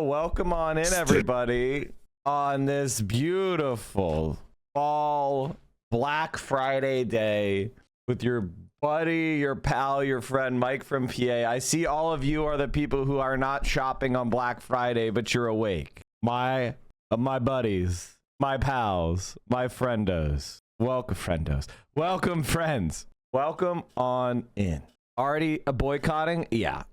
welcome on in, everybody, on this beautiful fall Black Friday day with your buddy, your pal, your friend, Mike from PA. I see all of you are the people who are not shopping on Black Friday, but you're awake. My buddies, my pals, my friendos. Welcome, friendos. Welcome, friends. Welcome on in. Already boycotting? Yeah.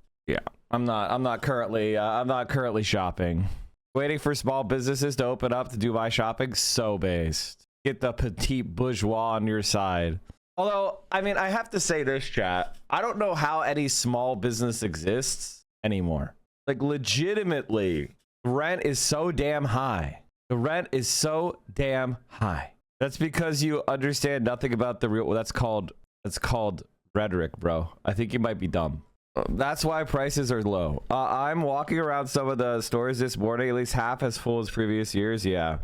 I'm not currently shopping. Waiting for small businesses to open up to do my shopping. So based. Get the petite bourgeois on your side. Although, I mean, I have to say this, chat. I don't know how any small business exists anymore. Like, legitimately, rent is so damn high. The rent is so damn high. That's because you understand nothing about the real. Well, that's called rhetoric, bro. I think you might be dumb. That's why prices are low. I'm walking around some of the stores this morning, at least half as full as previous years. Yeah,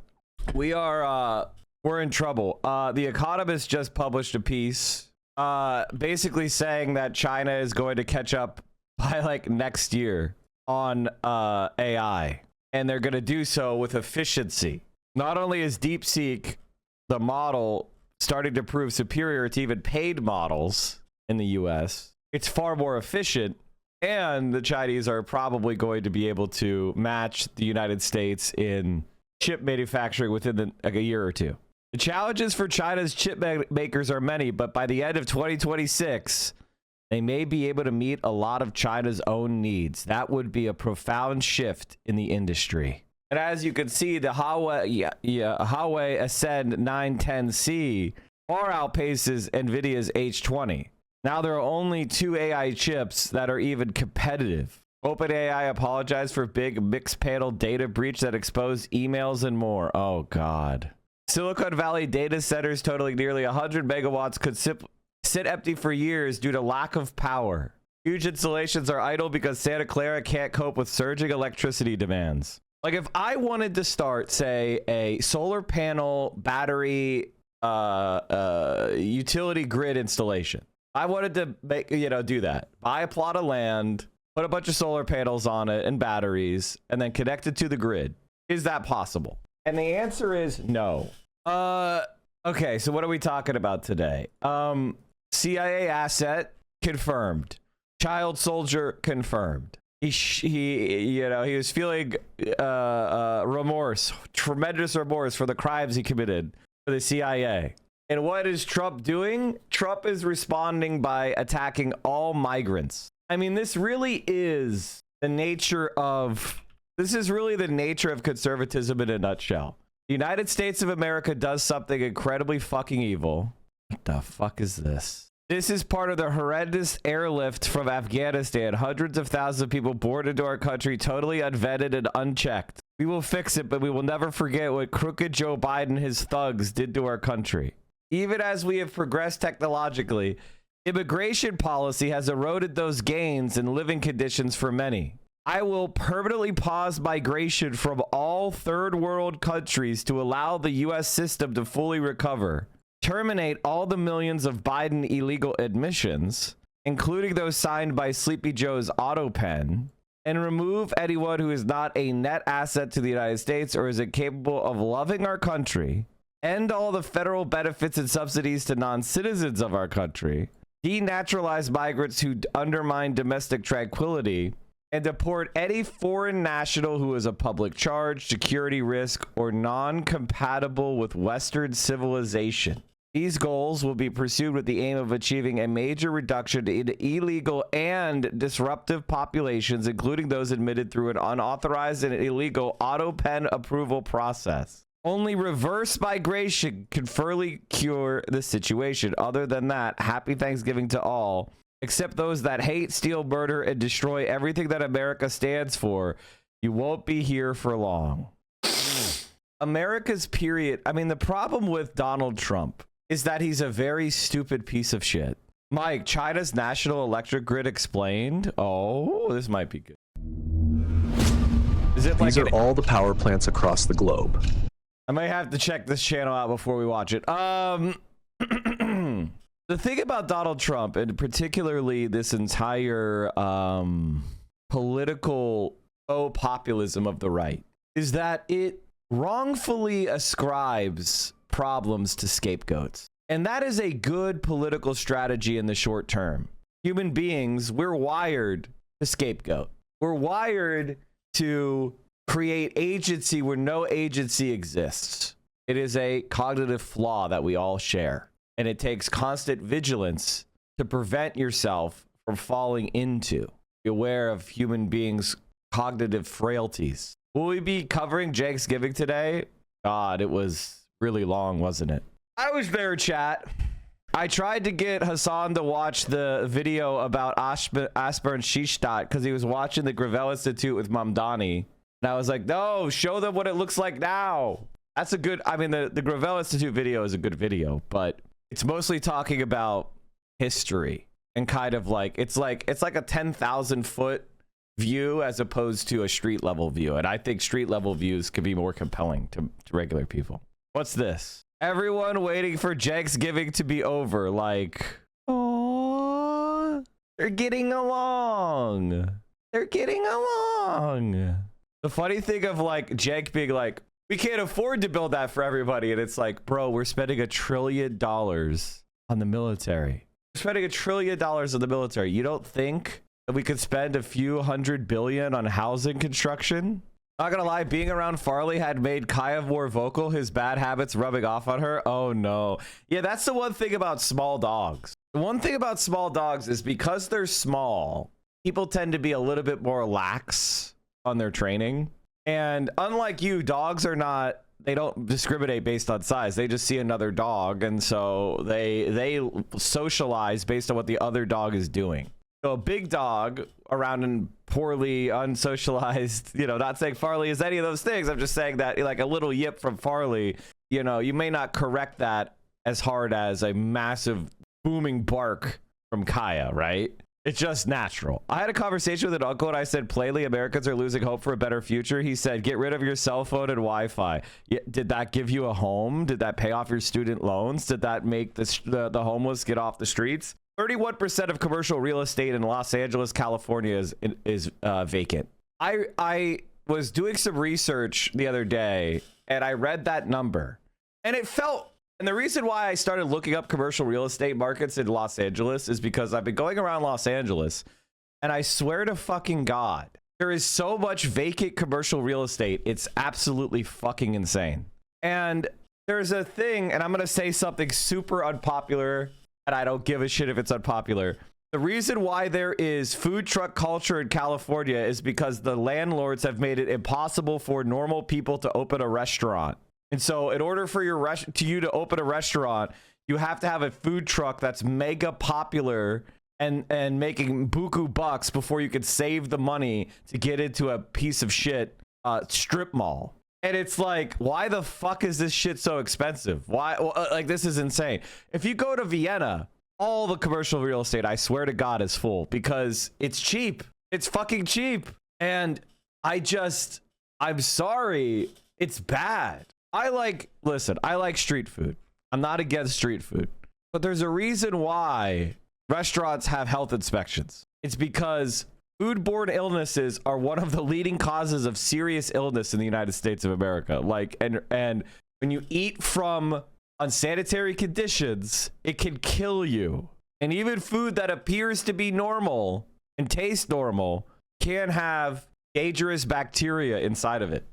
we're in trouble. The Economist just published a piece basically saying that China is going to catch up by like next year on AI, and they're going to do so with efficiency. Not only is DeepSeek, the model, starting to prove superior to even paid models in the US, it's far more efficient, and the Chinese are probably going to be able to match the United States in chip manufacturing within a year or two. The challenges for China's chip makers are many, but by the end of 2026, they may be able to meet a lot of China's own needs. That would be a profound shift in the industry. And as you can see, the Huawei Ascend 910C far outpaces NVIDIA's H20. Now there are only 2 AI chips that are even competitive. OpenAI apologized for big mixed panel data breach that exposed emails and more. Oh, God. Silicon Valley data centers totaling nearly 100 megawatts could sit empty for years due to lack of power. Huge installations are idle because Santa Clara can't cope with surging electricity demands. Like, if I wanted to start, say, a solar panel battery utility grid installation, I wanted to make, do that. Buy a plot of land, put a bunch of solar panels on it and batteries, and then connect it to the grid. Is that possible? And the answer is no. Okay, so what are we talking about today? CIA asset confirmed. Child soldier confirmed. He was feeling remorse, tremendous remorse for the crimes he committed for the CIA. And what is Trump doing? Trump is responding by attacking all migrants. I mean, this is really the nature of conservatism in a nutshell. The United States of America does something incredibly fucking evil. What the fuck is this? This is part of the horrendous airlift from Afghanistan. Hundreds of thousands of people boarded into our country, totally unvetted and unchecked. We will fix it, but we will never forget what crooked Joe Biden and his thugs did to our country. Even as we have progressed technologically, immigration policy has eroded those gains in living conditions for many. I will permanently pause migration from all third world countries to allow the U.S. system to fully recover. Terminate all the millions of Biden illegal admissions, including those signed by Sleepy Joe's auto pen, and remove anyone who is not a net asset to the United States or is incapable of loving our country. End all the federal benefits and subsidies to non-citizens of our country. Denaturalize migrants who undermine domestic tranquility. And deport any foreign national who is a public charge, security risk, or non-compatible with Western civilization. These goals will be pursued with the aim of achieving a major reduction in illegal and disruptive populations, including those admitted through an unauthorized and illegal auto pen approval process. Only reverse migration can fully cure the situation. Other than that, happy Thanksgiving to all, except those that hate, steal, murder, and destroy everything that America stands for. You won't be here for long. America's period. I mean, the problem with Donald Trump is that he's a very stupid piece of shit. Mike, China's national electric grid explained. Oh, this might be good. Is it like These are all the power plants across the globe. I might have to check this channel out before we watch it. The thing about Donald Trump, and particularly this entire political populism of the right is that it wrongfully ascribes problems to scapegoats. And that is a good political strategy in the short term. Human beings, we're wired to scapegoat. We're wired to create agency where no agency exists. It is a cognitive flaw that we all share. And it takes constant vigilance to prevent yourself from falling into. Be aware of human beings' cognitive frailties. Will we be covering Thanksgiving today? God, it was really long, wasn't it? I was there, chat. I tried to get Hassan to watch the video about Asper and Shishtat because he was watching the Gravel Institute with Mamdani. And I was like, no, show them what it looks like now. That's a good, I mean, the Gravel Institute video is a good video, but it's mostly talking about history and kind of like, it's like a 10,000 foot view as opposed to a street level view. And I think street level views could be more compelling to regular people. What's this? Everyone waiting for Thanksgiving to be over. Like, oh, they're getting along. They're getting along. The funny thing of like Jake being like, we can't afford to build that for everybody. And it's like, bro, we're spending $1 trillion on the military. We're spending $1 trillion on the military. You don't think that we could spend a few $100 billion on housing construction? Not gonna lie, being around Farley had made Kaya more vocal, his bad habits rubbing off on her. Oh no. Yeah, that's the one thing about small dogs. The one thing about small dogs is because they're small, people tend to be a little bit more lax on their training. And unlike you, dogs are not, they don't discriminate based on size. They just see another dog, and so they socialize based on what the other dog is doing. So a big dog around and poorly unsocialized, you know, not saying Farley is any of those things. I'm just saying that like a little yip from Farley, you know, you may not correct that as hard as a massive booming bark from Kaya, right? It's just natural. I had a conversation with an uncle and I said, plainly, Americans are losing hope for a better future. He said, get rid of your cell phone and Wi-Fi. Did that give you a home? Did that pay off your student loans? Did that make the homeless get off the streets? 31% of commercial real estate in Los Angeles, California is vacant. I was doing some research the other day and I read that number and it felt, and the reason why I started looking up commercial real estate markets in Los Angeles is because I've been going around Los Angeles and I swear to fucking God, there is so much vacant commercial real estate. It's absolutely fucking insane. And there's a thing, and I'm going to say something super unpopular, and I don't give a shit if it's unpopular. The reason why there is food truck culture in California is because the landlords have made it impossible for normal people to open a restaurant. And so in order for you to open a restaurant, you have to have a food truck that's mega popular and making buku bucks before you could save the money to get into a piece of shit strip mall. And it's like, why the fuck is this shit so expensive? Why? Like, this is insane. If you go to Vienna, all the commercial real estate, I swear to God, is full because it's cheap. It's fucking cheap. And I'm sorry. It's bad. Listen, I like street food. I'm not against street food. But there's a reason why restaurants have health inspections. It's because foodborne illnesses are one of the leading causes of serious illness in the United States of America. Like, and when you eat from unsanitary conditions, it can kill you. And even food that appears to be normal and taste normal can have dangerous bacteria inside of it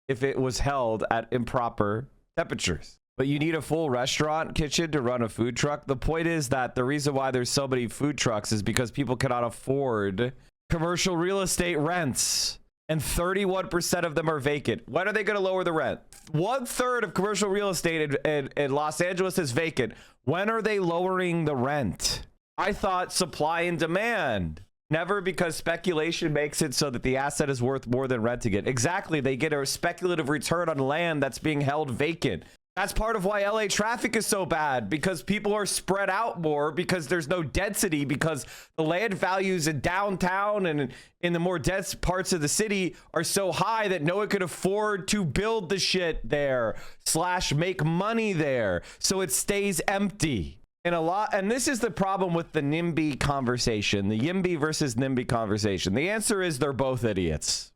if it was held at improper temperatures. But you need a full restaurant kitchen to run a food truck. The point is that the reason why there's so many food trucks is because people cannot afford commercial real estate rents, and 31% of them are vacant. When are they going to lower the rent? 1/3 of commercial real estate in Los Angeles is vacant. When are they lowering the rent? I thought supply and demand. Never, because speculation makes it so that the asset is worth more than renting it. Exactly. They get a speculative return on land that's being held vacant. That's part of why LA traffic is so bad, because people are spread out more because there's no density, because the land values in downtown and in the more dense parts of the city are so high that no one could afford to build the shit there / make money there. So it stays empty. And this is the problem with the NIMBY conversation, the YIMBY versus NIMBY conversation. The answer is they're both idiots.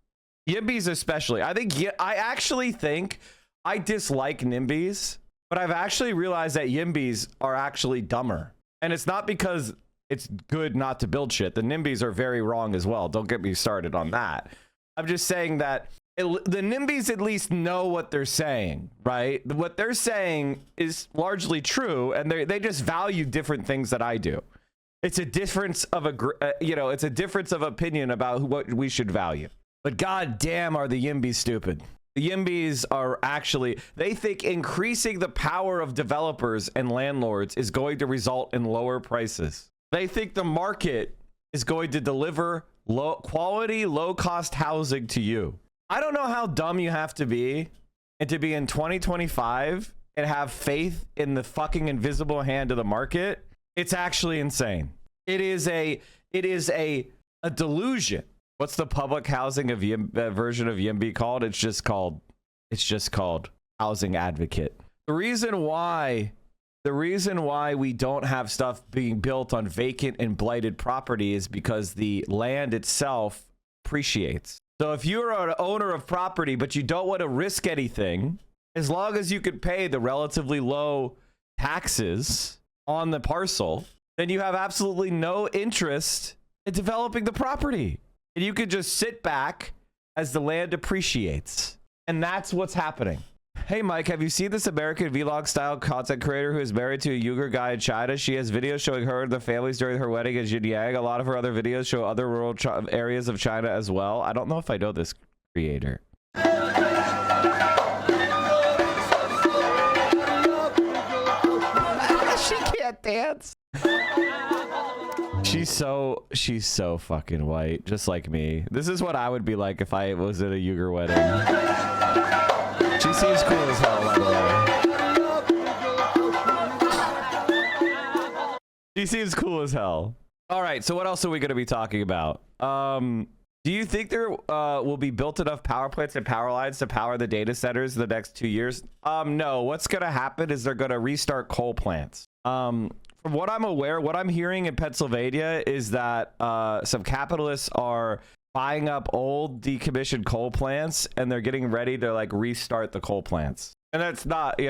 YIMBYs especially. I actually think I dislike NIMBYs, but I've actually realized that YIMBYs are actually dumber. And it's not because it's good not to build shit. The NIMBYs are very wrong as well. Don't get me started on that. I'm just saying that the NIMBYs at least know what they're saying, right? What they're saying is largely true, and they just value different things that I do. It's a difference of it's a difference of opinion about what we should value. But god damn, are the YIMBYs stupid. The YIMBYs are actually, they think increasing the power of developers and landlords is going to result in lower prices. They think the market is going to deliver low quality, low cost housing to you. I don't know how dumb you have to be and to be in 2025 and have faith in the fucking invisible hand of the market. It's actually insane. It is a delusion. What's the public housing of version of YIMBY called? It's just called Housing Advocate. The reason why we don't have stuff being built on vacant and blighted property is because the land itself appreciates. So if you're an owner of property, but you don't want to risk anything, as long as you could pay the relatively low taxes on the parcel, then you have absolutely no interest in developing the property. And you could just sit back as the land appreciates. And that's what's happening. Hey, Mike, have you seen this American vlog style content creator who is married to a Uyghur guy in China? She has videos showing her and the families during her wedding in Xinjiang. A lot of her other videos show other rural areas of China as well. I don't know if I know this creator. She can't dance. She's so fucking white, just like me. This is what I would be like if I was at a Uyghur wedding. She seems cool as hell, by the way. She seems cool as hell. All right, so what else are we going to be talking about? Do you think there will be built enough power plants and power lines to power the data centers in the next 2 years? No. What's going to happen is they're going to restart coal plants. From what I'm aware, what I'm hearing in Pennsylvania is that some capitalists are buying up old decommissioned coal plants and they're getting ready to like restart the coal plants. And that's not,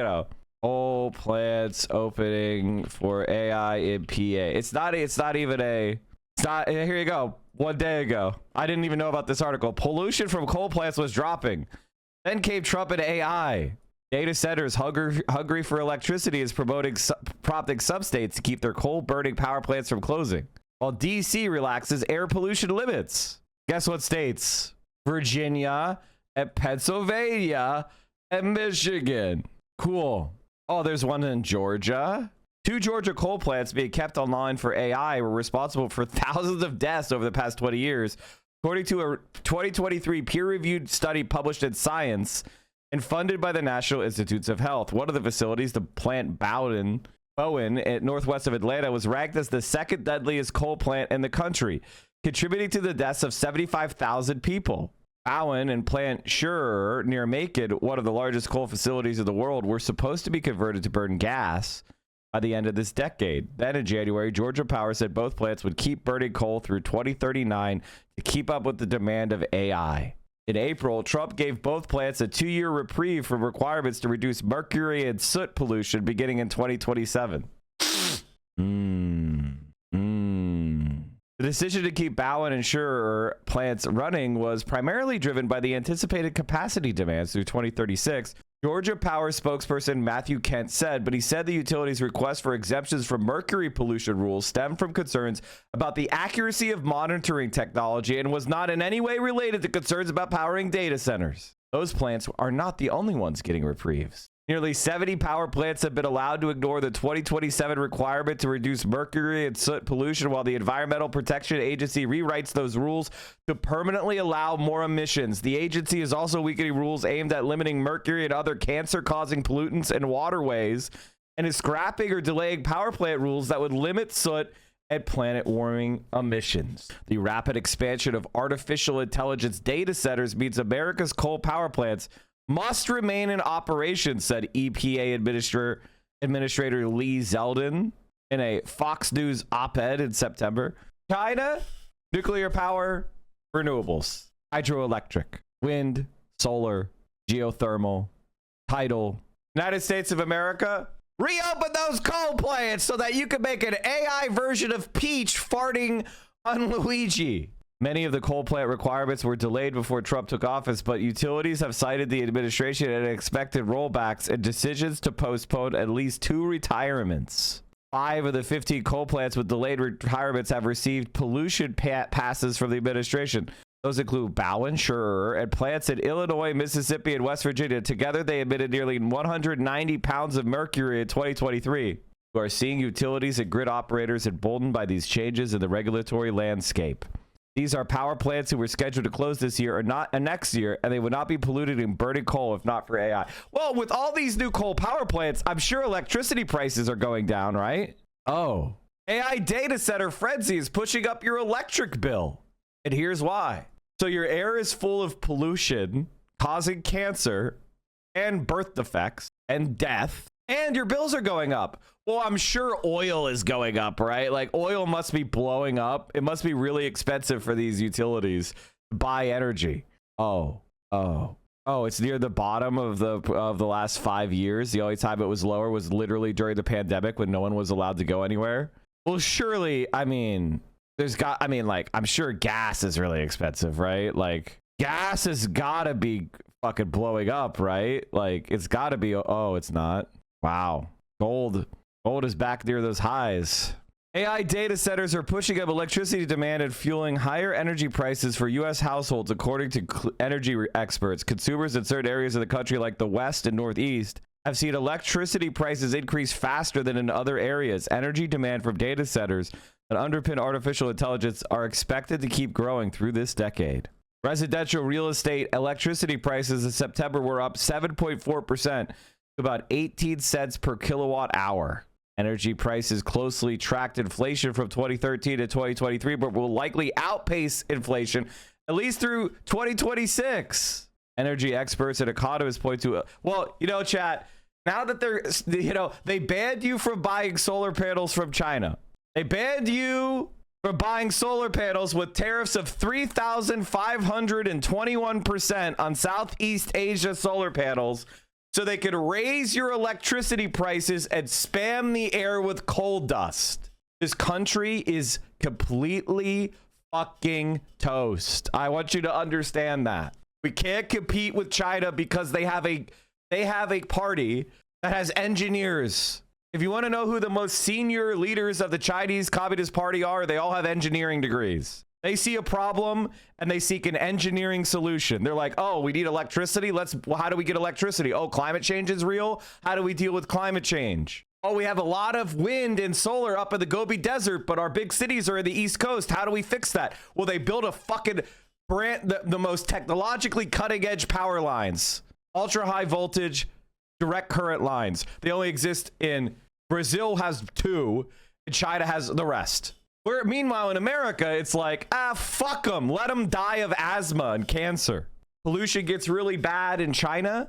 coal plants opening for AI in PA. It's not here you go. 1 day ago. I didn't even know about this article. Pollution from coal plants was dropping. Then came Trump and AI. Data centers hungry for electricity is prompting some states to keep their coal-burning power plants from closing, while DC relaxes air pollution limits. Guess what states? Virginia and Pennsylvania and Michigan. Cool. Oh, there's one in Georgia. 2 Georgia coal plants being kept online for AI were responsible for thousands of deaths over the past 20 years, according to a 2023 peer-reviewed study published in Science and funded by the National Institutes of Health. One of the facilities, the plant Bowen at northwest of Atlanta, was ranked as the second deadliest coal plant in the country, contributing to the deaths of 75,000 people. Bowen and plant Schurer near Macon, one of the largest coal facilities in the world, were supposed to be converted to burn gas by the end of this decade. Then in January, Georgia Power said both plants would keep burning coal through 2039 to keep up with the demand of AI. In April, Trump gave both plants a 2-year reprieve from requirements to reduce mercury and soot pollution beginning in 2027. The decision to keep Bowen and Schurer plants running was primarily driven by the anticipated capacity demands through 2036. Georgia Power spokesperson Matthew Kent said, but he said the utility's request for exemptions from mercury pollution rules stemmed from concerns about the accuracy of monitoring technology and was not in any way related to concerns about powering data centers. Those plants are not the only ones getting reprieves. Nearly 70 power plants have been allowed to ignore the 2027 requirement to reduce mercury and soot pollution while the Environmental Protection Agency rewrites those rules to permanently allow more emissions. The agency is also weakening rules aimed at limiting mercury and other cancer-causing pollutants in waterways and is scrapping or delaying power plant rules that would limit soot and planet warming emissions. The rapid expansion of artificial intelligence data centers means America's coal power plants must remain in operation, said EPA Administrator Lee Zeldin in a Fox News op-ed in September. China, nuclear power, renewables, hydroelectric. wind, solar, geothermal, tidal. United States of America, reopen those coal plants so that you can make an AI version of Peach farting on Luigi. Many of the coal plant requirements were delayed before Trump took office, but utilities have cited the administration and expected rollbacks and decisions to postpone at least 2 retirements. 5 of the 15 coal plants with delayed retirements have received pollution passes from the administration. Those include Bowen, Schröer, and plants in Illinois, Mississippi, and West Virginia. Together, they emitted nearly 190 pounds of mercury in 2023. We are seeing utilities and grid operators emboldened by these changes in the regulatory landscape. These are power plants who were scheduled to close this year or not next year, and they would not be polluted in burning coal if not for AI. Well, with all these new coal power plants, I'm sure electricity prices are going down, right? Oh, AI data center frenzy is pushing up your electric bill. And here's why. So your air is full of pollution, causing cancer and birth defects and death, and your bills are going up. Well, I'm sure oil is going up, right? Like oil must be blowing up. It must be really expensive for these utilities to buy energy. Oh, it's near the bottom of the last 5 years. The only time it was lower was literally during the pandemic when no one was allowed to go anywhere. Well, surely, I mean, I'm sure gas is really expensive, right? Like gas has gotta be fucking blowing up, right? Like it's gotta be. Oh, it's not. Wow. Gold is back near those highs. AI data centers are pushing up electricity demand and fueling higher energy prices for U.S. households, according to energy experts. Consumers in certain areas of the country, like the West and Northeast, have seen electricity prices increase faster than in other areas. Energy demand from data centers that underpin artificial intelligence are expected to keep growing through this decade. Residential real estate electricity prices in September were up 7.4% to about 18 cents per kilowatt hour. Energy prices closely tracked inflation from 2013 to 2023, but will likely outpace inflation at least through 2026. Energy experts and economists point to, chat, now that they banned you from buying solar panels from China. They banned you from buying solar panels with tariffs of 3,521% on Southeast Asia solar panels, so they could raise your electricity prices and spam the air with coal dust. This country is completely fucking toast. I want you to understand that. We can't compete with China because they have a party that has engineers. If you want to know who the most senior leaders of the Chinese Communist Party are, they all have engineering degrees. They see a problem and they seek an engineering solution. They're like, oh, we need electricity. How do we get electricity? Oh, climate change is real. How do we deal with climate change? Oh, we have a lot of wind and solar up in the Gobi Desert, but our big cities are in the East Coast. How do we fix that? Well, they build a fucking the most technologically cutting edge power lines, ultra high voltage, direct current lines. They only exist in Brazil has 2 and China has the rest. Where meanwhile in America, it's like, fuck them. Let them die of asthma and cancer. Pollution gets really bad in China.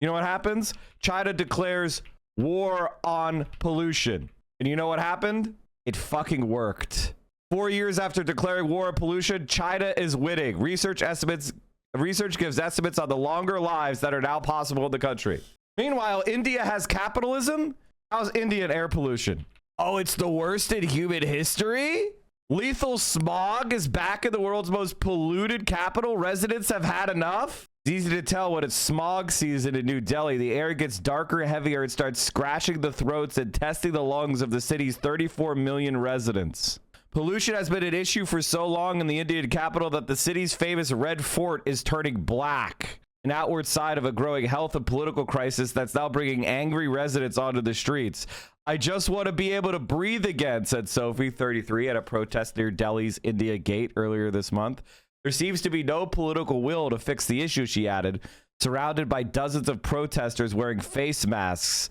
You know what happens? China declares war on pollution. And you know what happened? It fucking worked. 4 years after declaring war on pollution, China is winning. Research gives estimates on the longer lives that are now possible in the country. Meanwhile, India has capitalism. How's Indian air pollution? Oh, it's the worst in human history? Lethal smog is back in the world's most polluted capital. Residents have had enough. It's easy to tell when it's smog season in New Delhi. The air gets darker and heavier and starts scratching the throats and testing the lungs of the city's 34 million residents. Pollution has been an issue for so long in the Indian capital that the city's famous Red Fort is turning black. An outward side of a growing health and political crisis that's now bringing angry residents onto the streets. I just want to be able to breathe again, said Sophie, 33, at a protest near Delhi's India Gate earlier this month. There seems to be no political will to fix the issue, she added, surrounded by dozens of protesters wearing face masks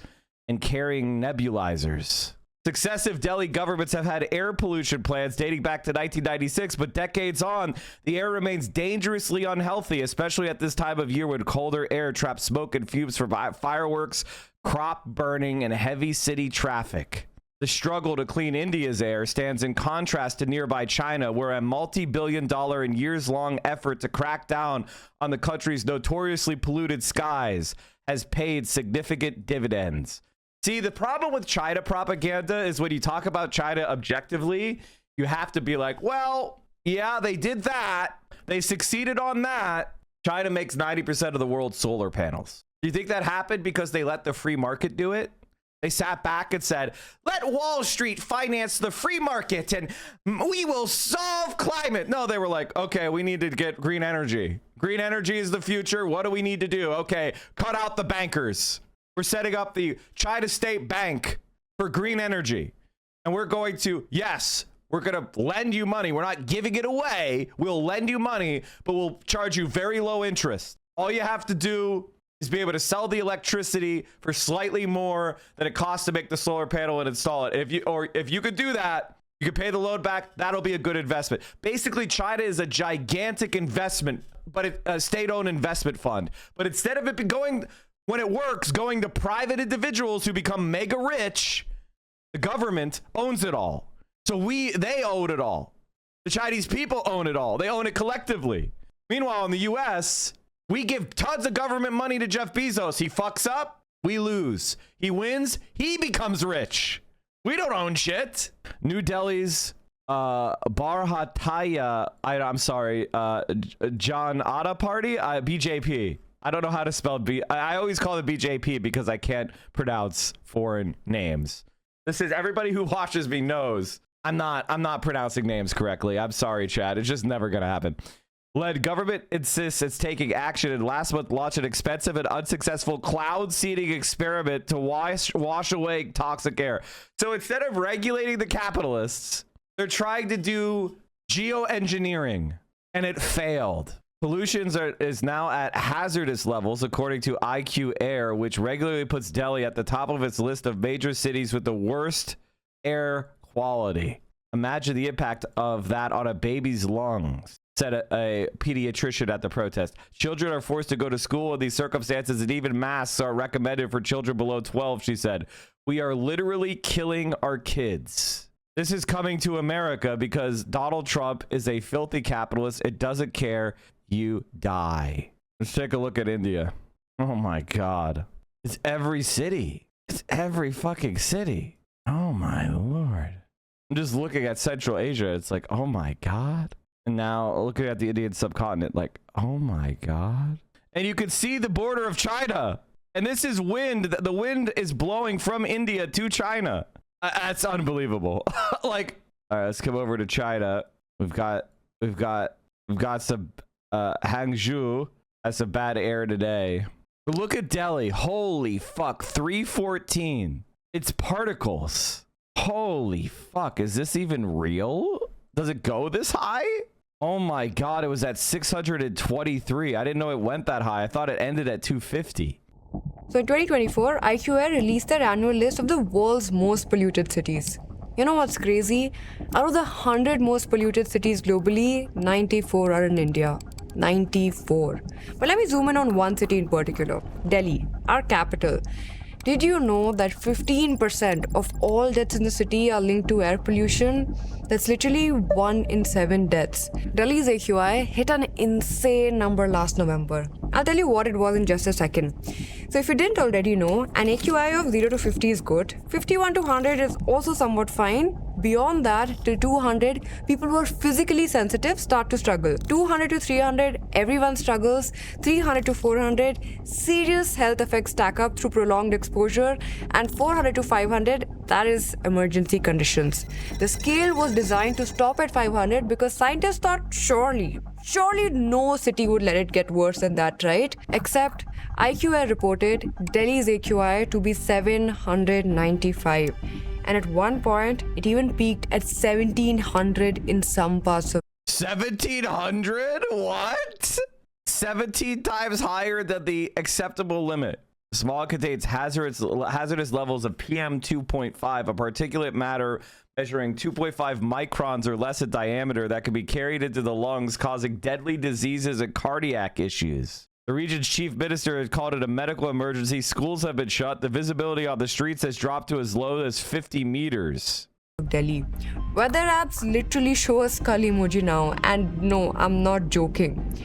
and carrying nebulizers. Successive Delhi governments have had air pollution plans dating back to 1996, but decades on, the air remains dangerously unhealthy, especially at this time of year when colder air traps smoke and fumes from fireworks, crop burning, and heavy city traffic. The struggle to clean India's air stands in contrast to nearby China, where a multi-billion-dollar and years-long effort to crack down on the country's notoriously polluted skies has paid significant dividends. See, the problem with China propaganda is when you talk about China objectively, you have to be like, well, yeah, they did that. They succeeded on that. China makes 90% of the world's solar panels. Do you think that happened because they let the free market do it? They sat back and said, let Wall Street finance the free market and we will solve climate. No, they were like, okay, we need to get green energy. Green energy is the future. What do we need to do? Okay, cut out the bankers. We're setting up the China State Bank for green energy. And we're going to, yes, we're going to lend you money. We're not giving it away. We'll lend you money, but we'll charge you very low interest. All you have to do is be able to sell the electricity for slightly more than it costs to make the solar panel and install it. If you could do that, you could pay the load back. That'll be a good investment. Basically, China is a gigantic investment, but a state-owned investment fund. But instead of it going, when it works, going to private individuals who become mega rich, the government owns it all. So they own it all. The Chinese people own it all. They own it collectively. Meanwhile, in the US, we give tons of government money to Jeff Bezos. He fucks up, we lose. He wins, he becomes rich. We don't own shit. New Delhi's Bharatiya, I'm sorry, Janata Party, BJP. I don't know how to spell I always call it BJP because I can't pronounce foreign names. This is, everybody who watches me knows I'm not pronouncing names correctly. I'm sorry, Chad. It's just never gonna happen. Led government insists it's taking action and last month launched an expensive and unsuccessful cloud seeding experiment to wash away toxic air. So instead of regulating the capitalists, they're trying to do geoengineering, and it failed. Pollution is now at hazardous levels, according to IQ Air, which regularly puts Delhi at the top of its list of major cities with the worst air quality. Imagine the impact of that on a baby's lungs, said a pediatrician at the protest. Children are forced to go to school in these circumstances, and even masks are recommended for children below 12, she said. We are literally killing our kids. This is coming to America because Donald Trump is a filthy capitalist. It doesn't care. You die. Let's take a look at India. Oh my God. It's every city. It's every fucking city. Oh my Lord. I'm just looking at Central Asia. It's like, oh my God. And now looking at the Indian subcontinent, like, oh my God. And you can see the border of China. And this is wind. The wind is blowing from India to China. That's unbelievable. Like, all right, let's come over to China. We've got some Hangzhou has some bad air today. But look at Delhi. Holy fuck. 314. It's particles. Holy fuck. Is this even real? Does it go this high? Oh my God. It was at 623. I didn't know it went that high. I thought it ended at 250. So in 2024, IQ Air released their annual list of the world's most polluted cities. You know what's crazy? Out of the 100 most polluted cities globally, 94 are in India. 94. But let me zoom in on one city in particular, Delhi, our capital. Did you know that 15% of all deaths in the city are linked to air pollution? That's literally 1 in 7 deaths. Delhi's AQI hit an insane number last November. I'll tell you what it was in just a second. So if you didn't already know, an AQI of 0 to 50 is good. 51 to 100 is also somewhat fine. Beyond that, till 200, people who are physically sensitive start to struggle. 200 to 300, everyone struggles. 300 to 400, serious health effects stack up through prolonged exposure. And 400 to 500, that is emergency conditions. The scale was designed to stop at 500 because scientists thought surely no city would let it get worse than that, right? Except IQ Air reported Delhi's AQI to be 795. And at one point, it even peaked at 1700 in some parts of 1700? What? 17 times higher than the acceptable limit. Smog contains hazardous levels of PM 2.5, a particulate matter measuring 2.5 microns or less in diameter that can be carried into the lungs, causing deadly diseases and cardiac issues. The region's chief minister has called it a medical emergency. Schools have been shut. The visibility on the streets has dropped to as low as 50 meters. Delhi. Weather apps literally show a skull emoji now, and no, I'm not joking.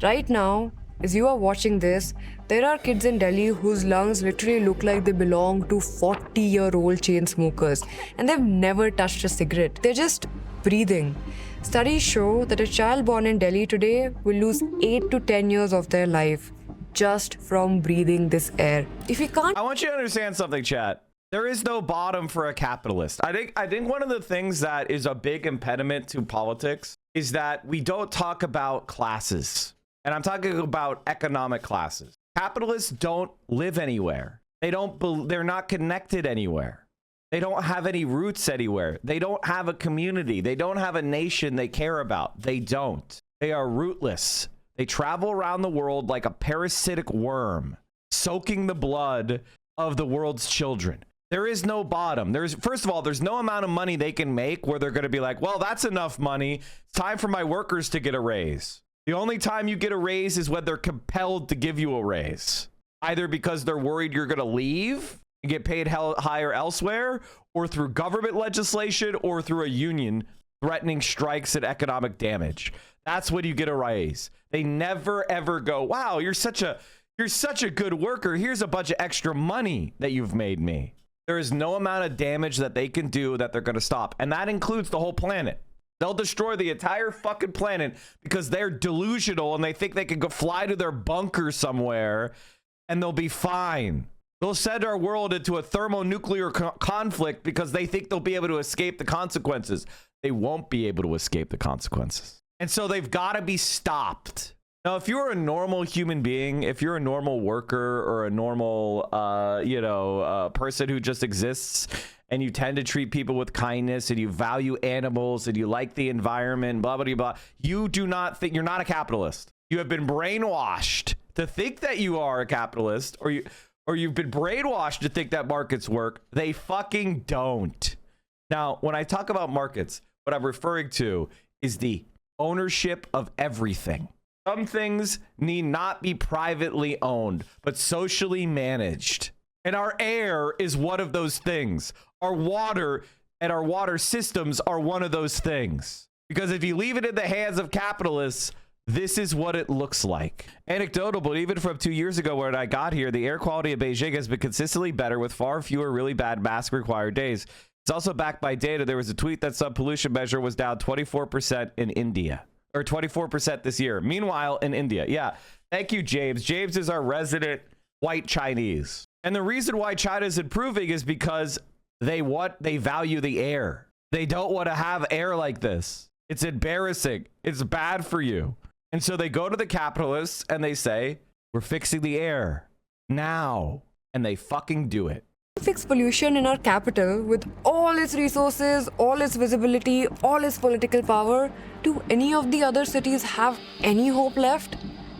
Right now, as you are watching this, there are kids in Delhi whose lungs literally look like they belong to 40-year-old chain smokers, and they've never touched a cigarette. They're just breathing. Studies show that a child born in Delhi today will lose 8 to 10 years of their life just from breathing this air. If we can't... I want you to understand something, chat. There is no bottom for a capitalist. I think one of the things that is a big impediment to politics is that we don't talk about classes. And I'm talking about economic classes. Capitalists don't live anywhere. They're not connected anywhere. They don't have any roots anywhere. They don't have a community. They don't have a nation they care about. They don't. They are rootless. They travel around the world like a parasitic worm, soaking the blood of the world's children. There is no bottom. First of all, there's no amount of money they can make where they're going to be like, well, that's enough money. It's time for my workers to get a raise. The only time you get a raise is when they're compelled to give you a raise, either because they're worried you're going to leave and get paid higher elsewhere, or through government legislation, or through a union threatening strikes and economic damage. That's when you get a raise. They never ever go, wow, you're such a good worker. Here's a bunch of extra money that you've made me. There is no amount of damage that they can do that they're going to stop. And that includes the whole planet. They'll destroy the entire fucking planet because they're delusional and they think they can go fly to their bunker somewhere and they'll be fine. They'll send our world into a thermonuclear conflict because they think they'll be able to escape the consequences. They won't be able to escape the consequences. And so they've got to be stopped. Now, if you're a normal human being, if you're a normal worker or a normal, person who just exists, and you tend to treat people with kindness and you value animals and you like the environment, blah, blah, blah, blah, you do not think you're not a capitalist. You have been brainwashed to think that you are a capitalist, or you've been brainwashed to think that markets work. They fucking don't. Now, when I talk about markets, what I'm referring to is the ownership of everything. Some things need not be privately owned, but socially managed. And our air is one of those things. Our water and our water systems are one of those things. Because if you leave it in the hands of capitalists, this is what it looks like. Anecdotal, but even from 2 years ago when I got here, the air quality of Beijing has been consistently better with far fewer really bad mask required days. It's also backed by data. There was a tweet that some pollution measure was down 24% in India. Or 24% this year. Meanwhile, in India. Yeah. Thank you, James. James is our resident white Chinese. And the reason why China is improving is because they value the air. They don't want to have air like this. It's embarrassing. It's bad for you. And so they go to the capitalists and they say, we're fixing the air now. And they fucking do it. Fix pollution in our capital with all its resources, all its visibility, all its political power. Do any of the other cities have any hope left?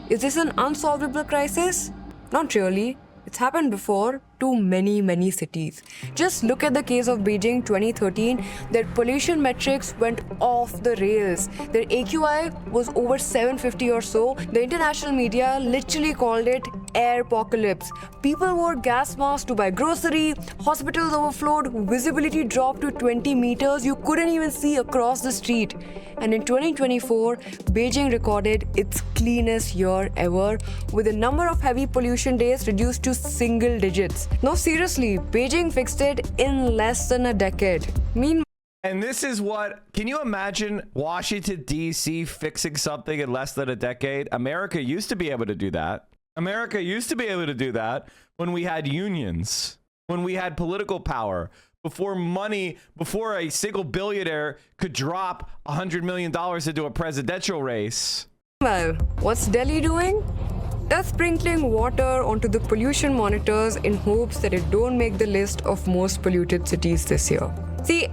Is this an unsolvable crisis? Not really. It's happened before to many, many cities. Just look at the case of Beijing 2013. Their pollution metrics went off the rails. Their AQI was over 750 or so. The international media literally called it air apocalypse. People wore gas masks to buy grocery, hospitals overflowed, visibility dropped to 20 meters, you couldn't even see across the street. And in 2024, Beijing recorded its cleanest year ever, with the number of heavy pollution days reduced to single digits. No, seriously, Beijing fixed it in less than a decade. Meanwhile, and this is what, can you imagine Washington, D.C. fixing something in less than a decade? America used to be able to do that. America used to be able to do that when we had unions, when we had political power, before a single billionaire could drop $100 million into a presidential race. well, what's Delhi doing? They're sprinkling water onto the pollution monitors in hopes that it don't make the list of most polluted cities this year. See,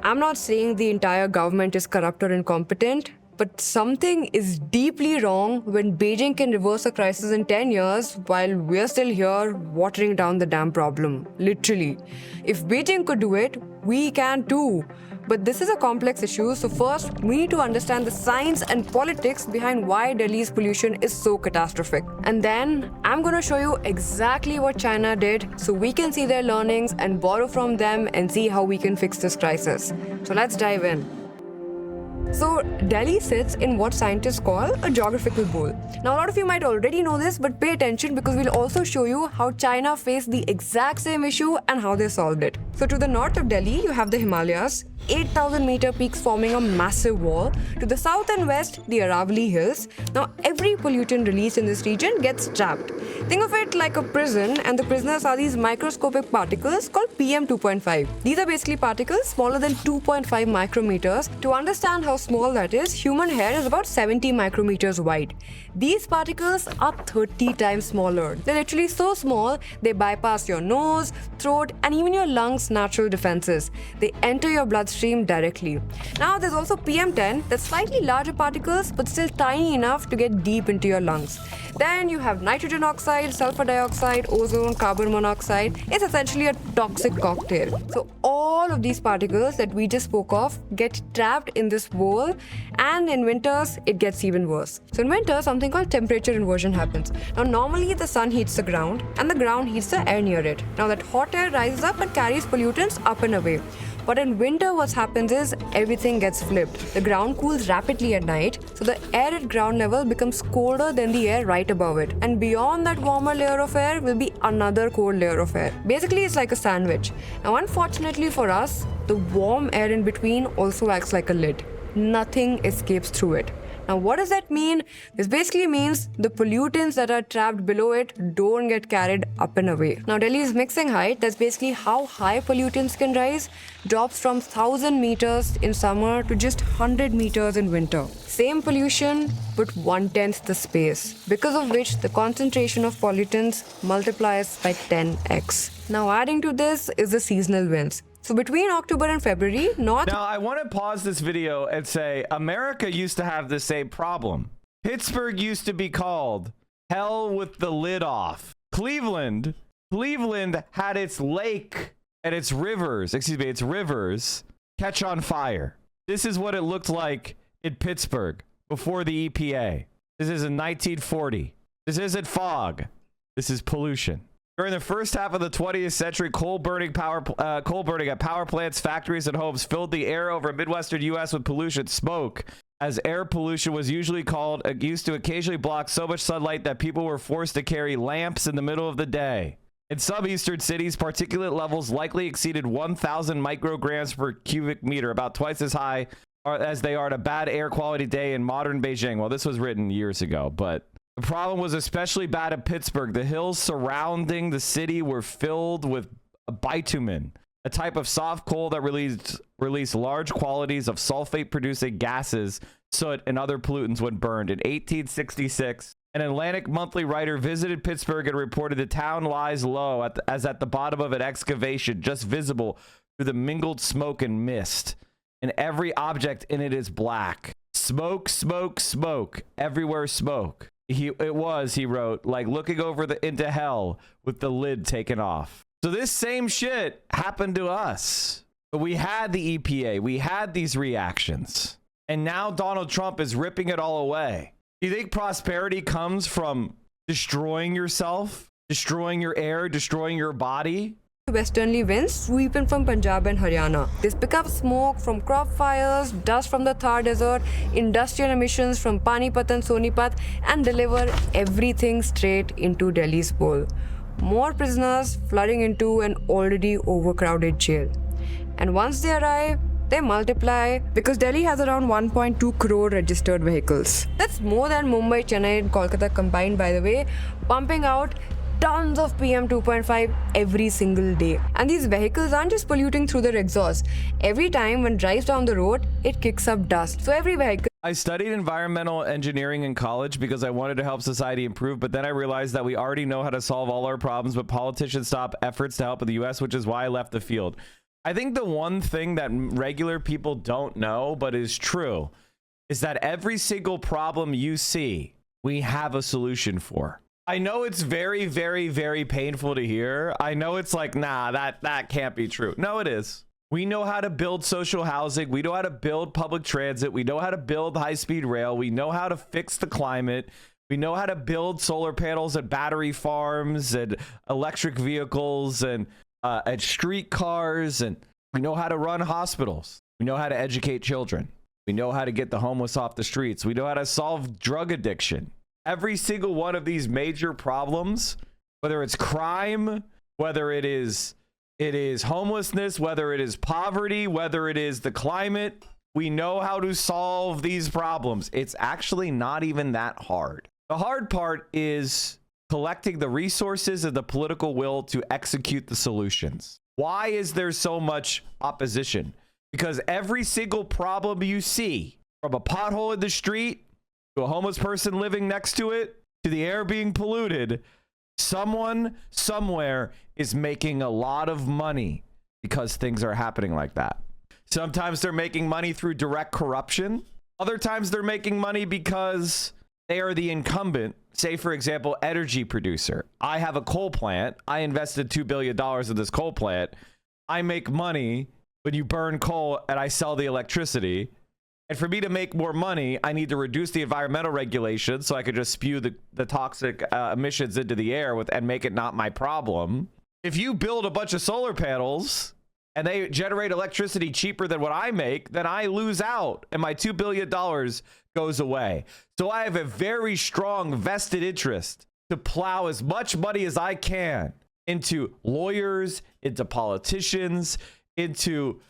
I'm not saying the entire government is corrupt or incompetent, but something is deeply wrong when Beijing can reverse a crisis in 10 years while we're still here watering down the damn problem. Literally. If Beijing could do it, we can too. But this is a complex issue, so first we need to understand the science and politics behind why Delhi's pollution is so catastrophic. And then I'm gonna show you exactly what China did so we can see their learnings and borrow from them and see how we can fix this crisis. So let's dive in. So, Delhi sits in what scientists call a geographical bowl. Now, a lot of you might already know this, but pay attention because we'll also show you how China faced the exact same issue and how they solved it. So, to the north of Delhi, you have the Himalayas, 8,000-meter peaks forming a massive wall. To the south and west, the Aravalli Hills. Now, every pollutant released in this region gets trapped. Think of it like a prison, and the prisoners are these microscopic particles called PM 2.5. These are basically particles smaller than 2.5 micrometers. To understand how small that is, human hair is about 70 micrometers wide. These particles are 30 times smaller. They're literally so small, they bypass your nose, throat, and even your lungs' natural defenses. They enter your bloodstream directly. Now, there's also PM10, that's slightly larger particles, but still tiny enough to get deep into your lungs. Then you have nitrogen oxide, sulfur dioxide, ozone, carbon monoxide. It's essentially a toxic cocktail. So all of these particles that we just spoke of get trapped in this bowl, and in winters, it gets even worse. So in winter, something called temperature inversion happens. Now normally the sun heats the ground and the ground heats the air near it. Now that hot air rises up and carries pollutants up and away. But in winter, what happens is everything gets flipped. The ground cools rapidly at night, so the air at ground level becomes colder than the air right above it. And beyond that warmer layer of air will be another cold layer of air. Basically, it's like a sandwich. Now, unfortunately for us, the warm air in between also acts like a lid. Nothing escapes through it. Now, what does that mean? This basically means the pollutants that are trapped below it don't get carried up and away. Now, Delhi's mixing height, that's basically how high pollutants can rise, drops from 1,000 meters in summer to just 100 meters in winter. Same pollution, but 1/10 the space, because of which the concentration of pollutants multiplies by 10x. Now, adding to this is the seasonal winds. So between October and February, Now, I want to pause this video and say America used to have the same problem. Pittsburgh used to be called hell with the lid off. Cleveland had its lake and its rivers catch on fire. This is what it looked like in Pittsburgh before the EPA. This is in 1940. This isn't fog. This is pollution. During the first half of the 20th century, coal burning at power plants, factories, and homes filled the air over Midwestern U.S. with pollution smoke, as air pollution was usually used to occasionally block so much sunlight that people were forced to carry lamps in the middle of the day. In some eastern cities, particulate levels likely exceeded 1,000 micrograms per cubic meter, about twice as high as they are on a bad air quality day in modern Beijing. Well, this was written years ago, but the problem was especially bad in Pittsburgh. The hills surrounding the city were filled with bitumen, a type of soft coal that released large quantities of sulfate-producing gases, soot, and other pollutants when burned. In 1866, an Atlantic Monthly writer visited Pittsburgh and reported the town lies low as at the bottom of an excavation, just visible through the mingled smoke and mist, and every object in it is black. Smoke, smoke, smoke, everywhere smoke. He wrote, like looking over into hell with the lid taken off. So this same shit happened to us. But we had the EPA. We had these reactions. And now Donald Trump is ripping it all away. Do you think prosperity comes from destroying yourself, destroying your air, destroying your body? westerly winds sweep in from Punjab and Haryana. This pick up smoke from crop fires, dust from the Thar Desert, industrial emissions from Panipat and Sonipat, and deliver everything straight into Delhi's bowl. More prisoners flooding into an already overcrowded jail. And once they arrive, they multiply because Delhi has around 1.2 crore registered vehicles. That's more than Mumbai, Chennai, and Kolkata combined, by the way, pumping out tons of PM 2.5 every single day. And these vehicles aren't just polluting through their exhaust. Every time one drives down the road, it kicks up dust. So every vehicle. I studied environmental engineering in college because I wanted to help society improve, but then I realized that we already know how to solve all our problems, but politicians stop efforts to help in the US, which is why I left the field. I think the one thing that regular people don't know, but is true, is that every single problem you see, we have a solution for. I know it's very, very, very painful to hear. I know it's like, nah, that can't be true. No, it is. We know how to build social housing. We know how to build public transit. We know how to build high-speed rail. We know how to fix the climate. We know how to build solar panels and battery farms and electric vehicles and streetcars. And we know how to run hospitals. We know how to educate children. We know how to get the homeless off the streets. We know how to solve drug addiction. Every single one of these major problems, whether it's crime, whether it is homelessness, whether it is poverty, whether it is the climate, we know how to solve these problems. It's actually not even that hard. The hard part is collecting the resources and the political will to execute the solutions. Why is there so much opposition? Because every single problem you see, from a pothole in the street to a homeless person living next to it, to the air being polluted, someone somewhere is making a lot of money because things are happening like that. Sometimes they're making money through direct corruption. Other times they're making money because they are the incumbent. Say, for example, energy producer. I have a coal plant. I invested $2 billion in this coal plant. I make money when you burn coal and I sell the electricity. And for me to make more money, I need to reduce the environmental regulations so I could just spew the toxic emissions into the air and make it not my problem. If you build a bunch of solar panels and they generate electricity cheaper than what I make, then I lose out and my $2 billion goes away. So I have a very strong vested interest to plow as much money as I can into lawyers, into politicians, into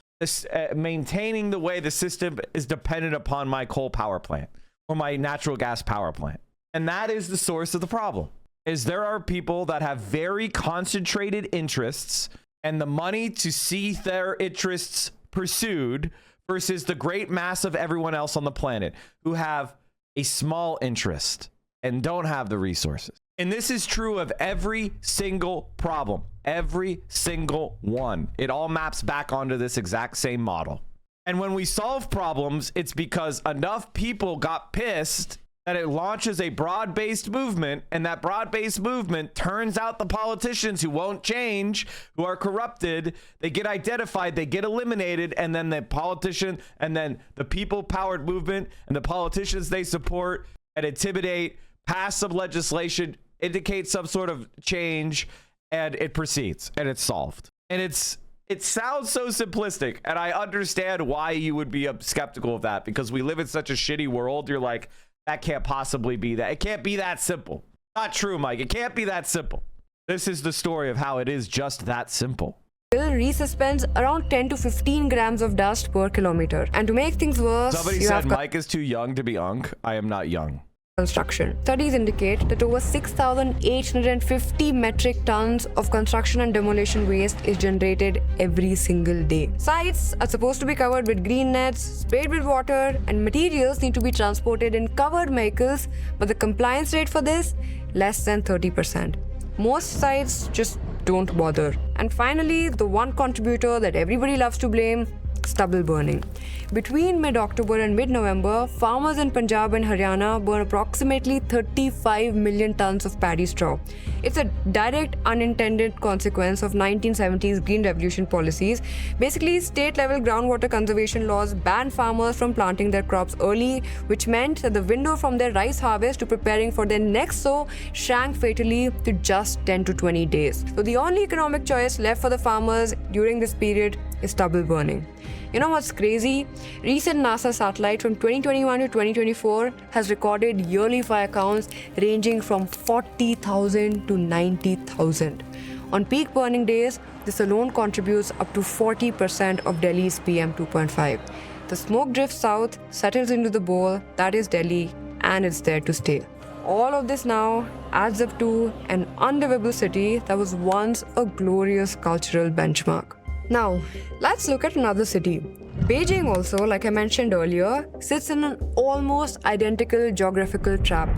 maintaining the way the system is dependent upon my coal power plant or my natural gas power plant. And that is the source of the problem, is there are people that have very concentrated interests and the money to see their interests pursued versus the great mass of everyone else on the planet who have a small interest and don't have the resources. And this is true of every single problem, every single one. It all maps back onto this exact same model. And when we solve problems, it's because enough people got pissed that it launches a broad-based movement, and that broad-based movement turns out the politicians who won't change, who are corrupted, they get identified, they get eliminated, and then the politician, and then the people-powered movement and the politicians they support and intimidate, pass some legislation, indicate some sort of change, and it proceeds, and it's solved. And it sounds so simplistic, and I understand why you would be skeptical of that, because we live in such a shitty world. You're like, that can't possibly be that. It can't be that simple. Not true, Mike. It can't be that simple. This is the story of how it is just that simple. Resuspends around 10 to 15 grams of dust per kilometer. And to make things worse, somebody said Mike is too young to be unk. I am not young. Construction. Studies indicate that over 6,850 metric tons of construction and demolition waste is generated every single day. Sites are supposed to be covered with green nets, sprayed with water, and materials need to be transported in covered vehicles, but the compliance rate for this, less than 30%. Most sites just don't bother. And finally, the one contributor that everybody loves to blame, stubble burning. Between mid-October and mid-November, farmers in Punjab and Haryana burn approximately 35 million tons of paddy straw. It's a direct unintended consequence of 1970s Green Revolution policies. Basically, state-level groundwater conservation laws banned farmers from planting their crops early, which meant that the window from their rice harvest to preparing for their next sow shrank fatally to just 10 to 20 days. So the only economic choice left for the farmers during this period is stubble burning. You know what's crazy? Recent NASA satellite from 2021 to 2024 has recorded yearly fire counts ranging from 40,000 to 90,000. On peak burning days, this alone contributes up to 40% of Delhi's PM 2.5. The smoke drifts south, settles into the bowl, that is Delhi, and it's there to stay. All of this now adds up to an unlivable city that was once a glorious cultural benchmark. Now, let's look at another city. Beijing also, like I mentioned earlier, sits in an almost identical geographical trap.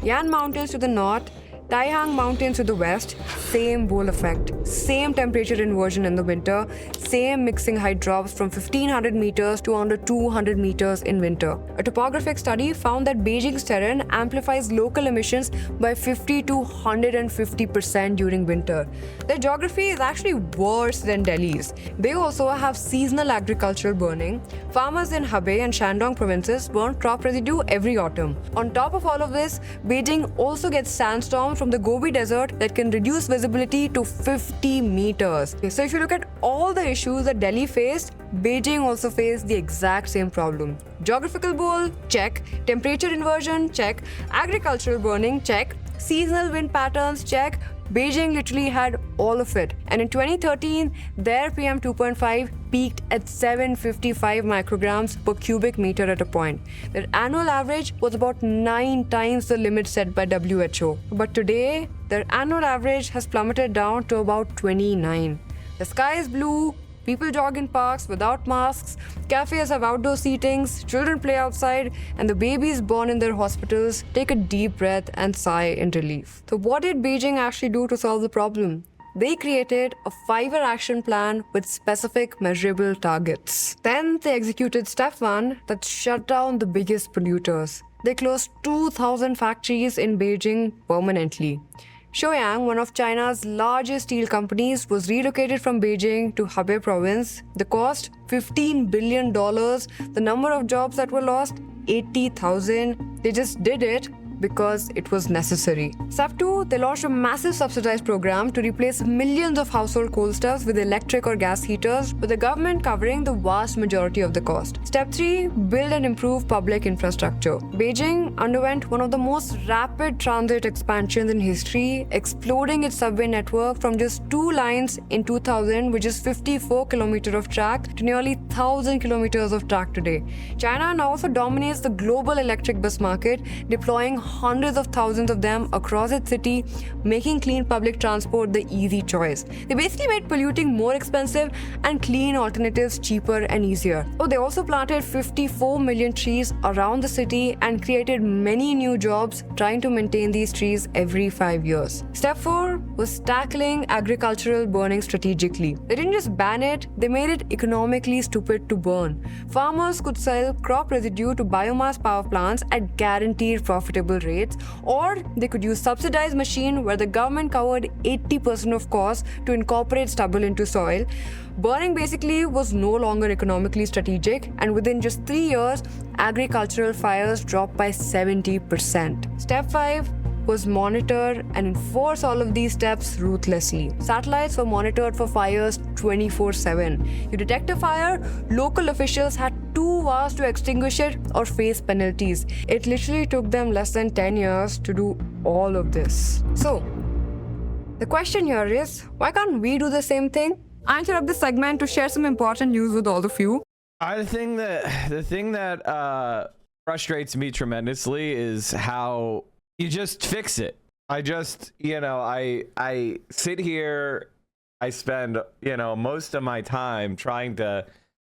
Yan Mountains to the north Taihang Mountains to the west, same bowl effect, same temperature inversion in the winter, same mixing height drops from 1500 meters to under 200 meters in winter. A topographic study found that Beijing's terrain amplifies local emissions by 50 to 150% during winter. Their geography is actually worse than Delhi's. They also have seasonal agricultural burning. Farmers in Hebei and Shandong provinces burn crop residue every autumn. On top of all of this, Beijing also gets sandstorms from the Gobi Desert that can reduce visibility to 50 meters. So if you look at all the issues that Delhi faced, Beijing also faced the exact same problem. Geographical bowl, check. Temperature inversion, check. Agricultural burning, check. Seasonal wind patterns, check. Beijing literally had all of it. And in 2013, their PM 2.5 peaked at 755 micrograms per cubic meter at a point. Their annual average was about 9 times the limit set by WHO. But today, their annual average has plummeted down to about 29. The sky is blue. People jog in parks without masks, cafes have outdoor seatings, children play outside, and the babies born in their hospitals take a deep breath and sigh in relief. So what did Beijing actually do to solve the problem? They created a 5-year action plan with specific measurable targets. Then they executed step 1 that shut down the biggest polluters. They closed 2,000 factories in Beijing permanently. Shoyang, one of China's largest steel companies, was relocated from Beijing to Hebei province. The cost, $15 billion. The number of jobs that were lost, 80,000. They just did it because it was necessary. Step 2, they launched a massive subsidized program to replace millions of household coal stoves with electric or gas heaters, with the government covering the vast majority of the cost. Step 3, build and improve public infrastructure. Beijing underwent one of the most rapid transit expansions in history, exploding its subway network from just 2 lines in 2000, which is 54 kilometers of track, to nearly 1,000 kilometers of track today. China now also dominates the global electric bus market, deploying hundreds of thousands of them across its city, making clean public transport the easy choice. They basically made polluting more expensive and clean alternatives cheaper and easier. Oh, they also planted 54 million trees around the city and created many new jobs trying to maintain these trees every 5 years. Step 4 was tackling agricultural burning strategically. They didn't just ban it, they made it economically stupid to burn. Farmers could sell crop residue to biomass power plants at guaranteed profitable rates, or they could use subsidized machine where the government covered 80% of costs to incorporate stubble into soil. Burning basically was no longer economically strategic, and within just 3 years, agricultural fires dropped by 70%. Step 5 was monitor and enforce all of these steps ruthlessly. Satellites were monitored for fires 24/7. You detect a fire, local officials had 2 hours to extinguish it or face penalties. It literally took them less than 10 years to do all of this. So, the question here is, why can't we do the same thing? I interrupt this segment to share some important news with all of you. The thing that frustrates me tremendously is how you just fix it. I sit here, I spend, most of my time trying to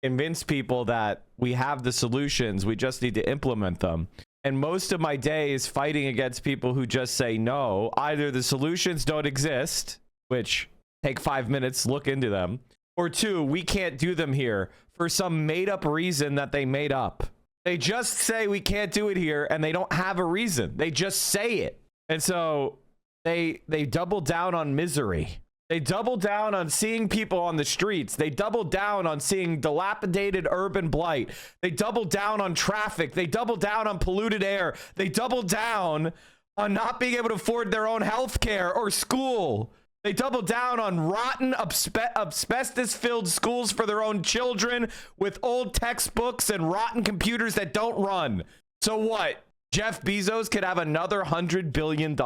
convince people that we have the solutions, we just need to implement them. And most of my day is fighting against people who just say no. Either the solutions don't exist, which take 5 minutes, look into them, or 2, we can't do them here for some made up reason that they made up. They just say we can't do it here and they don't have a reason. They just say it. And so they double down on misery. They double down on seeing people on the streets. They double down on seeing dilapidated urban blight. They double down on traffic. They double down on polluted air. They double down on not being able to afford their own health care or school. They double down on rotten, asbestos-filled schools for their own children with old textbooks and rotten computers that don't run. So what? Jeff Bezos could have another $100 billion.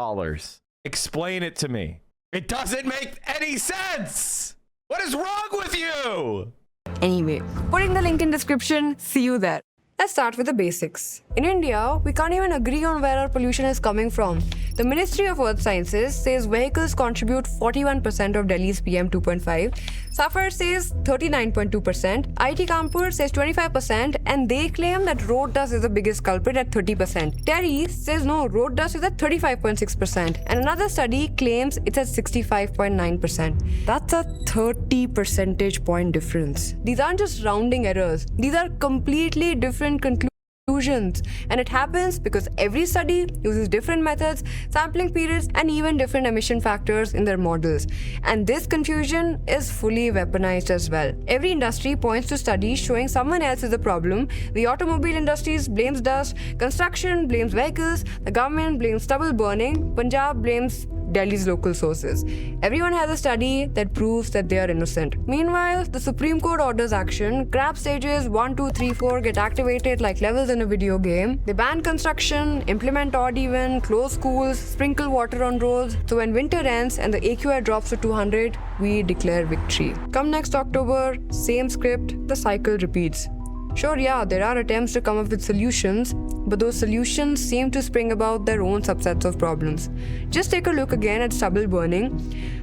Explain it to me. It doesn't make any sense. What is wrong with you? Anyway, put in the link in description. See you there. Let's start with the basics. In India, we can't even agree on where our pollution is coming from. The Ministry of Earth Sciences says vehicles contribute 41% of Delhi's PM 2.5. Safar says 39.2%. IT Kanpur says 25%, and they claim that road dust is the biggest culprit at 30%. Terry says no, road dust is at 35.6%, and another study claims it's at 65.9%. That's a 30 percentage point difference. These aren't just rounding errors. These are completely different conclusions, and it happens because every study uses different methods, sampling periods, and even different emission factors in their models. And this confusion is fully weaponized as well. Every industry points to studies showing someone else is the problem. The automobile industry blames dust, construction blames vehicles, the government blames stubble burning, Punjab blames Delhi's local sources. Everyone has a study that proves that they are innocent. Meanwhile, the Supreme Court orders action. Grab stages 1, 2, 3, 4 get activated like levels in a video game. They ban construction, implement odd even, close schools, sprinkle water on roads. So when winter ends and the AQI drops to 200, we declare victory. Come next October, same script, the cycle repeats. Sure, yeah, there are attempts to come up with solutions, but those solutions seem to spring about their own subsets of problems. Just take a look again at stubble burning.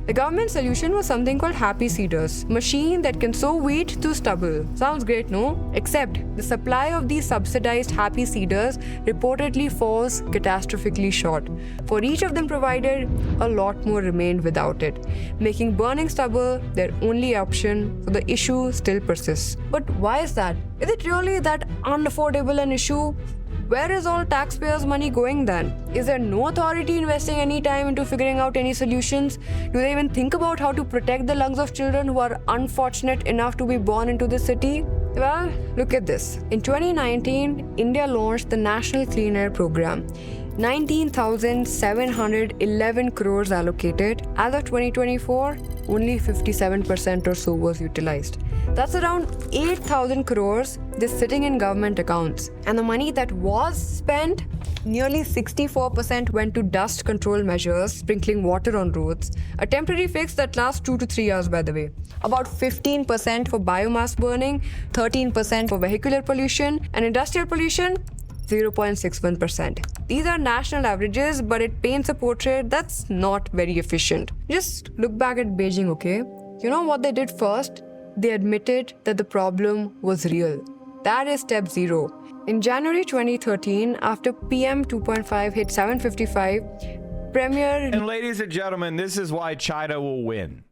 The government solution was something called Happy Seeders, machine that can sow wheat to stubble. Sounds great, no? Except the supply of these subsidized Happy Seeders reportedly falls catastrophically short. For each of them provided, a lot more remained without it, making burning stubble their only option, so the issue still persists. But why is that? Is it really that unaffordable an issue? Where is all taxpayers' money going then? Is there no authority investing any time into figuring out any solutions? Do they even think about how to protect the lungs of children who are unfortunate enough to be born into this city? Well, look at this. In 2019, India launched the National Clean Air Program. 19,711 crores allocated. As of 2024, only 57% or so was utilized. That's around 8,000 crores just sitting in government accounts. And the money that was spent, nearly 64% went to dust control measures, sprinkling water on roads. A temporary fix that lasts 2 to 3 years, by the way. About 15% for biomass burning, 13% for vehicular pollution, and industrial pollution, 0.61%. These are national averages, but it paints a portrait that's not very efficient. Just look back at Beijing, okay? You know what they did first? They admitted that the problem was real. That is step 0. In January 2013, after PM 2.5 hit 755, Premier... And ladies and gentlemen, this is why China will win.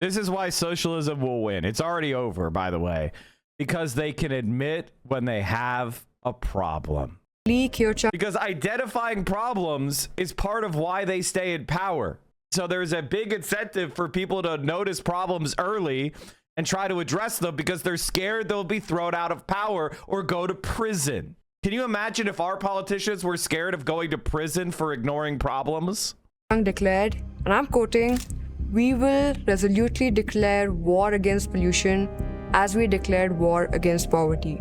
This is why socialism will win. It's already over, by the way, because they can admit when they have a problem. Because identifying problems is part of why they stay in power. So there's a big incentive for people to notice problems early and try to address them because they're scared they'll be thrown out of power or go to prison. Can you imagine if our politicians were scared of going to prison for ignoring problems? Declared, and I'm quoting, "We will resolutely declare war against pollution as we declared war against poverty."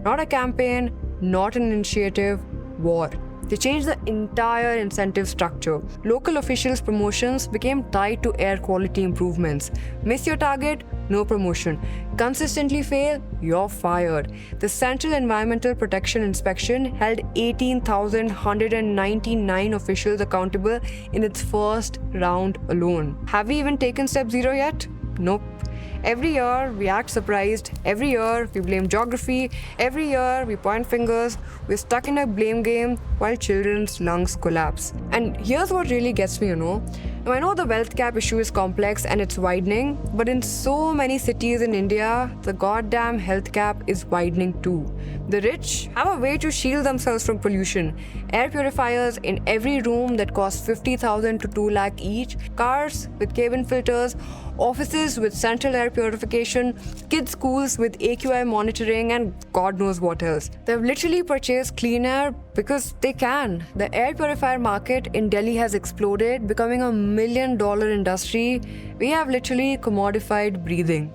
Not a campaign, not an initiative, war. They changed the entire incentive structure. Local officials' promotions became tied to air quality improvements. Miss your target? No promotion. Consistently fail? You're fired. The Central Environmental Protection Inspection held 18,199 officials accountable in its first round alone. Have we even taken step 0 yet? Nope. Every year, we act surprised. Every year, we blame geography. Every year, we point fingers. We're stuck in a blame game while children's lungs collapse. And here's what really gets me, Now, I know the wealth gap issue is complex and it's widening, but in so many cities in India, the goddamn health gap is widening too. The rich have a way to shield themselves from pollution. Air purifiers in every room that cost 50,000 to 2 lakh each, cars with cabin filters, offices with central air purification, kids' schools with AQI monitoring, and God knows what else. They've literally purchased clean air because they can. The air purifier market in Delhi has exploded, becoming a $1 million industry. We have literally commodified breathing.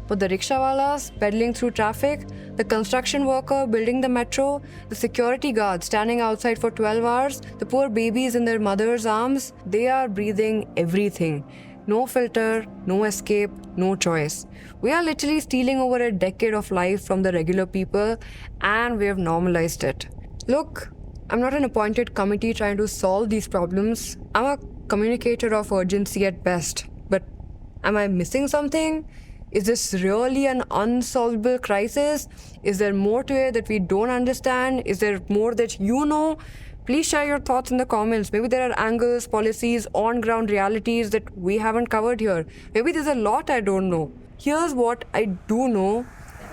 But the rickshawalas pedaling through traffic, the construction worker building the metro, the security guard standing outside for 12 hours, the poor babies in their mother's arms, they are breathing everything. No filter, no escape, no choice. We are literally stealing over a decade of life from the regular people, and we have normalized it. Look, I'm not an appointed committee trying to solve these problems. I'm a communicator of urgency at best. But am I missing something? Is this really an unsolvable crisis? Is there more to it that we don't understand? Is there more that you know? Please share your thoughts in the comments. Maybe there are angles, policies, on-ground realities that we haven't covered here. Maybe there's a lot I don't know. Here's what I do know.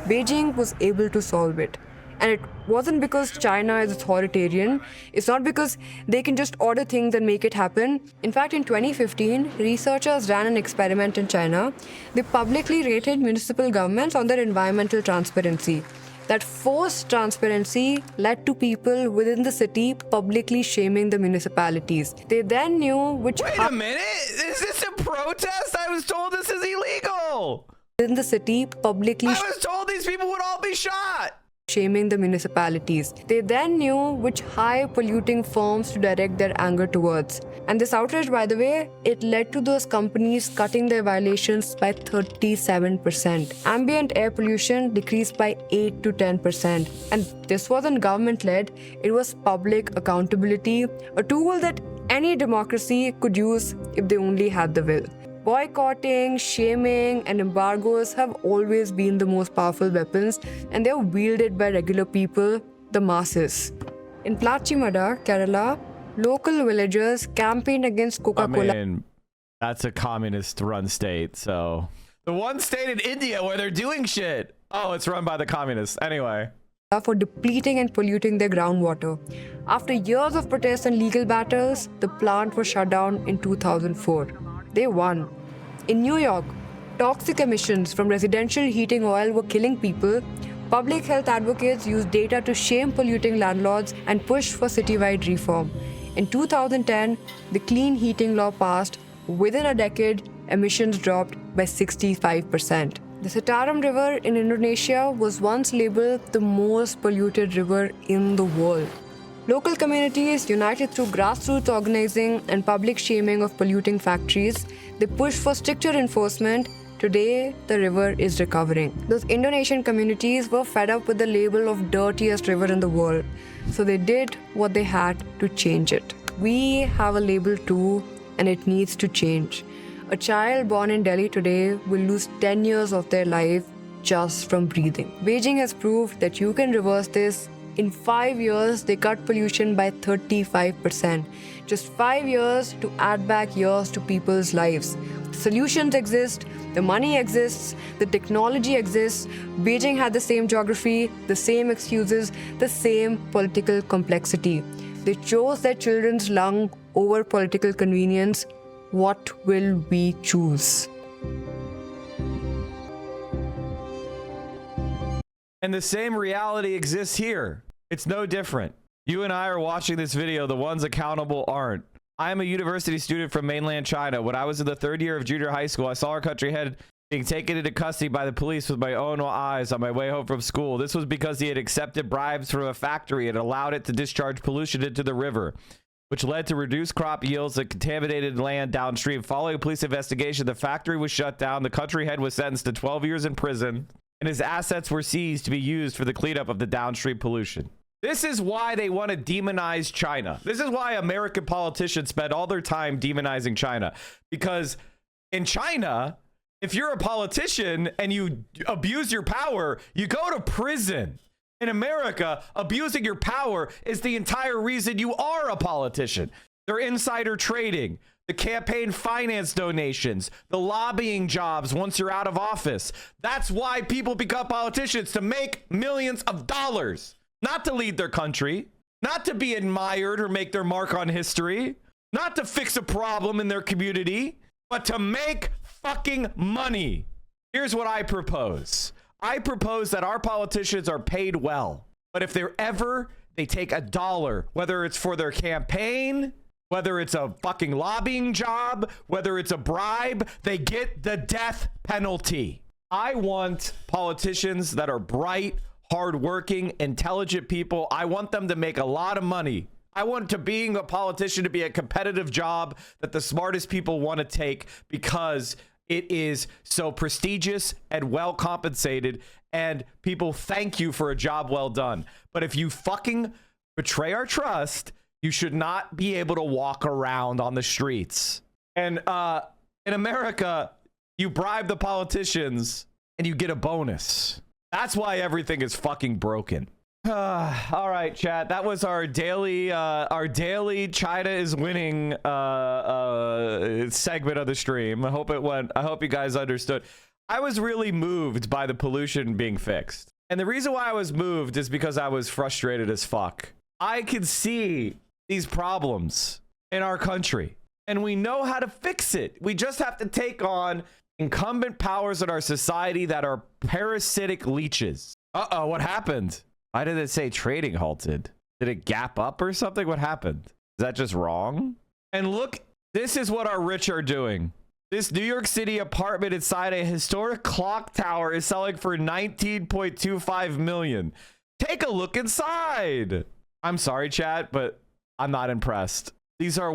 Beijing was able to solve it. And it wasn't because China is authoritarian. It's not because they can just order things and make it happen. In fact, in 2015, researchers ran an experiment in China. They publicly rated municipal governments on their environmental transparency. That forced transparency led to people within the city publicly shaming the municipalities. They then knew which Wait a minute! Is this a protest? I was told this is illegal! within the city publicly I was told these people would all be shot! shaming the municipalities. They then knew which high polluting firms to direct their anger towards. And this outrage, by the way, it led to those companies cutting their violations by 37%. Ambient air pollution decreased by 8 to 10%. And this wasn't government-led, it was public accountability, a tool that any democracy could use if they only had the will. Boycotting, shaming, and embargoes have always been the most powerful weapons, and they're wielded by regular people, the masses. In Plachimada, Kerala, local villagers campaigned against Coca-Cola. I mean, that's a communist-run state, so... The one state in India where they're doing shit! Oh, it's run by the communists. Anyway. For depleting and polluting their groundwater. After years of protests and legal battles, the plant was shut down in 2004. They won. In New York, toxic emissions from residential heating oil were killing people. Public health advocates used data to shame polluting landlords and push for citywide reform. In 2010, the clean heating law passed. Within a decade, emissions dropped by 65%. The Citarum River in Indonesia was once labeled the most polluted river in the world. Local communities united through grassroots organizing and public shaming of polluting factories. They pushed for stricter enforcement. Today, the river is recovering. Those Indonesian communities were fed up with the label of dirtiest river in the world. So they did what they had to change it. We have a label too, and it needs to change. A child born in Delhi today will lose 10 years of their life just from breathing. Beijing has proved that you can reverse this. In 5 years, they cut pollution by 35%. Just 5 years to add back years to people's lives. The solutions exist, the money exists, the technology exists. Beijing had the same geography, the same excuses, the same political complexity. They chose their children's lung over political convenience. What will we choose? And the same reality exists here. It's no different. You and I are watching this video. The ones accountable aren't. I am a university student from mainland China. When I was in the third year of junior high school, I saw our country head being taken into custody by the police with my own eyes on my way home from school. This was because he had accepted bribes from a factory and allowed it to discharge pollution into the river, which led to reduced crop yields and contaminated land downstream. Following a police investigation, the factory was shut down. The country head was sentenced to 12 years in prison, and his assets were seized to be used for the cleanup of the downstream pollution. This is why they want to demonize China. This is why American politicians spend all their time demonizing China. Because in China, if you're a politician and you abuse your power, you go to prison. In America, abusing your power is the entire reason you are a politician. Their insider trading, the campaign finance donations, the lobbying jobs once you're out of office. That's why people become politicians, to make millions of dollars. Not to lead their country, not to be admired or make their mark on history, not to fix a problem in their community, but to make fucking money. Here's what I propose. I propose that our politicians are paid well, but if they take a dollar, whether it's for their campaign, whether it's a fucking lobbying job, whether it's a bribe, they get the death penalty. I want politicians that are bright, hardworking, intelligent people. I want them to make a lot of money. I want being a politician to be a competitive job that the smartest people want to take because it is so prestigious and well compensated, and people thank you for a job well done. But if you fucking betray our trust, you should not be able to walk around on the streets. And in America, you bribe the politicians and you get a bonus. That's why everything is fucking broken. All right, chat. That was our daily China is winning segment of the stream. I hope you guys understood. I was really moved by the pollution being fixed. And the reason why I was moved is because I was frustrated as fuck. I could see these problems in our country, and we know how to fix it. We just have to take on incumbent powers in our society that are parasitic leeches. Uh-oh, what happened? Why did it say trading halted? Did it gap up or something? What happened? Is that just wrong? And look, this is what our rich are doing. This New York City apartment inside a historic clock tower is selling for $19.25 million. Take a look inside. I'm sorry, chat, but I'm not impressed. These are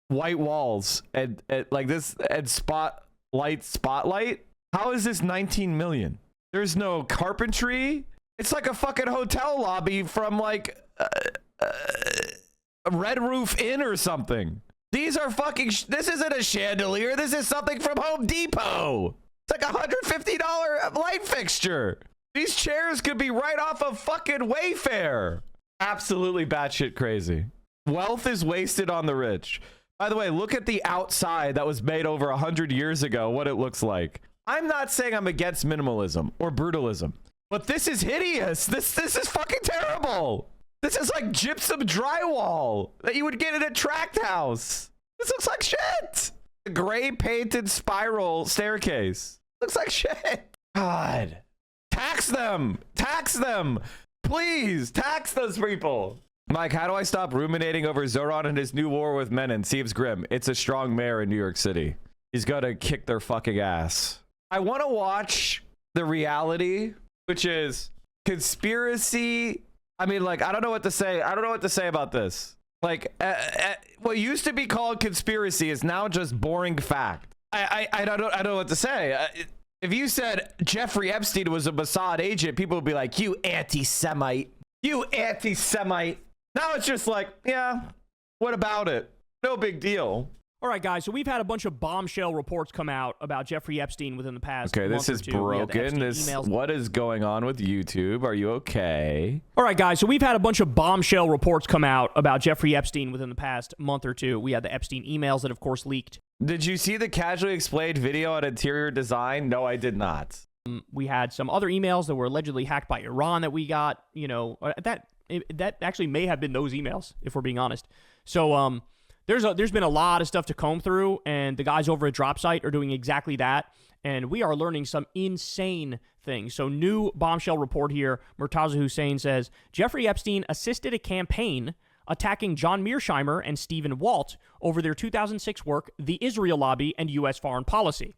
white walls and like this and spotlight. How is this 19 million? There's no carpentry. It's like a fucking hotel lobby from like a Red Roof Inn or something. These are fucking this isn't a chandelier. This is something from Home Depot. It's like $150 light fixture. These chairs could be right off of fucking Wayfair. Absolutely batshit crazy. Wealth is wasted on the rich. By the way, look at the outside that was made over 100 years ago, what it looks like. I'm not saying I'm against minimalism or brutalism, but this is hideous. This is fucking terrible. This is like gypsum drywall that you would get in a tract house. This looks like shit. A gray painted spiral staircase. Looks like shit. God. Tax them. Tax them. Please tax those people. Mike, how do I stop ruminating over Zoran and his new war with Menon? Seems grim. It's a strong mayor in New York City. He's got to kick their fucking ass. I want to watch the reality, which is conspiracy. I mean, like, I don't know what to say. I don't know what to say about this. Like, what used to be called conspiracy is now just boring fact. I don't know what to say. If you said Jeffrey Epstein was a Mossad agent, people would be like, you anti-Semite. You anti-Semite. Now it's just like, yeah, what about it? No big deal. All right, guys, so we've had a bunch of bombshell reports come out about Jeffrey Epstein within the past Okay, month this is or two. broken. What is going on with YouTube? Are you okay? All right, guys, so we've had a bunch of bombshell reports come out about Jeffrey Epstein within the past month or two. We had the Epstein emails that, of course, leaked. Did you see the casually explained video on interior design? No, I did not. We had some other emails that were allegedly hacked by Iran that we got. You know, that actually may have been those emails, if we're being honest. So, there's been a lot of stuff to comb through, and the guys over at Dropsite are doing exactly that, and we are learning some insane things. So new bombshell report here. Murtaza Hussein says, Jeffrey Epstein assisted a campaign attacking John Mearsheimer and Stephen Walt over their 2006 work, The Israel Lobby and U.S. Foreign Policy.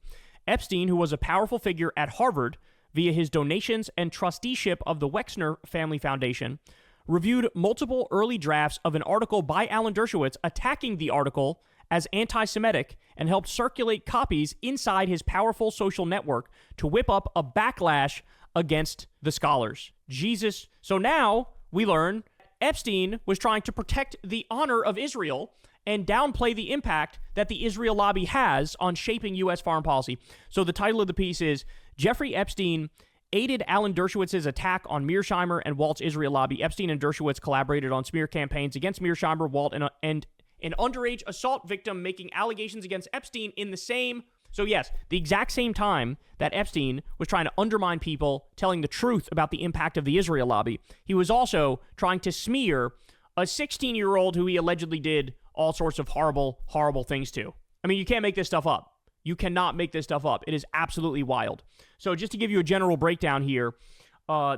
Epstein, who was a powerful figure at Harvard via his donations and trusteeship of the Wexner Family Foundation, reviewed multiple early drafts of an article by Alan Dershowitz attacking the article as anti-Semitic and helped circulate copies inside his powerful social network to whip up a backlash against the scholars. Jesus. So now we learn Epstein was trying to protect the honor of Israel and downplay the impact that the Israel lobby has on shaping U.S. foreign policy. So the title of the piece is Jeffrey Epstein aided Alan Dershowitz's attack on Mearsheimer and Walt's Israel lobby. Epstein and Dershowitz collaborated on smear campaigns against Mearsheimer, Walt, and an underage assault victim making allegations against Epstein in the same... So yes, the exact same time that Epstein was trying to undermine people telling the truth about the impact of the Israel lobby, he was also trying to smear a 16-year-old who he allegedly did all sorts of horrible, horrible things to. I mean, you can't make this stuff up. You cannot make this stuff up. It is absolutely wild. So just to give you a general breakdown here,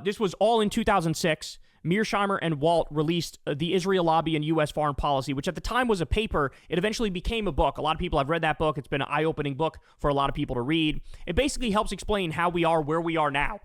this was all in 2006. Mearsheimer and Walt released The Israel Lobby and U.S. Foreign Policy, which at the time was a paper. It eventually became a book. A lot of people have read that book. It's been an eye-opening book for a lot of people to read. It basically helps explain how we are where we are now.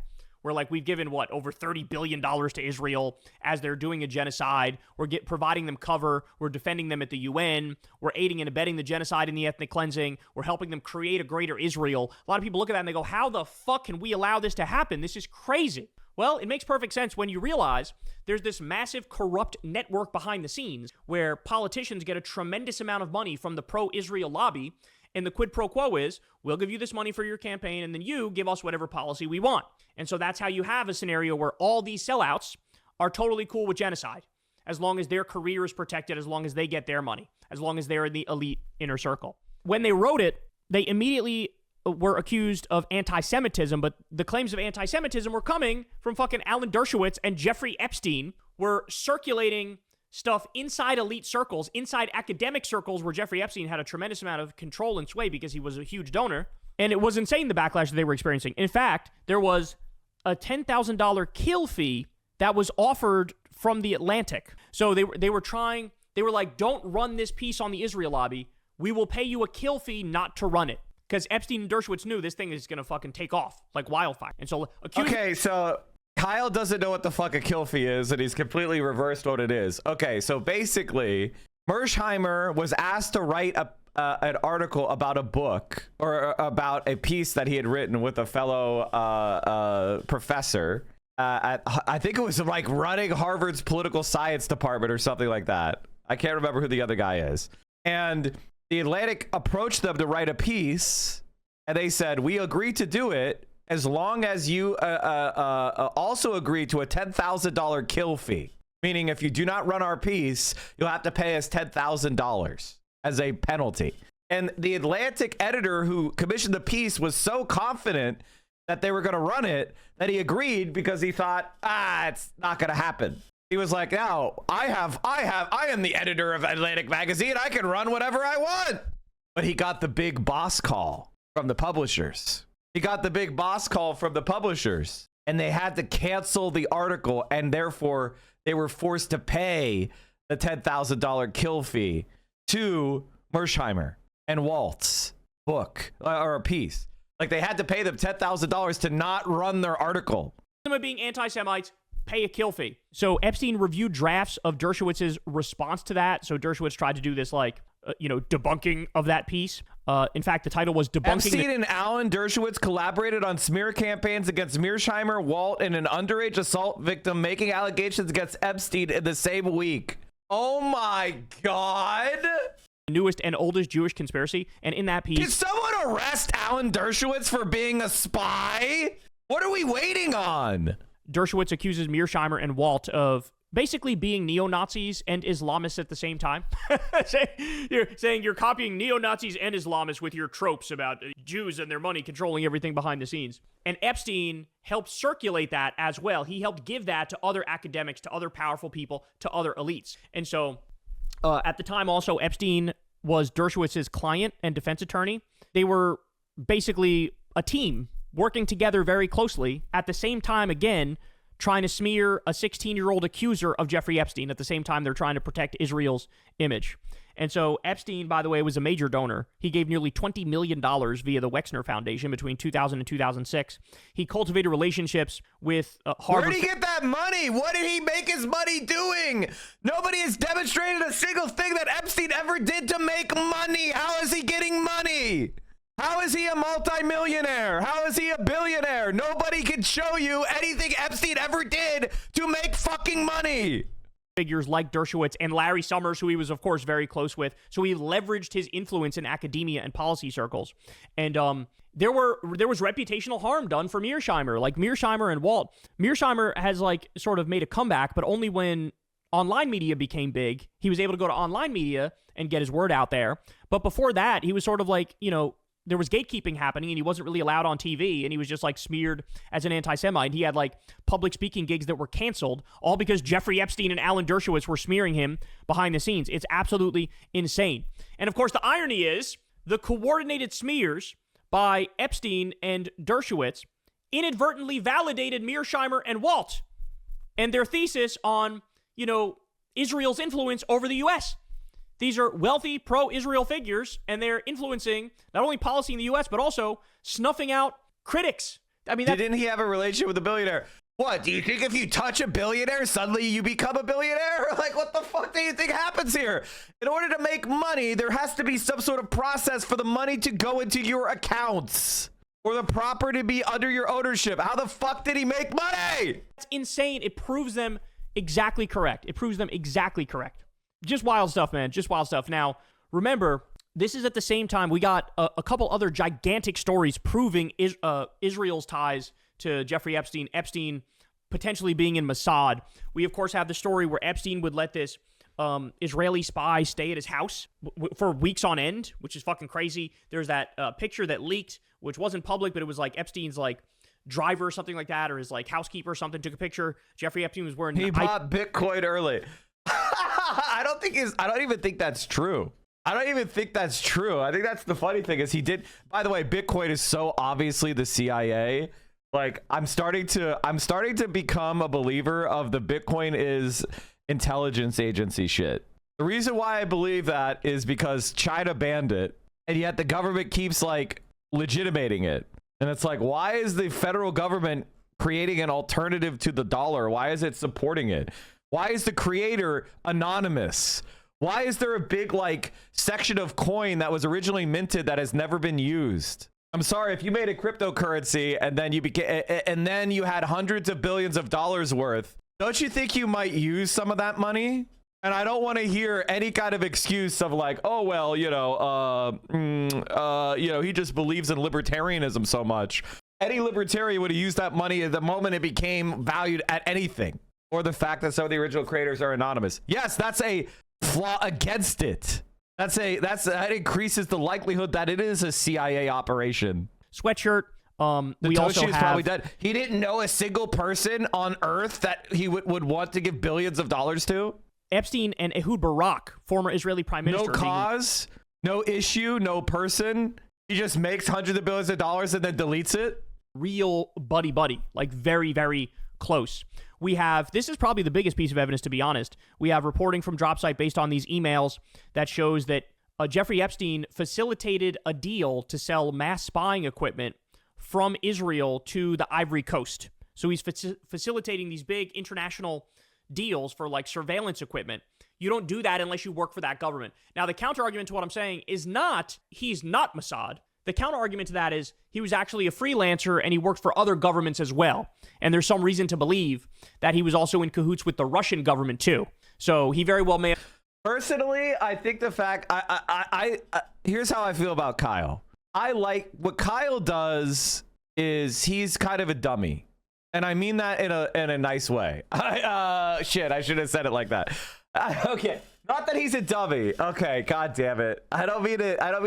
where like we've given over $30 billion to Israel as they're doing a genocide. We're providing them cover. We're defending them at the UN. We're aiding and abetting the genocide and the ethnic cleansing. We're helping them create a greater Israel. A lot of people look at that and they go, how the fuck can we allow this to happen? This is crazy. Well, it makes perfect sense when you realize there's this massive corrupt network behind the scenes where politicians get a tremendous amount of money from the pro-Israel lobby, and the quid pro quo is, we'll give you this money for your campaign, and then you give us whatever policy we want. And so that's how you have a scenario where all these sellouts are totally cool with genocide, as long as their career is protected, as long as they get their money, as long as they're in the elite inner circle. When they wrote it, they immediately were accused of anti-Semitism, but the claims of anti-Semitism were coming from fucking Alan Dershowitz and Jeffrey Epstein, were circulating stuff inside elite circles, inside academic circles where Jeffrey Epstein had a tremendous amount of control and sway because he was a huge donor. And it was insane, the backlash that they were experiencing. In fact, there was a $10,000 kill fee that was offered from the Atlantic. So they were like, don't run this piece on the Israel lobby. We will pay you a kill fee not to run it. Because Epstein and Dershowitz knew this thing is going to fucking take off like wildfire. And so Okay, so Kyle doesn't know what the fuck a kill fee is, and he's completely reversed what it is. Okay, so basically, Mersheimer was asked to write an article about a book or about a piece that he had written with a fellow professor. I think it was like running Harvard's political science department or something like that. I can't remember who the other guy is. And the Atlantic approached them to write a piece, and they said, we agree to do it as long as you also agree to a $10,000 kill fee. Meaning if you do not run our piece, you'll have to pay us $10,000 as a penalty. And the Atlantic editor who commissioned the piece was so confident that they were going to run it that he agreed because he thought, it's not going to happen. He was like, no, I am the editor of Atlantic Magazine. I can run whatever I want. But he got the big boss call from the publishers. And they had to cancel the article. And therefore, they were forced to pay the $10,000 kill fee to Mersheimer and Walt's book or a piece. Like they had to pay them $10,000 to not run their article. Some being anti-Semites, pay a kill fee. So Epstein reviewed drafts of Dershowitz's response to that. So Dershowitz tried to do this debunking of that piece. In fact, the title was Debunking. Epstein and Alan Dershowitz collaborated on smear campaigns against Mearsheimer, Walt, and an underage assault victim making allegations against Epstein in the same week. Oh my God. Newest and oldest Jewish conspiracy. And in that piece... Did someone arrest Alan Dershowitz for being a spy? What are we waiting on? Dershowitz accuses Mearsheimer and Walt of basically being neo-Nazis and Islamists at the same time. saying you're copying neo-Nazis and Islamists with your tropes about Jews and their money controlling everything behind the scenes. And Epstein helped circulate that as well. He helped give that to other academics, to other powerful people, to other elites. And so at the time also, Epstein was Dershowitz's client and defense attorney. They were basically a team working together very closely at the same time, again, trying to smear a 16-year-old accuser of Jeffrey Epstein at the same time they're trying to protect Israel's image. And so Epstein, by the way, was a major donor. He gave nearly $20 million via the Wexner Foundation between 2000 and 2006. He cultivated relationships with Harvard. Where did he get that money? What did he make his money doing? Nobody has demonstrated a single thing that Epstein ever did to make money. How is he getting money? How is he a multimillionaire? How is he a billionaire? Nobody can show you anything Epstein ever did to make fucking money. Figures like Dershowitz and Larry Summers, who he was, of course, very close with. So he leveraged his influence in academia and policy circles. And there was reputational harm done for Mearsheimer, like Mearsheimer and Walt. Mearsheimer has sort of made a comeback, but only when online media became big. He was able to go to online media and get his word out there. But before that, he was sort of there was gatekeeping happening and he wasn't really allowed on TV and he was just smeared as an anti-Semite. He had public speaking gigs that were canceled all because Jeffrey Epstein and Alan Dershowitz were smearing him behind the scenes. It's absolutely insane. And of course, the irony is the coordinated smears by Epstein and Dershowitz inadvertently validated Mearsheimer and Walt and their thesis on, Israel's influence over the U.S. These are wealthy pro-Israel figures, and they're influencing not only policy in the U.S., but also snuffing out critics, I mean, didn't he have a relationship with a billionaire? What, do you think if you touch a billionaire, suddenly you become a billionaire? Like, what the fuck do you think happens here? In order to make money, there has to be some sort of process for the money to go into your accounts or the property to be under your ownership. How the fuck did he make money? That's insane. It proves them exactly correct. Just wild stuff, man. Just wild stuff. Now, remember, this is at the same time we got a couple other gigantic stories proving Israel's ties to Jeffrey Epstein, Epstein potentially being in Mossad. We, of course, have the story where Epstein would let this Israeli spy stay at his house for weeks on end, which is fucking crazy. There's that picture that leaked, which wasn't public, but it was like Epstein's like driver or something like that, or his like housekeeper or something took a picture. Jeffrey Epstein was wearing... He bought Bitcoin early. I don't even think that's true. I think that's the funny thing is he did. By the way, Bitcoin is so obviously the CIA. Like, I'm starting to become a believer of the Bitcoin is intelligence agency shit. The reason why I believe that is because China banned it, and yet the government keeps like legitimating it. And it's like, why is the federal government creating an alternative to the dollar? Why is it supporting it? Why is the creator anonymous? Why is there a big like section of coin that was originally minted that has never been used? I'm sorry, if you made a cryptocurrency and then you had hundreds of billions of dollars worth, don't you think you might use some of that money? And I don't want to hear any kind of excuse of like, oh well, he just believes in libertarianism so much. Any libertarian would have used that money at the moment it became valued at anything. Or the fact that some of the original creators are anonymous. Yes, that's a flaw against it. That increases the likelihood that it is a CIA operation. Sweatshirt. We also is have... probably dead. He didn't know a single person on Earth that he would want to give billions of dollars to. Epstein and Ehud Barak, former Israeli prime minister. No cause, no issue, no person. He just makes hundreds of billions of dollars and then deletes it. Real buddy, like very, very close. We have, this is probably the biggest piece of evidence, to be honest. We have reporting from DropSite based on these emails that shows that Jeffrey Epstein facilitated a deal to sell mass spying equipment from Israel to the Ivory Coast. So he's facilitating these big international deals for like surveillance equipment. You don't do that unless you work for that government. Now, the counter argument to what I'm saying is not he's not Mossad. The counter argument to that is he was actually a freelancer and he worked for other governments as well. And there's some reason to believe that he was also in cahoots with the Russian government too. So he very well may have... Personally, I think the fact... here's how I feel about Kyle. I like... What Kyle does is he's kind of a dummy. And I mean that in a nice way. Shit, I should have said it like that. Okay. Not that he's a dummy. Okay, god damn it. I don't mean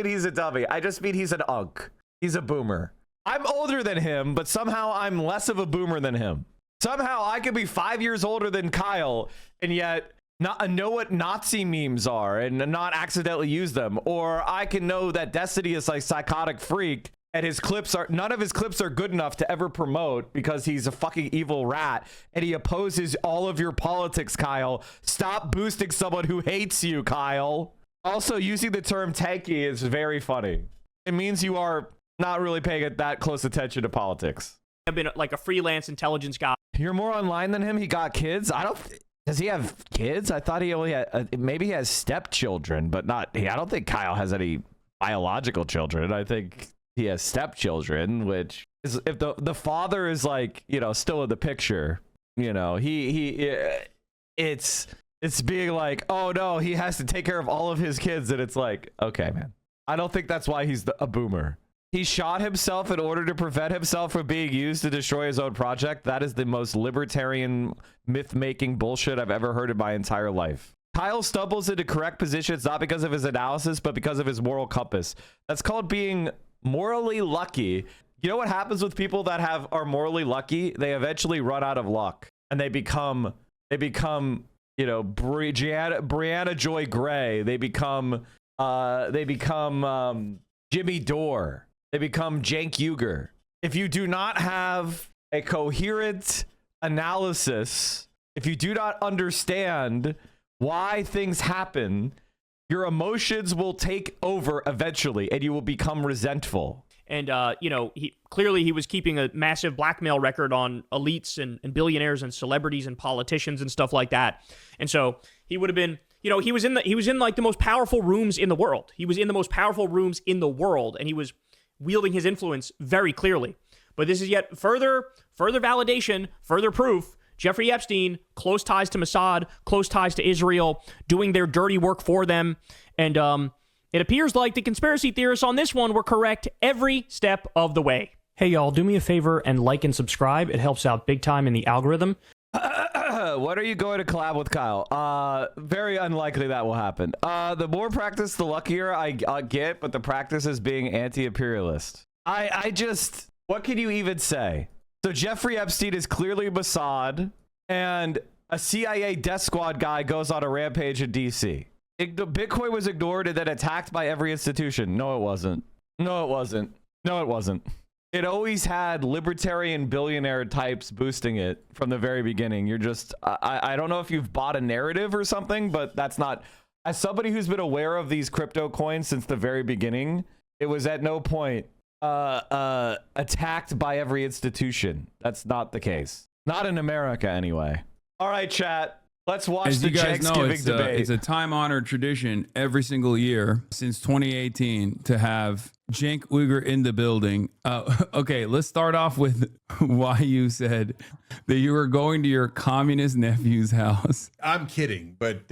he's a dummy. I just mean he's an unk. He's a boomer. I'm older than him, but somehow I'm less of a boomer than him. Somehow I could be 5 years older than Kyle and yet not know what Nazi memes are and not accidentally use them. Or I can know that Destiny is like psychotic freak and none of his clips are good enough to ever promote because he's a fucking evil rat and he opposes all of your politics, Kyle. Stop boosting someone who hates you, Kyle. Also, using the term tanky is very funny. It means you are not really paying that close attention to politics. I've been like a freelance intelligence guy. You're more online than him. He got kids. Does he have kids? I thought he only had, maybe he has stepchildren, but not, I don't think Kyle has any biological children. I think he has stepchildren, which is, if the father is like, still in the picture, it's being like, oh no, he has to take care of all of his kids. And it's like, okay, man, I don't think that's why he's a boomer. He shot himself in order to prevent himself from being used to destroy his own project. That is the most libertarian myth-making bullshit I've ever heard in my entire life. Kyle stumbles into correct positions not because of his analysis, but because of his moral compass. That's called being morally lucky. You know what happens with people that are morally lucky? They eventually run out of luck and they become Brianna Joy Gray. They become Jimmy Dore. They become Cenk Uygur. If you do not have a coherent analysis, if you do not understand why things happen, your emotions will take over eventually and you will become resentful. And, he was keeping a massive blackmail record on elites and billionaires and celebrities and politicians and stuff like that. And so he would have been, he was in like the most powerful rooms in the world. He was in the most powerful rooms in the world, and he was wielding his influence very clearly. But this is yet further validation, further proof. Jeffrey Epstein, close ties to Mossad, close ties to Israel, doing their dirty work for them. And it appears like the conspiracy theorists on this one were correct every step of the way. Hey, y'all, do me a favor and like and subscribe. It helps out big time in the algorithm. What are you going to collab with Kyle? Very unlikely that will happen. The more practice, the luckier I get, but the practice is being anti-imperialist. I just, what can you even say? So Jeffrey Epstein is clearly Mossad, and a CIA death squad guy goes on a rampage in DC. Bitcoin was ignored and then attacked by every institution. No, it wasn't. No, it wasn't. No, it wasn't. It always had libertarian billionaire types boosting it from the very beginning. You're just, I don't know if you've bought a narrative or something, but that's not, as somebody who's been aware of these crypto coins since the very beginning, it was at no point attacked by every institution. That's not the case. Not in America anyway. All right, chat. Let's watch As the you guys know, Thanksgiving debate. it's a time-honored tradition every single year since 2018 to have Cenk Uygur in the building. Okay, let's start off with why you said that you were going to your communist nephew's house. I'm kidding, but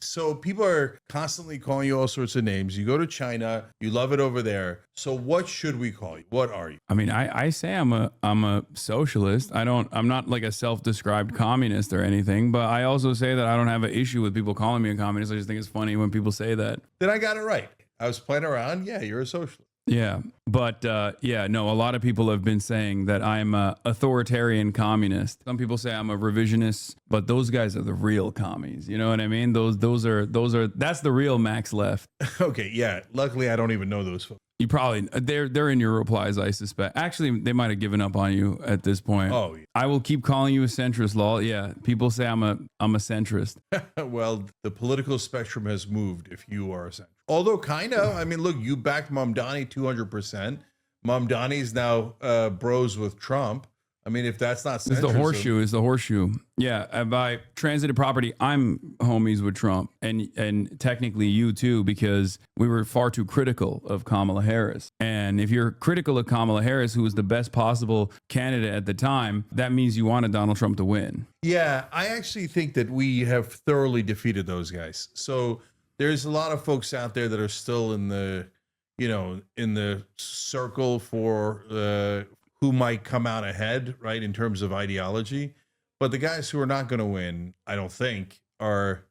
so people are constantly calling you all sorts of names. You go to China, you love it over there. So what should we call you? What are you? I mean, I say I'm a socialist. I'm not like a self-described communist or anything, but I also say that I don't have an issue with people calling me a communist. I just think it's funny when people say that. Then I got it right. I was playing around. Yeah, you're a socialist. Yeah, but no, a lot of people have been saying that I'm a authoritarian communist. Some people say I'm a revisionist, but those guys are the real commies. You know what I mean? That's the real Max Left. Okay, yeah. Luckily, I don't even know those folks. You probably they're in your replies, I suspect. Actually, they might have given up on you at this point. Oh, yeah. I will keep calling you a centrist, lol. Yeah, people say I'm a centrist. Well, the political spectrum has moved if you are a centrist. Although kind of, I mean, look, you backed Mamdani 200%. Mamdani's now bros with Trump. I mean, if that's not centrism. It's the horseshoe. Yeah, by transitive property, I'm homies with Trump, and technically you too, because we were far too critical of Kamala Harris. And if you're critical of Kamala Harris, who was the best possible candidate at the time, that means you wanted Donald Trump to win. Yeah, I actually think that we have thoroughly defeated those guys. So there's a lot of folks out there that are still in the, in the circle for who might come out ahead, right, in terms of ideology. But the guys who are not going to win, I don't think, are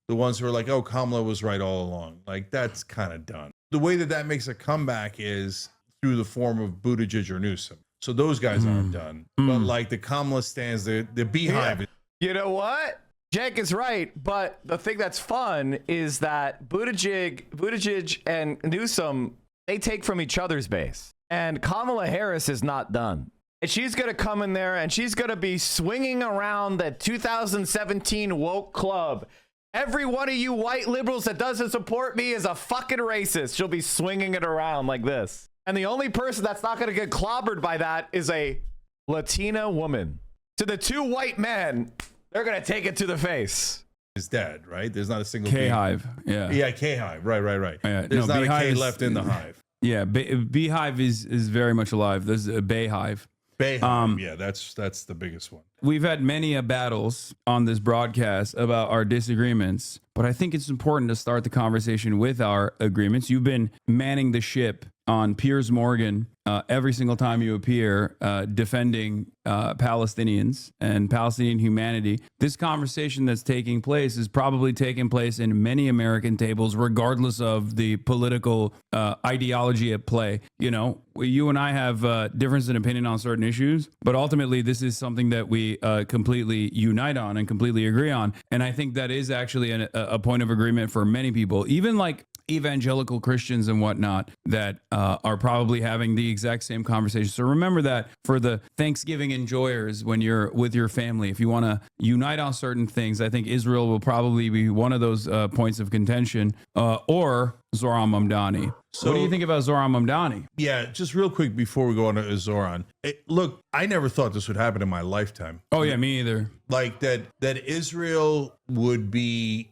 the ones who are like, oh, Kamala was right all along. Like, that's kind of done. The way that makes a comeback is through the form of Buttigieg or Newsom. So those guys aren't done. But like the Kamala stands, the beehive. Yeah. You know what? Jake is right, but the thing that's fun is that Buttigieg and Newsom, they take from each other's base. And Kamala Harris is not done. And she's going to come in there and she's going to be swinging around the 2017 woke club. Every one of you white liberals that doesn't support me is a fucking racist. She'll be swinging it around like this. And the only person that's not going to get clobbered by that is a Latina woman. To the two white men, they're going to take it to the face. Is dead, right? There's not a single K-Hive. Yeah. Yeah, K-Hive. Right. Yeah, There's not a K Beehive left in the hive. Yeah, Beehive is very much alive. There's a Bayhive. Bayhive, yeah, that's the biggest one. We've had many battles on this broadcast about our disagreements, but I think it's important to start the conversation with our agreements. You've been manning the ship on Piers Morgan every single time you appear, defending Palestinians and Palestinian humanity. This conversation that's taking place is probably taking place in many American tables, regardless of the political ideology at play. You know, you and I have difference in opinion on certain issues, but ultimately this is something that we completely unite on and completely agree on. And I think that is actually a point of agreement for many people, even like evangelical Christians and whatnot, that are probably having the exact same conversation. So remember that for the Thanksgiving enjoyers, when you're with your family, if you want to unite on certain things, I think Israel will probably be one of those points of contention, or Zoran Mamdani. So- What do you think about Zoran Mamdani? Yeah, just real quick before we go on to Zoran. Look, I never thought this would happen in my lifetime. Oh yeah, me either. Like that Israel would be,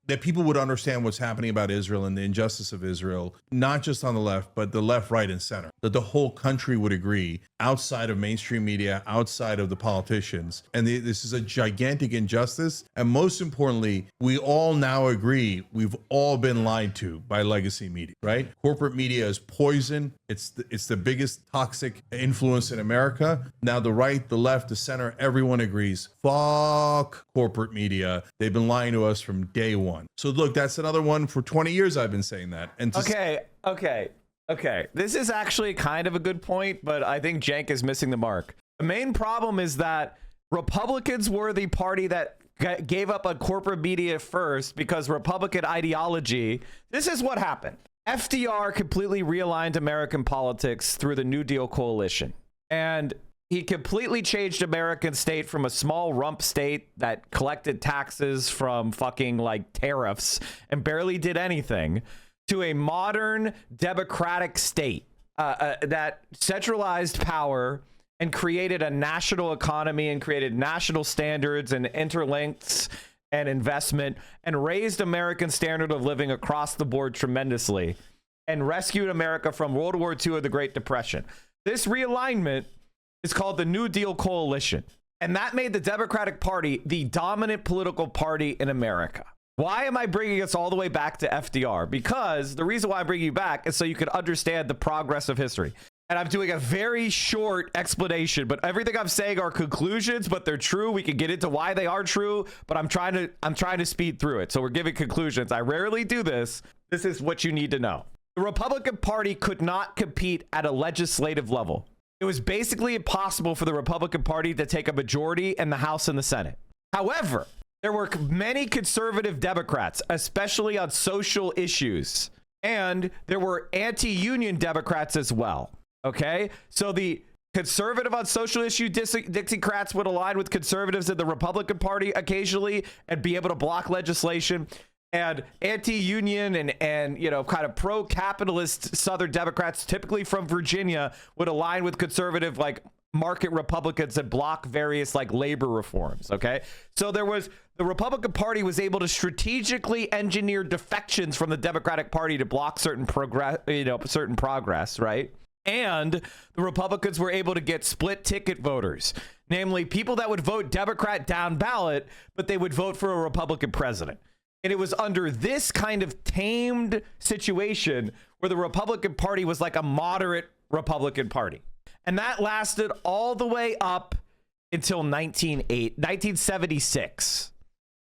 that people would understand what's happening about Israel and the injustice of Israel, not just on the left, but the left, right, and center. That the whole country would agree, outside of mainstream media, outside of the politicians. And this is a gigantic injustice. And most importantly, we all now agree we've all been lied to by legacy media, right? Corporate media is poison. It's the biggest toxic influence in America. Now the right, the left, the center, everyone agrees. Fuck corporate media. They've been lying to us from day one. So look, that's another one. For 20 years I've been saying that. And Okay. This is actually kind of a good point, but I think Cenk is missing the mark. The main problem is that Republicans were the party that gave up on corporate media first because Republican ideology. This is what happened. FDR completely realigned American politics through the New Deal coalition. And he completely changed American state from a small rump state that collected taxes from fucking like tariffs and barely did anything to a modern democratic state that centralized power and created a national economy and created national standards and interlinks and investment and raised American standard of living across the board tremendously and rescued America from World War II and the Great Depression. This realignment is called the New Deal Coalition. And that made the Democratic Party the dominant political party in America. Why am I bringing us all the way back to FDR? Because the reason why I'm bringing you back is so you can understand the progress of history. And I'm doing a very short explanation, but everything I'm saying are conclusions, but they're true. We can get into why they are true, but I'm trying to speed through it. So we're giving conclusions. I rarely do this. This is what you need to know. The Republican Party could not compete at a legislative level. It was basically impossible for the Republican Party to take a majority in the House and the Senate. However, there were many conservative Democrats, especially on social issues, and there were anti-union Democrats as well. Okay, so the conservative on social issue Dixiecrats would align with conservatives in the Republican Party occasionally and be able to block legislation. And anti-union and kind of pro-capitalist Southern Democrats, typically from Virginia, would align with conservative like market Republicans and block various like labor reforms. Okay, so the Republican Party was able to strategically engineer defections from the Democratic Party to block certain progress, right? And the Republicans were able to get split ticket voters, namely people that would vote Democrat down ballot, but they would vote for a Republican president. And it was under this kind of tamed situation where the Republican Party was like a moderate Republican Party. And that lasted all the way up until 1976.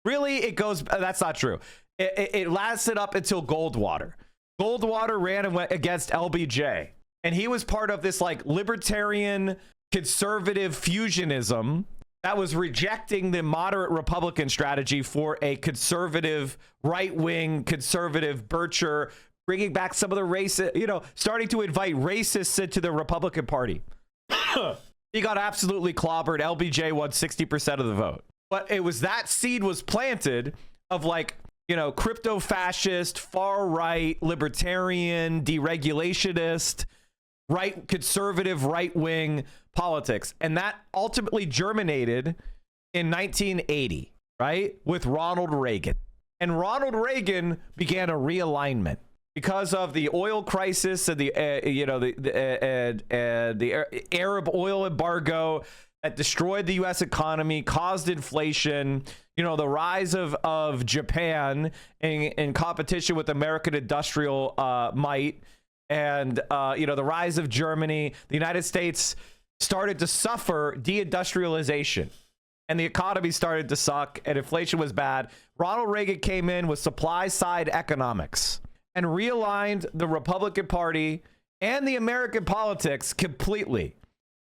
Really, that's not true. It lasted up until Goldwater. Goldwater ran and went against LBJ. And he was part of this like libertarian conservative fusionism that was rejecting the moderate Republican strategy for a conservative, right-wing, conservative Bircher, bringing back some of the racist, starting to invite racists into the Republican Party. He got absolutely clobbered. LBJ won 60% of the vote. But it was that seed was planted of like, crypto-fascist, far-right, libertarian, deregulationist, right, conservative, right-wing politics. And that ultimately germinated in 1980, right, with Ronald Reagan. And Ronald Reagan began a realignment because of the oil crisis and the Arab oil embargo that destroyed the U.S. economy, caused inflation, the rise of Japan in competition with American industrial might, and the rise of Germany. The United States started to suffer deindustrialization, and the economy started to suck, and inflation was bad. Ronald Reagan came in with supply side economics and realigned the Republican Party and the American politics completely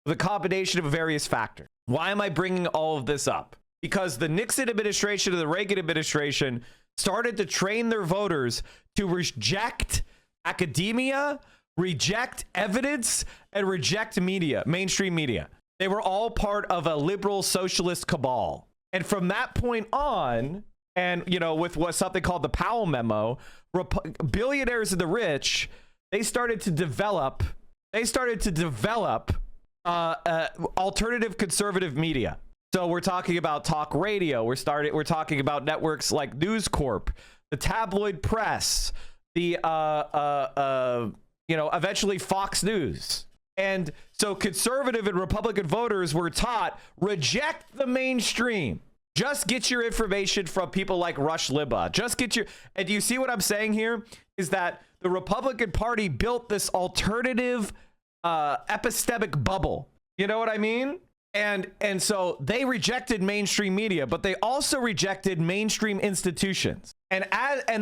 with a combination of various factors. Why am I bringing all of this up? Because the Nixon administration and the Reagan administration started to train their voters to reject academia, reject evidence, and reject media, mainstream media. They were all part of a liberal socialist cabal. And from that point on, And, you know, with what something called the Powell memo, billionaires and the rich, they started to develop alternative conservative media. So we're talking about talk radio. We're talking about networks like News Corp, the tabloid press, the eventually Fox News. And so conservative and Republican voters were taught, reject the mainstream. Just get your information from people like Rush Limbaugh. And do you see what I'm saying here? Is that the Republican Party built this alternative epistemic bubble. You know what I mean? And so they rejected mainstream media, but they also rejected mainstream institutions. And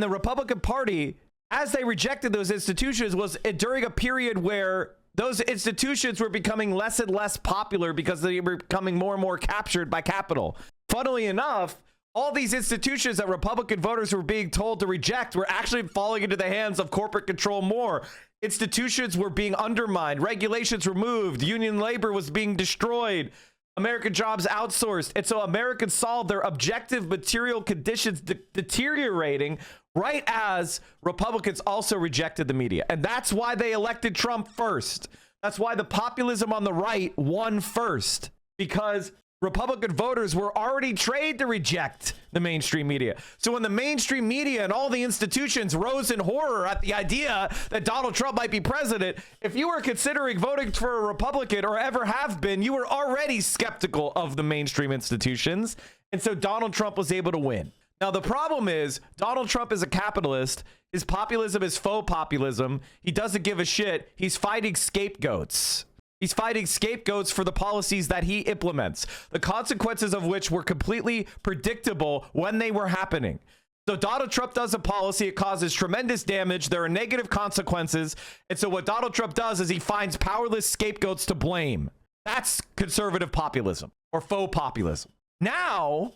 the Republican Party, as they rejected those institutions, was during a period where those institutions were becoming less and less popular because they were becoming more and more captured by capital. Funnily enough, all these institutions that Republican voters were being told to reject were actually falling into the hands of corporate control more. Institutions were being undermined, regulations removed, union labor was being destroyed, American jobs outsourced. And so Americans saw their objective material conditions deteriorating right as Republicans also rejected the media. And that's why they elected Trump first. That's why the populism on the right won first, because Republican voters were already trained to reject the mainstream media. So when the mainstream media and all the institutions rose in horror at the idea that Donald Trump might be president, if you were considering voting for a Republican or ever have been, you were already skeptical of the mainstream institutions. And so Donald Trump was able to win. Now, the problem is Donald Trump is a capitalist. His populism is faux populism. He doesn't give a shit. He's fighting scapegoats. He's fighting scapegoats for the policies that he implements, the consequences of which were completely predictable when they were happening. So Donald Trump does a policy, it causes tremendous damage, there are negative consequences, and so what Donald Trump does is he finds powerless scapegoats to blame. That's conservative populism or faux populism. Now,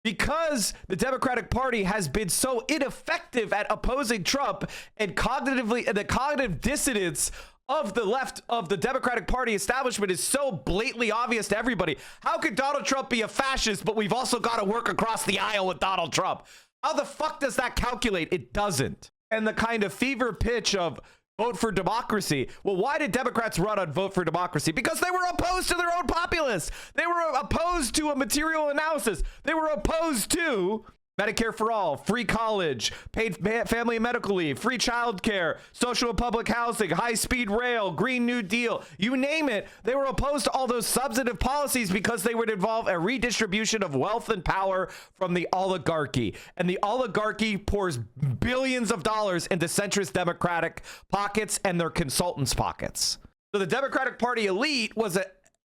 because the Democratic Party has been so ineffective at opposing Trump and the cognitive dissonance of the left of the Democratic Party establishment is so blatantly obvious to everybody. How could Donald Trump be a fascist, but we've also got to work across the aisle with Donald Trump? How the fuck does that calculate? It doesn't. And the kind of fever pitch of vote for democracy. Well, why did Democrats run on vote for democracy? Because they were opposed to their own populists. They were opposed to a material analysis. They were opposed to Medicare for all, free college, paid family and medical leave, free childcare, social and public housing, high-speed rail, Green New Deal, you name it. They were opposed to all those substantive policies because they would involve a redistribution of wealth and power from the oligarchy. And the oligarchy pours billions of dollars into centrist Democratic pockets and their consultants' pockets. So the Democratic Party elite was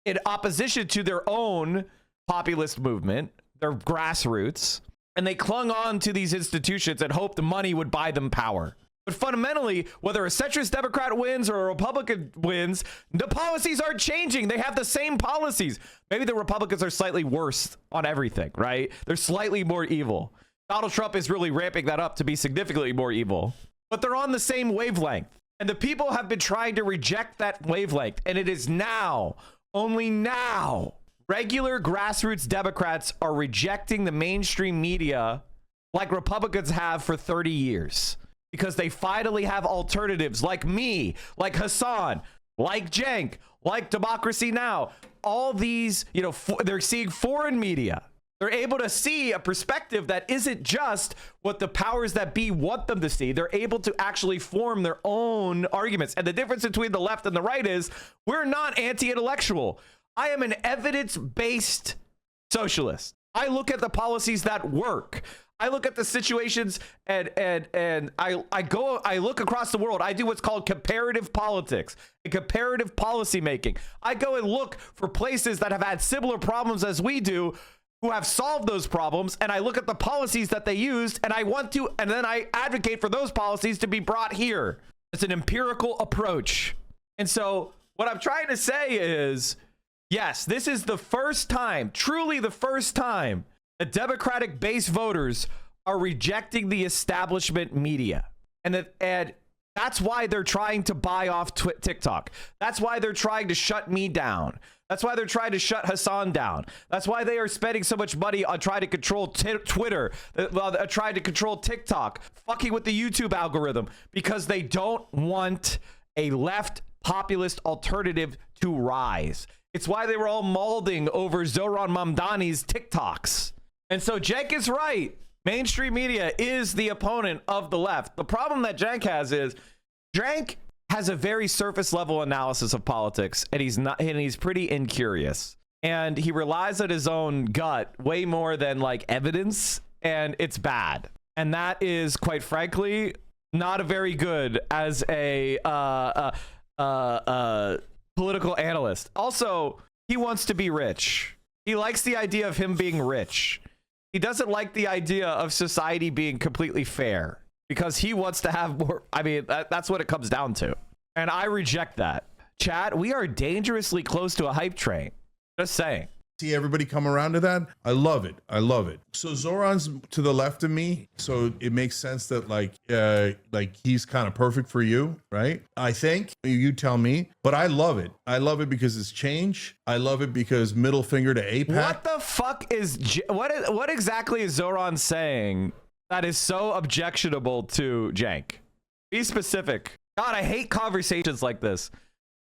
in opposition to their own populist movement, their grassroots. And they clung on to these institutions and hoped the money would buy them power. But fundamentally, whether a centrist Democrat wins or a Republican wins, the policies aren't changing. They have the same policies. Maybe the Republicans are slightly worse on everything, right? They're slightly more evil. Donald Trump is really ramping that up to be significantly more evil. But they're on the same wavelength. And the people have been trying to reject that wavelength. And it is now, only now, regular grassroots Democrats are rejecting the mainstream media like Republicans have for 30 years because they finally have alternatives like me, like Hassan, like Cenk, like Democracy Now! All these, they're seeing foreign media. They're able to see a perspective that isn't just what the powers that be want them to see. They're able to actually form their own arguments. And the difference between the left and the right is we're not anti-intellectual. I am an evidence-based socialist. I look at the policies that work. I look at the situations and I look across the world. I do what's called comparative politics and comparative policy making. I go and look for places that have had similar problems as we do, who have solved those problems, and I look at the policies that they used, and then I advocate for those policies to be brought here. It's an empirical approach. And so what I'm trying to say is, yes, this is the first time, truly the first time, that Democratic base voters are rejecting the establishment media. And that's why they're trying to buy off TikTok. That's why they're trying to shut me down. That's why they're trying to shut Hassan down. That's why they are spending so much money on trying to control Twitter, trying to control TikTok, fucking with the YouTube algorithm, because they don't want a left populist alternative to rise. It's why they were all mauling over Zoran Mamdani's TikToks. And so Cenk is right. Mainstream media is the opponent of the left. The problem that Cenk has is Cenk has a very surface level analysis of politics, and he's pretty incurious. And he relies on his own gut way more than like evidence, and it's bad. And that is, quite frankly, not a very good as a political analyst. Also, he wants to be rich. He likes the idea of him being rich. He doesn't like the idea of society being completely fair because he wants to have more. I mean, that's what it comes down to. And I reject that. Chat, we are dangerously close to a hype train. Just saying. See everybody come around to that. I love it. I love it. So Zoran's to the left of me, so it makes sense that like he's kind of perfect for you, right? I think you tell me, but I love it. I love it because it's change. I love it because middle finger to APAC. What the fuck is what exactly is Zoran saying that is so objectionable to Cenk? Be specific. God, I hate conversations like this.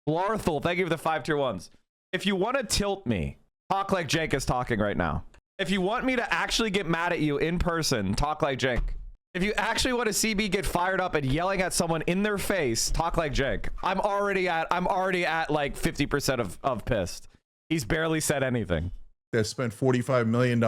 Larthel, thank you for the 5 tier 1s. If you want to tilt me, talk like Cenk is talking right now. If you want me to actually get mad at you in person, talk like Cenk. If you actually want to see me get fired up and yelling at someone in their face, talk like Cenk. I'm already at like 50% of pissed. He's barely said anything. That spent $45 million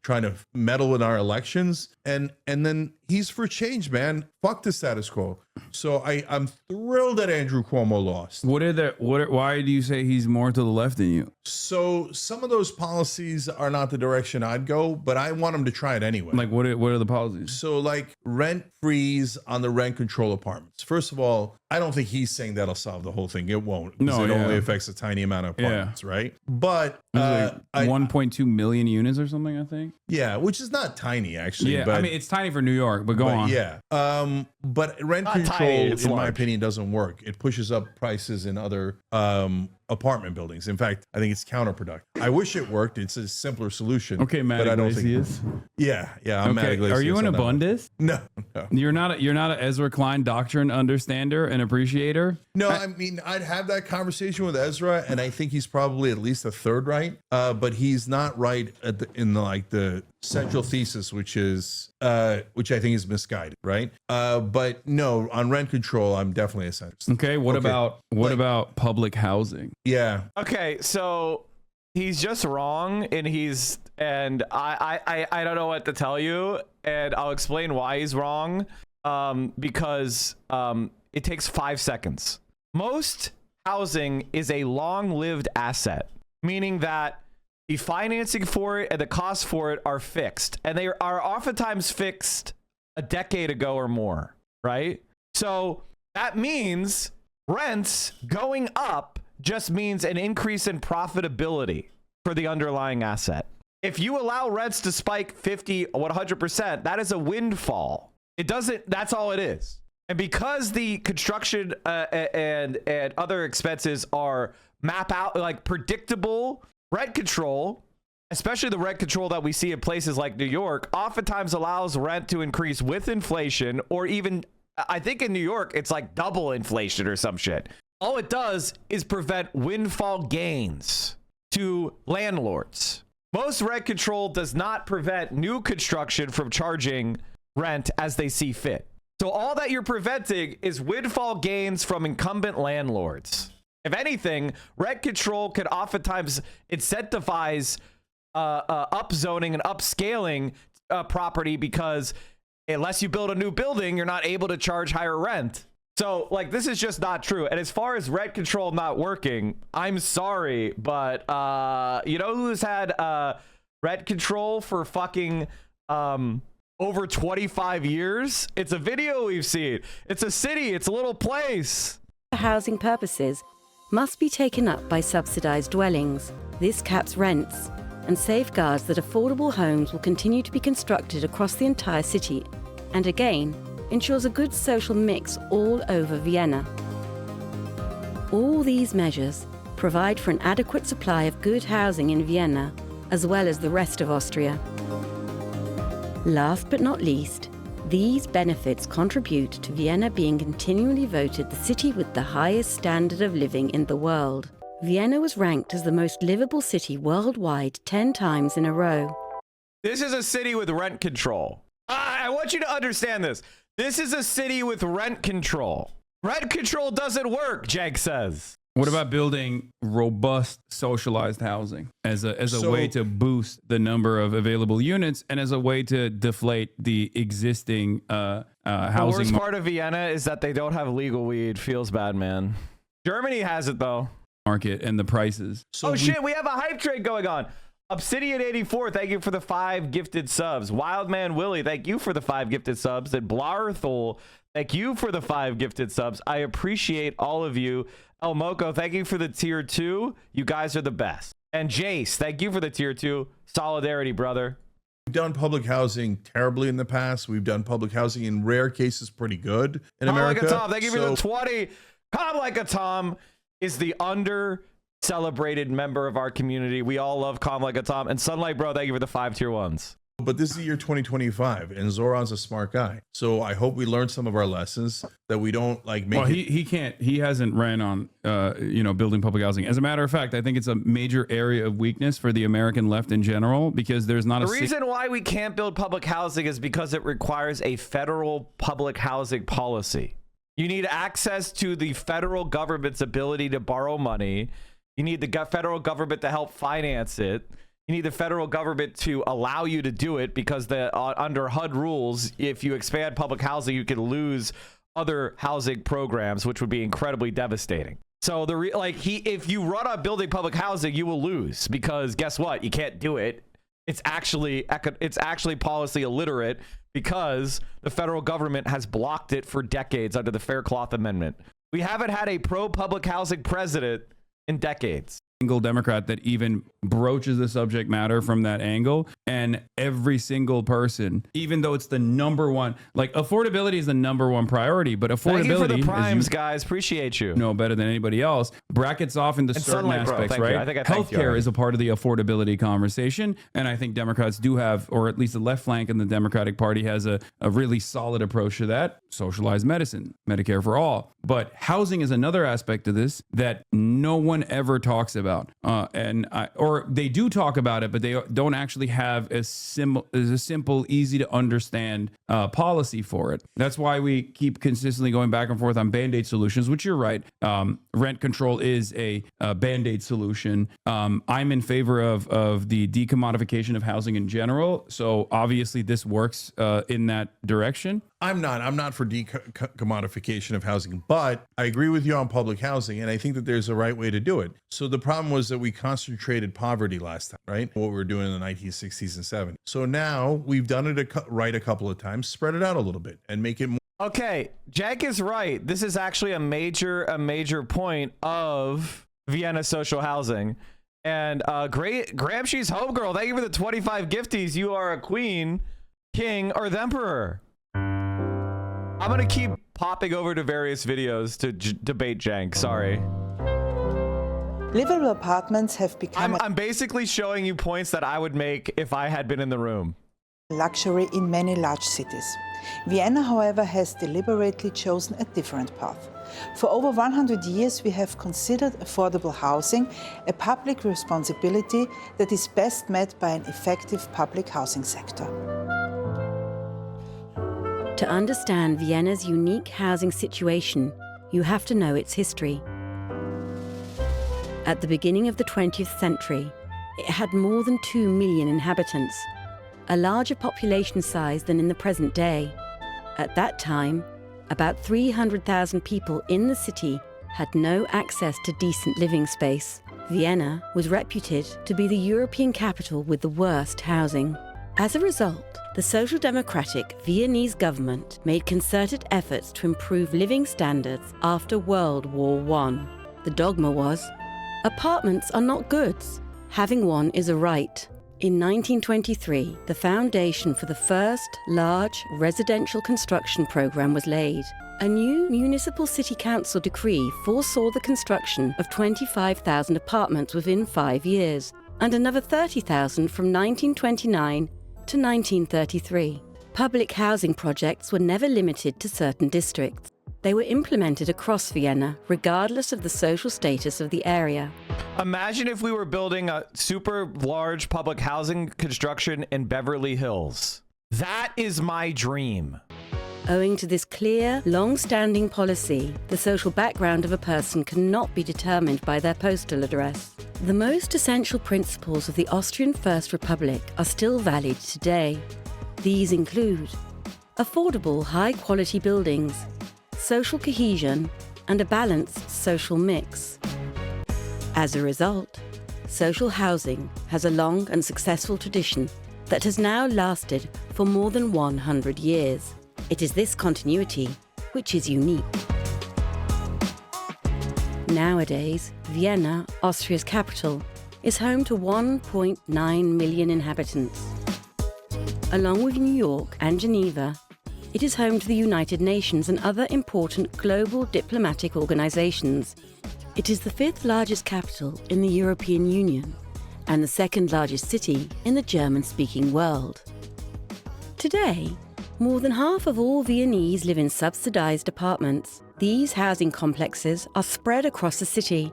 trying to meddle in our elections, and then he's for change, man. Fuck the status quo. So I'm thrilled that Andrew Cuomo lost. Why do you say he's more to the left than you? So some of those policies are not the direction I'd go, but I want him to try it anyway. Like what are the policies? So like rent freeze on the rent control apartments. First of all, I don't think he's saying that'll solve the whole thing. It won't. No, it only affects a tiny amount of apartments, right? But like 1.2 million units or something, I think. Yeah, which is not tiny actually. Yeah, but, I mean it's tiny for New York, but go on. Yeah, but rent Not control, tiny, it's in my large. opinion, doesn't work. It pushes up prices in other apartment buildings. In fact, I think it's counterproductive. I wish it worked. It's a simpler solution. Okay, Matt but I don't think. Iglesias. Yeah, I'm Matt Okay, Iglesias are you an on that one. abundist? No. You're not an Ezra Klein doctrine understander and appreciator? No, I mean, I'd have that conversation with Ezra, and I think he's probably at least a third right, but he's not right in the central thesis, which I think is misguided, right? But no, on rent control, I'm definitely a centrist. Okay, what about public housing? Yeah. Okay, so he's just wrong, and I don't know what to tell you, and I'll explain why he's wrong. Because it takes 5 seconds. Most housing is a long-lived asset, meaning that the financing for it and the cost for it are fixed, and they are oftentimes fixed a decade ago or more, right? So that means rents going up just means an increase in profitability for the underlying asset. If you allow rents to spike 50 or 100%, that is a windfall. It doesn't, that's all it is. And because the construction and other expenses are map out like predictable, rent control, especially the rent control that we see in places like New York, oftentimes allows rent to increase with inflation, or even, I think in New York, it's like double inflation or some shit. All it does is prevent windfall gains to landlords. Most rent control does not prevent new construction from charging rent as they see fit. So all that you're preventing is windfall gains from incumbent landlords. If anything, rent control could oftentimes incentivize upzoning and upscaling property, because unless you build a new building, you're not able to charge higher rent. So like, this is just not true. And as far as rent control not working, I'm sorry, but you know who's had rent control for fucking over 25 years? It's a video we've seen. It's a city. It's a little place. For housing purposes must be taken up by subsidized dwellings. This caps rents and safeguards that affordable homes will continue to be constructed across the entire city, and again, ensures a good social mix all over Vienna. All these measures provide for an adequate supply of good housing in Vienna, as well as the rest of Austria. Last but not least, these benefits contribute to Vienna being continually voted the city with the highest standard of living in the world. Vienna was ranked as the most livable city worldwide 10 times in a row. This is a city with rent control. I want you to understand this. This is a city with rent control. Rent control doesn't work, Jake says. What about building robust socialized housing as a way to boost the number of available units and as a way to deflate the existing housing? The worst part of Vienna is that they don't have legal weed. Feels bad, man. Germany has it though. Market and the prices. So shit, we have a hype train going on. Obsidian 84, thank you for the 5 gifted subs. Wildman Willie, thank you for the 5 gifted subs. And Blarthul, thank you for the 5 gifted subs. I appreciate all of you. El Moco, thank you for the tier 2. You guys are the best. And Jace, thank you for the tier 2. Solidarity, brother. We've done public housing terribly in the past. We've done public housing in rare cases pretty good in America. Like a Tom, thank you for the 20. Come Like a Tom is the celebrated member of our community. We all love Calm Like a Tom. And Sunlight Bro, thank you for the 5 tier 1s. But this is the year 2025, and Zoran's a smart guy. So I hope we learned some of our lessons, that we don't like make. Well, he hasn't ran on building public housing. As a matter of fact, I think it's a major area of weakness for the American left in general, because there's not the reason why we can't build public housing is because it requires a federal public housing policy. You need access to the federal government's ability to borrow money. You need the federal government to help finance it. You need the federal government to allow you to do it, because under HUD rules, if you expand public housing, you can lose other housing programs, which would be incredibly devastating. So if you run on building public housing, you will lose, because guess what? You can't do it. It's actually policy illiterate, because the federal government has blocked it for decades under the Faircloth Amendment. We haven't had a pro-public housing president in decades. Single Democrat that even broaches the subject matter from that angle, and every single person, even though it's the number one, like affordability is the number one priority, but affordability, thank you for the primes, guys, appreciate you. Know better than anybody else, brackets off into certain aspects, right? I think healthcare is a part of the affordability conversation, and I think Democrats do have, or at least the left flank in the Democratic Party has a really solid approach to that. Socialized medicine, Medicare for all, but housing is another aspect of this that no one ever talks about, or they do talk about it, but they don't actually have a simple, easy to understand policy for it. That's why we keep consistently going back and forth on band-aid solutions, which you're right. Rent control is a band-aid solution. I'm in favor of the decommodification of housing in general. So obviously this works in that direction. I'm not for decommodification of housing, but I agree with you on public housing, and I think that there's a right way to do it. So the problem was that we concentrated poverty last time, right? What we were doing in the 1960s and 70s. So now we've done it right a couple of times, spread it out a little bit and make it more. Okay, Jack is right. This is actually a major point of Vienna social housing. And great Gramsci's homegirl, thank you for the 25 gifties. You are a queen, king, or the emperor. I'm gonna keep popping over to various videos to debate Jank. Sorry. Livable apartments have become I'm basically showing you points that I would make if I had been in the room. a luxury in many large cities. Vienna, however, has deliberately chosen a different path. For over 100 years, we have considered affordable housing a public responsibility that is best met by an effective public housing sector. To understand Vienna's unique housing situation, you have to know its history. At the beginning of the 20th century, it had more than 2 million inhabitants, a larger population size than in the present day. At that time, about 300,000 people in the city had no access to decent living space. Vienna was reputed to be the European capital with the worst housing. As a result, the Social Democratic Viennese government made concerted efforts to improve living standards after World War I. The dogma was, apartments are not goods. Having one is a right. In 1923, the foundation for the first large residential construction program was laid. A new municipal city council decree foresaw the construction of 25,000 apartments within 5 years, and another 30,000 from 1929 to 1933. Public housing projects were never limited to certain districts. They were implemented across Vienna, regardless of the social status of the area. Imagine if we were building a super large public housing construction in Beverly Hills. That is my dream. Owing to this clear, long-standing policy, the social background of a person cannot be determined by their postal address. The most essential principles of the Austrian First Republic are still valid today. These include affordable, high-quality buildings, social cohesion, and a balanced social mix. As a result, social housing has a long and successful tradition that has now lasted for more than 100 years. It is this continuity which is unique. Nowadays, Vienna, Austria's capital, is home to 1.9 million inhabitants. Along with New York and Geneva, it is home to the United Nations and other important global diplomatic organizations. It is the fifth largest capital in the European Union and the second largest city in the German-speaking world. Today, more than half of all Viennese live in subsidized apartments. These housing complexes are spread across the city,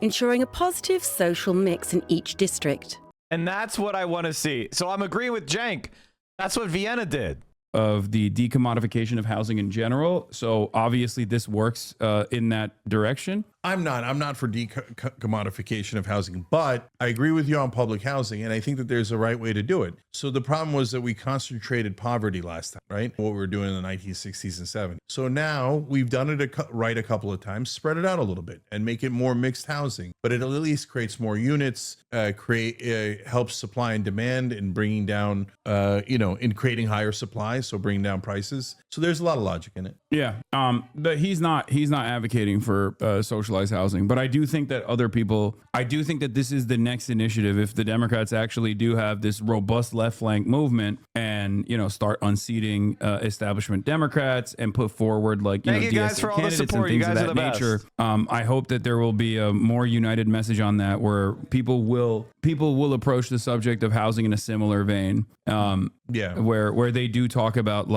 ensuring a positive social mix in each district. And that's what I want to see. So I'm agreeing with Cenk. That's what Vienna did. Of the decommodification of housing in general. So obviously this works in that direction. I'm not for decommodification of housing, but I agree with you on public housing, and I think that there's a right way to do it. So the problem was that we concentrated poverty last time, right? What we were doing in the 1960s and 70s. So now we've done it right a couple of times, spread it out a little bit and make it more mixed housing, but it at least creates more units, helps supply and demand in bringing down, in creating higher supply, so bringing down prices. So there's a lot of logic in it. Yeah, but he's not advocating for socialized housing, but I do think that this is the next initiative. If the Democrats actually do have this robust left flank movement and start unseating establishment Democrats and put forward thank you guys for all the support. You guys are the best. I hope that there will be a more united message on that, where people will approach the subject of housing in a similar vein. Where they do talk about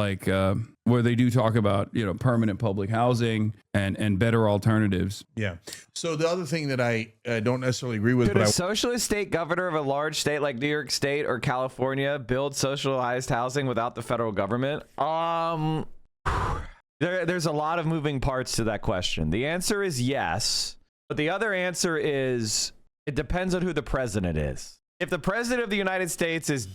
permanent public housing and better alternatives. Yeah. So the other thing that I don't necessarily agree with, could a socialist state governor of a large state like New York State or California build socialized housing without the federal government? There's a lot of moving parts to that question. The answer is yes, but the other answer is it depends on who the president is. If the president of the United States is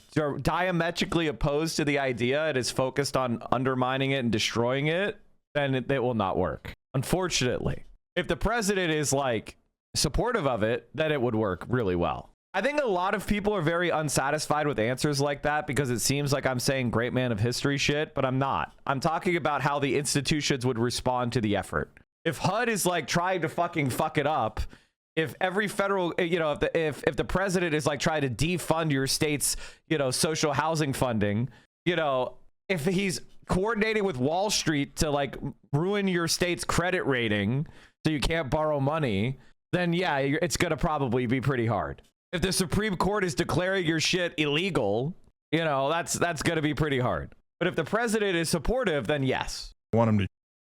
diametrically opposed to the idea and is focused on undermining it and destroying it, then it will not work, unfortunately. If the president is supportive of it, then it would work really well. I think a lot of people are very unsatisfied with answers like that because it seems like I'm saying great man of history shit, but I'm not. I'm talking about how the institutions would respond to the effort. If HUD is trying to fucking fuck it up, if every federal, if the president is trying to defund your state's, social housing funding, if he's coordinating with Wall Street to ruin your state's credit rating so you can't borrow money, then yeah, it's going to probably be pretty hard. If the Supreme Court is declaring your shit illegal, that's going to be pretty hard. But if the president is supportive, then yes. I want him to.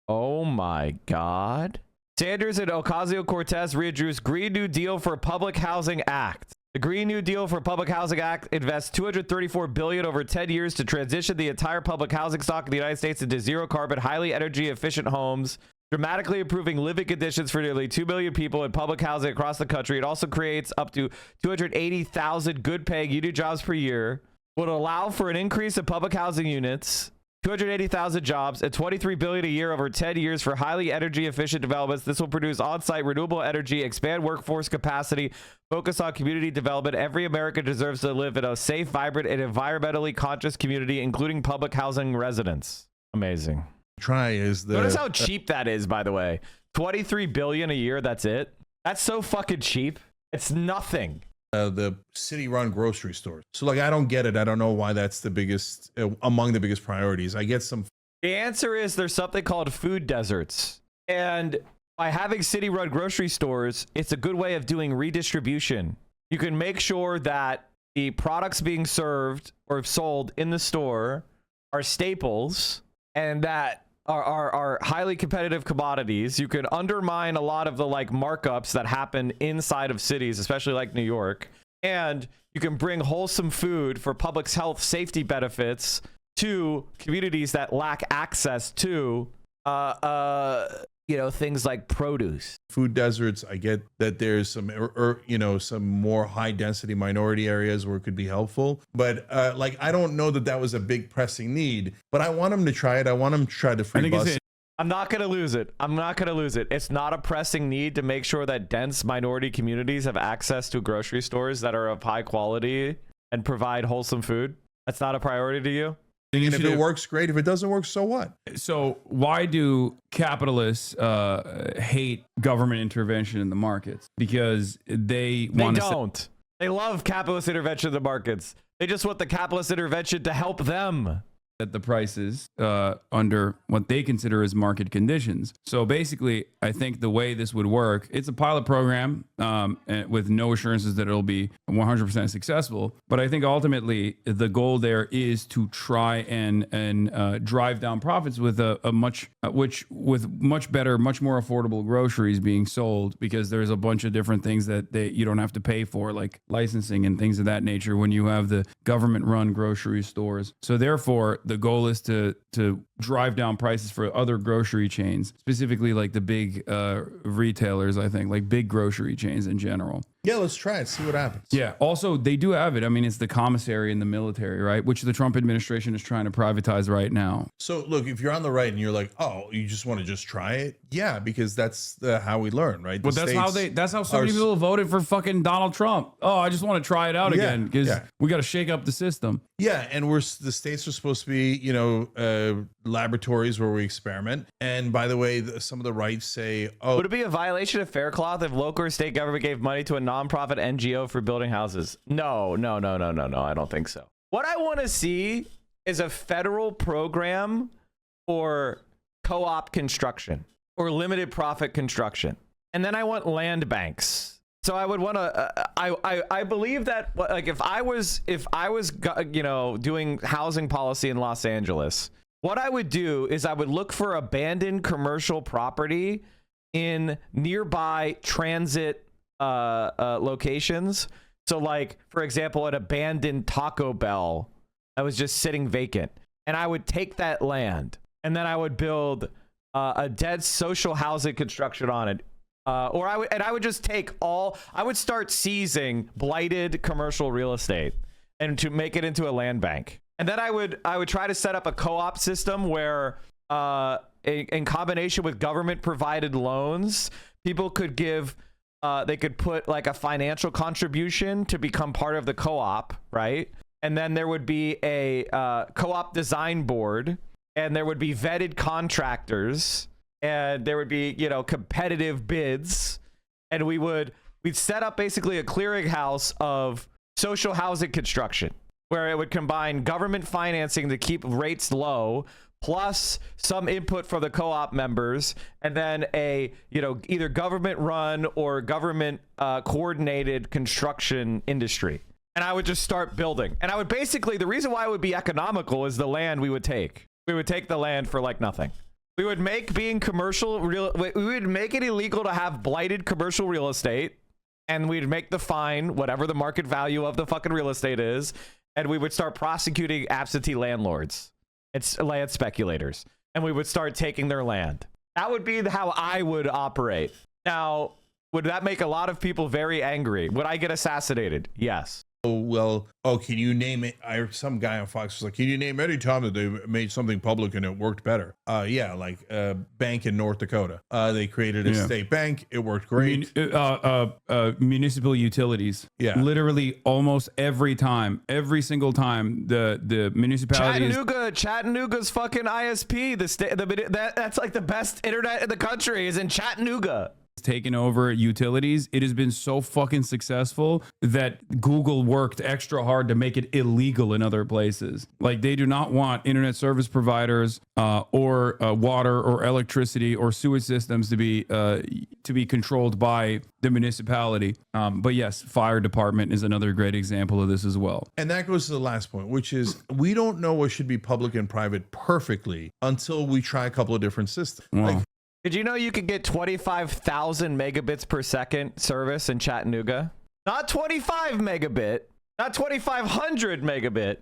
Oh my God. Sanders and Ocasio-Cortez reintroduced Green New Deal for Public Housing Act. The Green New Deal for Public Housing Act invests $234 billion over 10 years to transition the entire public housing stock in the United States into zero-carbon, highly energy-efficient homes, dramatically improving living conditions for nearly 2 million people in public housing across the country. It also creates up to 280,000 good-paying union jobs per year, would allow for an increase in public housing units, 280,000 jobs, and $23 billion a year over 10 years for highly energy efficient developments. This will produce on-site renewable energy, expand workforce capacity, focus on community development. Every American deserves to live in a safe, vibrant, and environmentally conscious community, including public housing residents. Amazing. Notice how cheap that is, by the way. $23 billion a year, that's it. That's so fucking cheap. It's nothing. the city-run grocery stores. So like, I don't get it. I don't know why that's the biggest among the biggest priorities. I get some. The answer is there's something called food deserts. And by having city-run grocery stores, it's a good way of doing redistribution. You can make sure that the products being served or sold in the store are staples and that are highly competitive commodities. You can undermine a lot of the like markups that happen inside of cities, especially like New York. And you can bring wholesome food for public health safety benefits to communities that lack access to things like produce. Food deserts, I get that there's some some more high density minority areas where it could be helpful, but I don't know that was a big pressing need, but I want them to try it. I want them to try the free bus. I'm not going to lose it. It's not a pressing need to make sure that dense minority communities have access to grocery stores that are of high quality and provide wholesome food. That's not a priority to you? And if it works, great. If it doesn't work, so what? So why do capitalists hate government intervention in the markets? Because they don't. They love capitalist intervention in the markets. They just want the capitalist intervention to help them. At the prices under what they consider as market conditions. So basically, I think the way this would work, it's a pilot program with no assurances that it'll be 100% successful. But I think ultimately the goal there is to try and drive down profits with much better, much more affordable groceries being sold, because there's a bunch of different things that you don't have to pay for, like licensing and things of that nature when you have the government-run grocery stores. So therefore, the goal is to drive down prices for other grocery chains, specifically like the big retailers, I think, like big grocery chains in general. Yeah, let's try it, see what happens. Yeah, also, they do have it. I mean, it's the commissary in the military, right? Which the Trump administration is trying to privatize right now. So, look, if you're on the right and you're like, oh, you just want to just try it? Yeah, because that's how we learn, right? Well, that's how so many people voted for fucking Donald Trump. Oh, I just want to try it out again because we got to shake up the system. Yeah, and the states are supposed to be, laboratories where we experiment. And by the way, some of the rights say, would it be a violation of Faircloth if local or state government gave money to a nonprofit NGO for building houses? No, I don't think so. What I want to see is a federal program for co-op construction or limited profit construction. And then I want land banks. So I would want to, I believe that, like, if I was, doing housing policy in Los Angeles, what I would do is I would look for abandoned commercial property in nearby transit locations. So, like, for example, an abandoned Taco Bell that was just sitting vacant, and I would take that land and then I would build a dead social housing construction on it. I would just I would start seizing blighted commercial real estate and to make it into a land bank. And then I would try to set up a co-op system where in combination with government provided loans, people could give they could put like a financial contribution to become part of the co-op, right? And then there would be a co-op design board, and there would be vetted contractors, and there would be, competitive bids, and we'd set up basically a clearinghouse of social housing construction, where it would combine government financing to keep rates low, plus some input for the co-op members, and then a, either government run or government coordinated construction industry. And I would just start building. And I would basically, the reason why it would be economical is the land we would take. We would take the land for like nothing. We would make being commercial real, we would make it illegal to have blighted commercial real estate, and we'd make the fine whatever the market value of the fucking real estate is, and we would start prosecuting absentee landlords. It's land speculators, and we would start taking their land. That would be how I would operate. Now, would that make a lot of people very angry? Would I get assassinated? Yes. Can you name it? Some guy on Fox was like, can you name any time that they made something public and it worked better? Like a bank in North Dakota. They created a state bank. It worked great. Municipal utilities. Yeah. Literally almost every single time the municipalities. Chattanooga's fucking ISP. That's like the best internet in the country is in Chattanooga. taken over utilities, it has been so fucking successful that Google worked extra hard to make it illegal in other places. Like, they do not want internet service providers or water or electricity or sewage systems to be controlled by the municipality. But yes, fire department is another great example of this as well. And that goes to the last point, which is we don't know what should be public and private perfectly until we try a couple of different systems. Wow. Like, Did you know you could get 25,000 megabits per second service in Chattanooga? Not 25 megabit, not 2,500 megabit,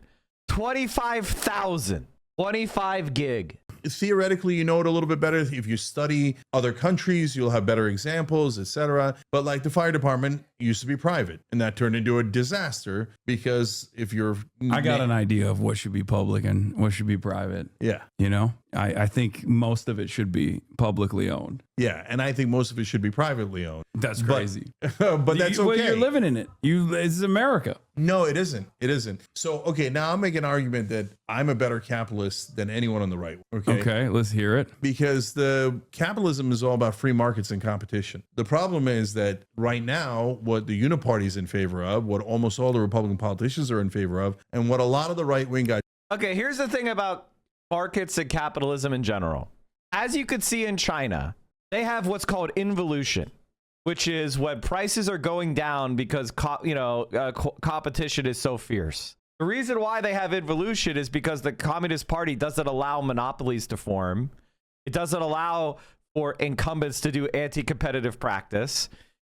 25,000, 25 gig. theoretically, you know it a little bit better. If you study other countries, you'll have better examples, etc. But like the fire department used to be private, and that turned into a disaster because if you're... I got an idea of what should be public and what should be private. Yeah. You know, I think most of it should be publicly owned. Yeah, and I think most of it should be privately owned. That's crazy. But that's okay. Well, you're living in it. It's America. No, it isn't. It isn't. So, okay, now I'll make an argument that I'm a better capitalist than anyone on the right. Okay, let's hear it. Because the capitalism is all about free markets and competition. The problem is that right now, what the Uniparty is in favor of, what almost all the Republican politicians are in favor of, and what a lot of the right-wing guys... Okay, here's the thing about markets and capitalism in general. As you could see in China, they have what's called involution, which is when prices are going down because competition is so fierce. The reason why they have involution is because the Communist Party doesn't allow monopolies to form. It doesn't allow for incumbents to do anti-competitive practice.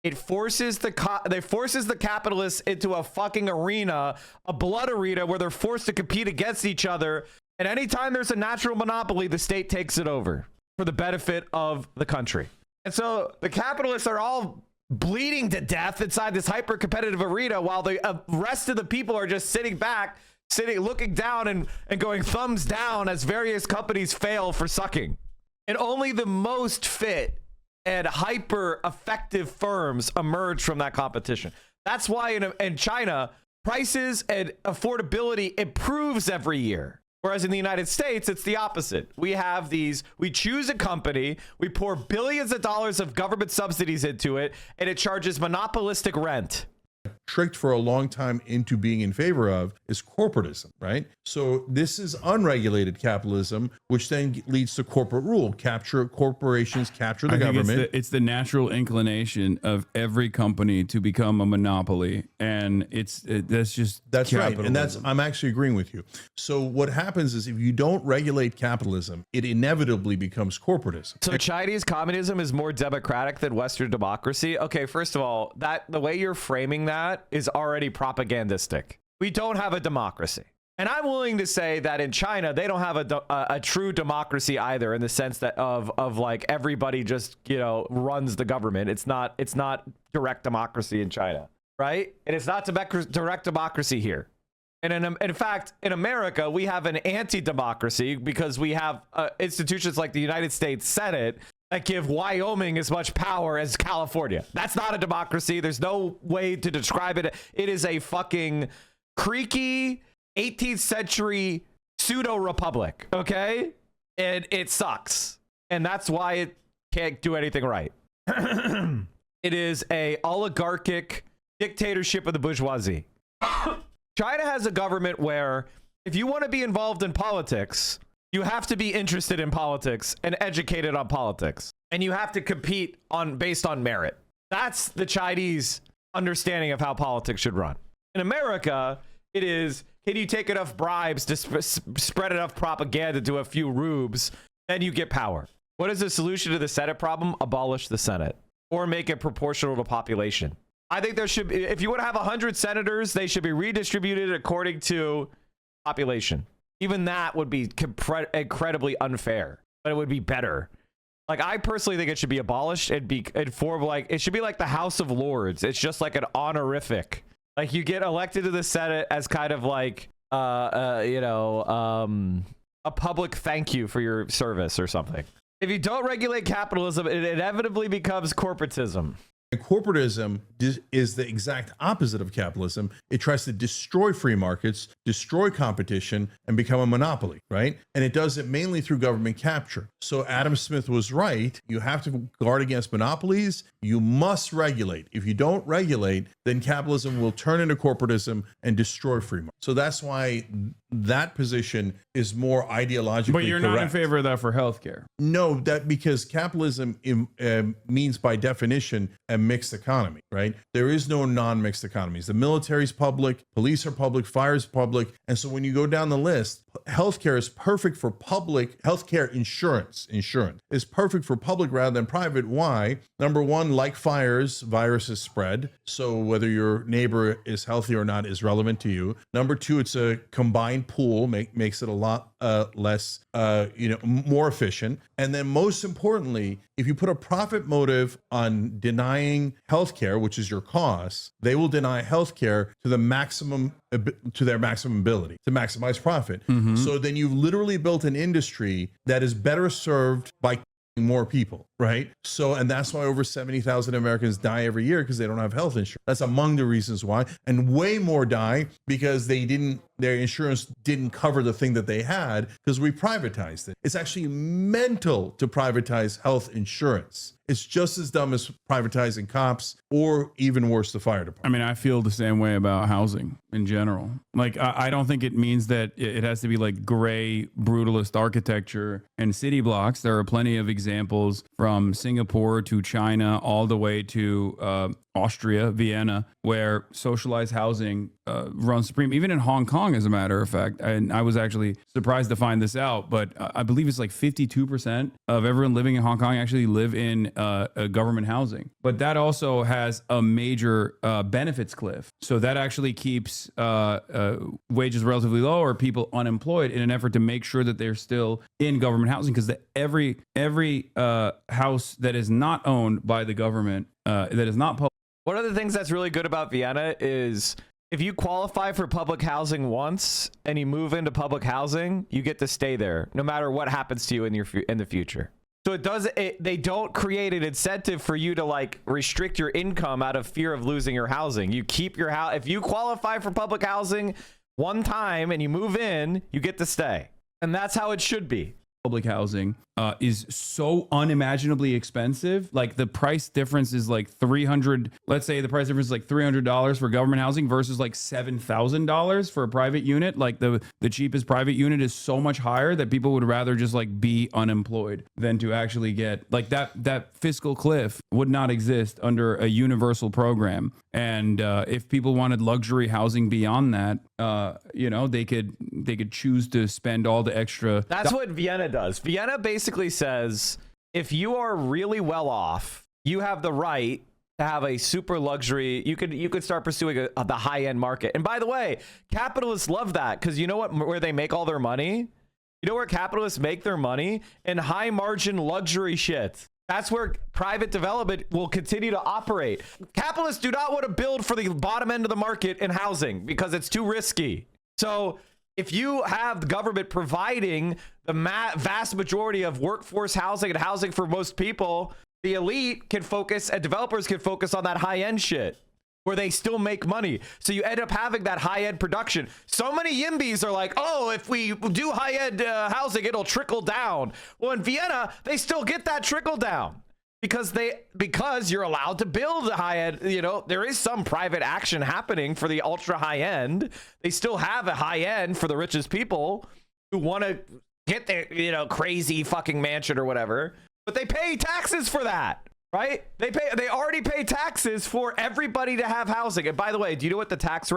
It forces the capitalists into a fucking arena, a blood arena, where they're forced to compete against each other. And anytime there's a natural monopoly, the state takes it over for the benefit of the country. And so the capitalists are all bleeding to death inside this hyper competitive arena while the rest of the people are just sitting back, looking down and going thumbs down as various companies fail for sucking. And only the most fit and hyper effective firms emerge from that competition. That's why in China, prices and affordability improves every year. Whereas in the United States, it's the opposite. We choose a company, we pour billions of dollars of government subsidies into it, and it charges monopolistic rent. Tricked for a long time into being in favor of is corporatism, right? So this is unregulated capitalism, which then leads to corporate rule. Corporations capture the government. It's the natural inclination of every company to become a monopoly, and that's right, and I'm actually agreeing with you. So what happens is if you don't regulate capitalism, it inevitably becomes corporatism. So Chinese communism is more democratic than Western democracy. Okay, first of all, the way you're framing that is already propagandistic. We don't have a democracy. And I'm willing to say that in China, they don't have a true democracy either, in the sense that of like everybody just, runs the government. It's not direct democracy in China, right? And it's not direct democracy here. And in fact, in America, we have an anti-democracy because we have institutions like the United States Senate that give Wyoming as much power as California. That's not a democracy. There's no way to describe it. It is a fucking creaky 18th century pseudo-republic, okay? And it sucks. And that's why it can't do anything right. It is a oligarchic dictatorship of the bourgeoisie. China has a government where if you want to be involved in politics, you have to be interested in politics and educated on politics. And you have to compete based on merit. That's the Chinese understanding of how politics should run. In America, it is, can you take enough bribes to spread enough propaganda to a few rubes, then you get power. What is the solution to the Senate problem? Abolish the Senate or make it proportional to population. I think there should be, if you want to have 100 senators, they should be redistributed according to population. Even that would be incredibly unfair, but it would be better. Like, I personally think it should be abolished. It should be like the House of Lords. It's just like an honorific. Like, you get elected to the Senate as kind of like, a public thank you for your service or something. If you don't regulate capitalism, it inevitably becomes corporatism. And corporatism is the exact opposite of capitalism. It tries to destroy free markets, destroy competition, and become a monopoly, right? And it does it mainly through government capture. So Adam Smith was right. You have to guard against monopolies. You must regulate. If you don't regulate, then capitalism will turn into corporatism and destroy free markets. So that's why that position is more ideologically But you're not in correct. favor of that for healthcare. No, that because capitalism means by definition a mixed economy, right? There is no non-mixed economies. The military's public, police are public, fire is public. And so when you go down the list, healthcare is perfect for public. Healthcare insurance is perfect for public rather than private. Why? Number one, like fires, viruses spread. So whether your neighbor is healthy or not is relevant to you. Number two, it's a combined pool, makes it a lot less, more efficient. And then most importantly, if you put a profit motive on denying healthcare, which is your cost, they will deny healthcare to their maximum ability to maximize profit. So then you've literally built an industry that is better served by more people, right? So, and that's why over 70,000 Americans die every year because they don't have health insurance. That's among the reasons why. And way more die because their insurance didn't cover the thing that they had because we privatized it. It's actually mental to privatize health insurance. It's just as dumb as privatizing cops or even worse, the fire department. I mean, I feel the same way about housing in general. Like, I don't think it means that it has to be like gray, brutalist architecture and city blocks. There are plenty of examples from Singapore to China, all the way to Austria, Vienna, where socialized housing runs supreme. Even in Hong Kong, as a matter of fact. And I was actually surprised to find this out, but I believe it's like 52% of everyone living in Hong Kong actually live in government housing. But that also has a major benefits cliff. So that actually keeps wages relatively low or people unemployed in an effort to make sure that they're still in government housing, because every house that is not owned by the government, that is not public. One of the things that's really good about Vienna is if you qualify for public housing once and you move into public housing, you get to stay there no matter what happens to you in the future. So they don't create an incentive for you to like restrict your income out of fear of losing your housing. You keep your house. If you qualify for public housing one time and you move in, you get to stay. And that's how it should be. Public housing is so unimaginably expensive. Like the price difference is like $300. Let's say the price difference is like $300 for government housing versus like $7,000 for a private unit. Like the cheapest private unit is so much higher that people would rather just like be unemployed than to actually get like that fiscal cliff would not exist under a universal program. And if people wanted luxury housing beyond that, they could choose to spend all the extra. That's what Vienna does. Vienna basically says if you are really well off, you have the right to have a super luxury. You could start pursuing the high end market. And by the way, capitalists love that because you know where they make all their money? You know where capitalists make their money? In high margin luxury shit. That's where private development will continue to operate. Capitalists do not want to build for the bottom end of the market in housing because it's too risky. So if you have the government providing the vast majority of workforce housing and housing for most people, the elite can focus and developers can focus on that high end shit where they still make money. So you end up having that high end production. So many YIMBYs are like, oh, if we do high end housing, it'll trickle down. Well, in Vienna, they still get that trickle down because you're allowed to build a high end. There is some private action happening for the ultra high end. They still have a high end for the richest people who want to get their crazy fucking mansion or whatever, but they pay taxes for that. Right? They already pay taxes for everybody to have housing. And by the way, do you know what the tax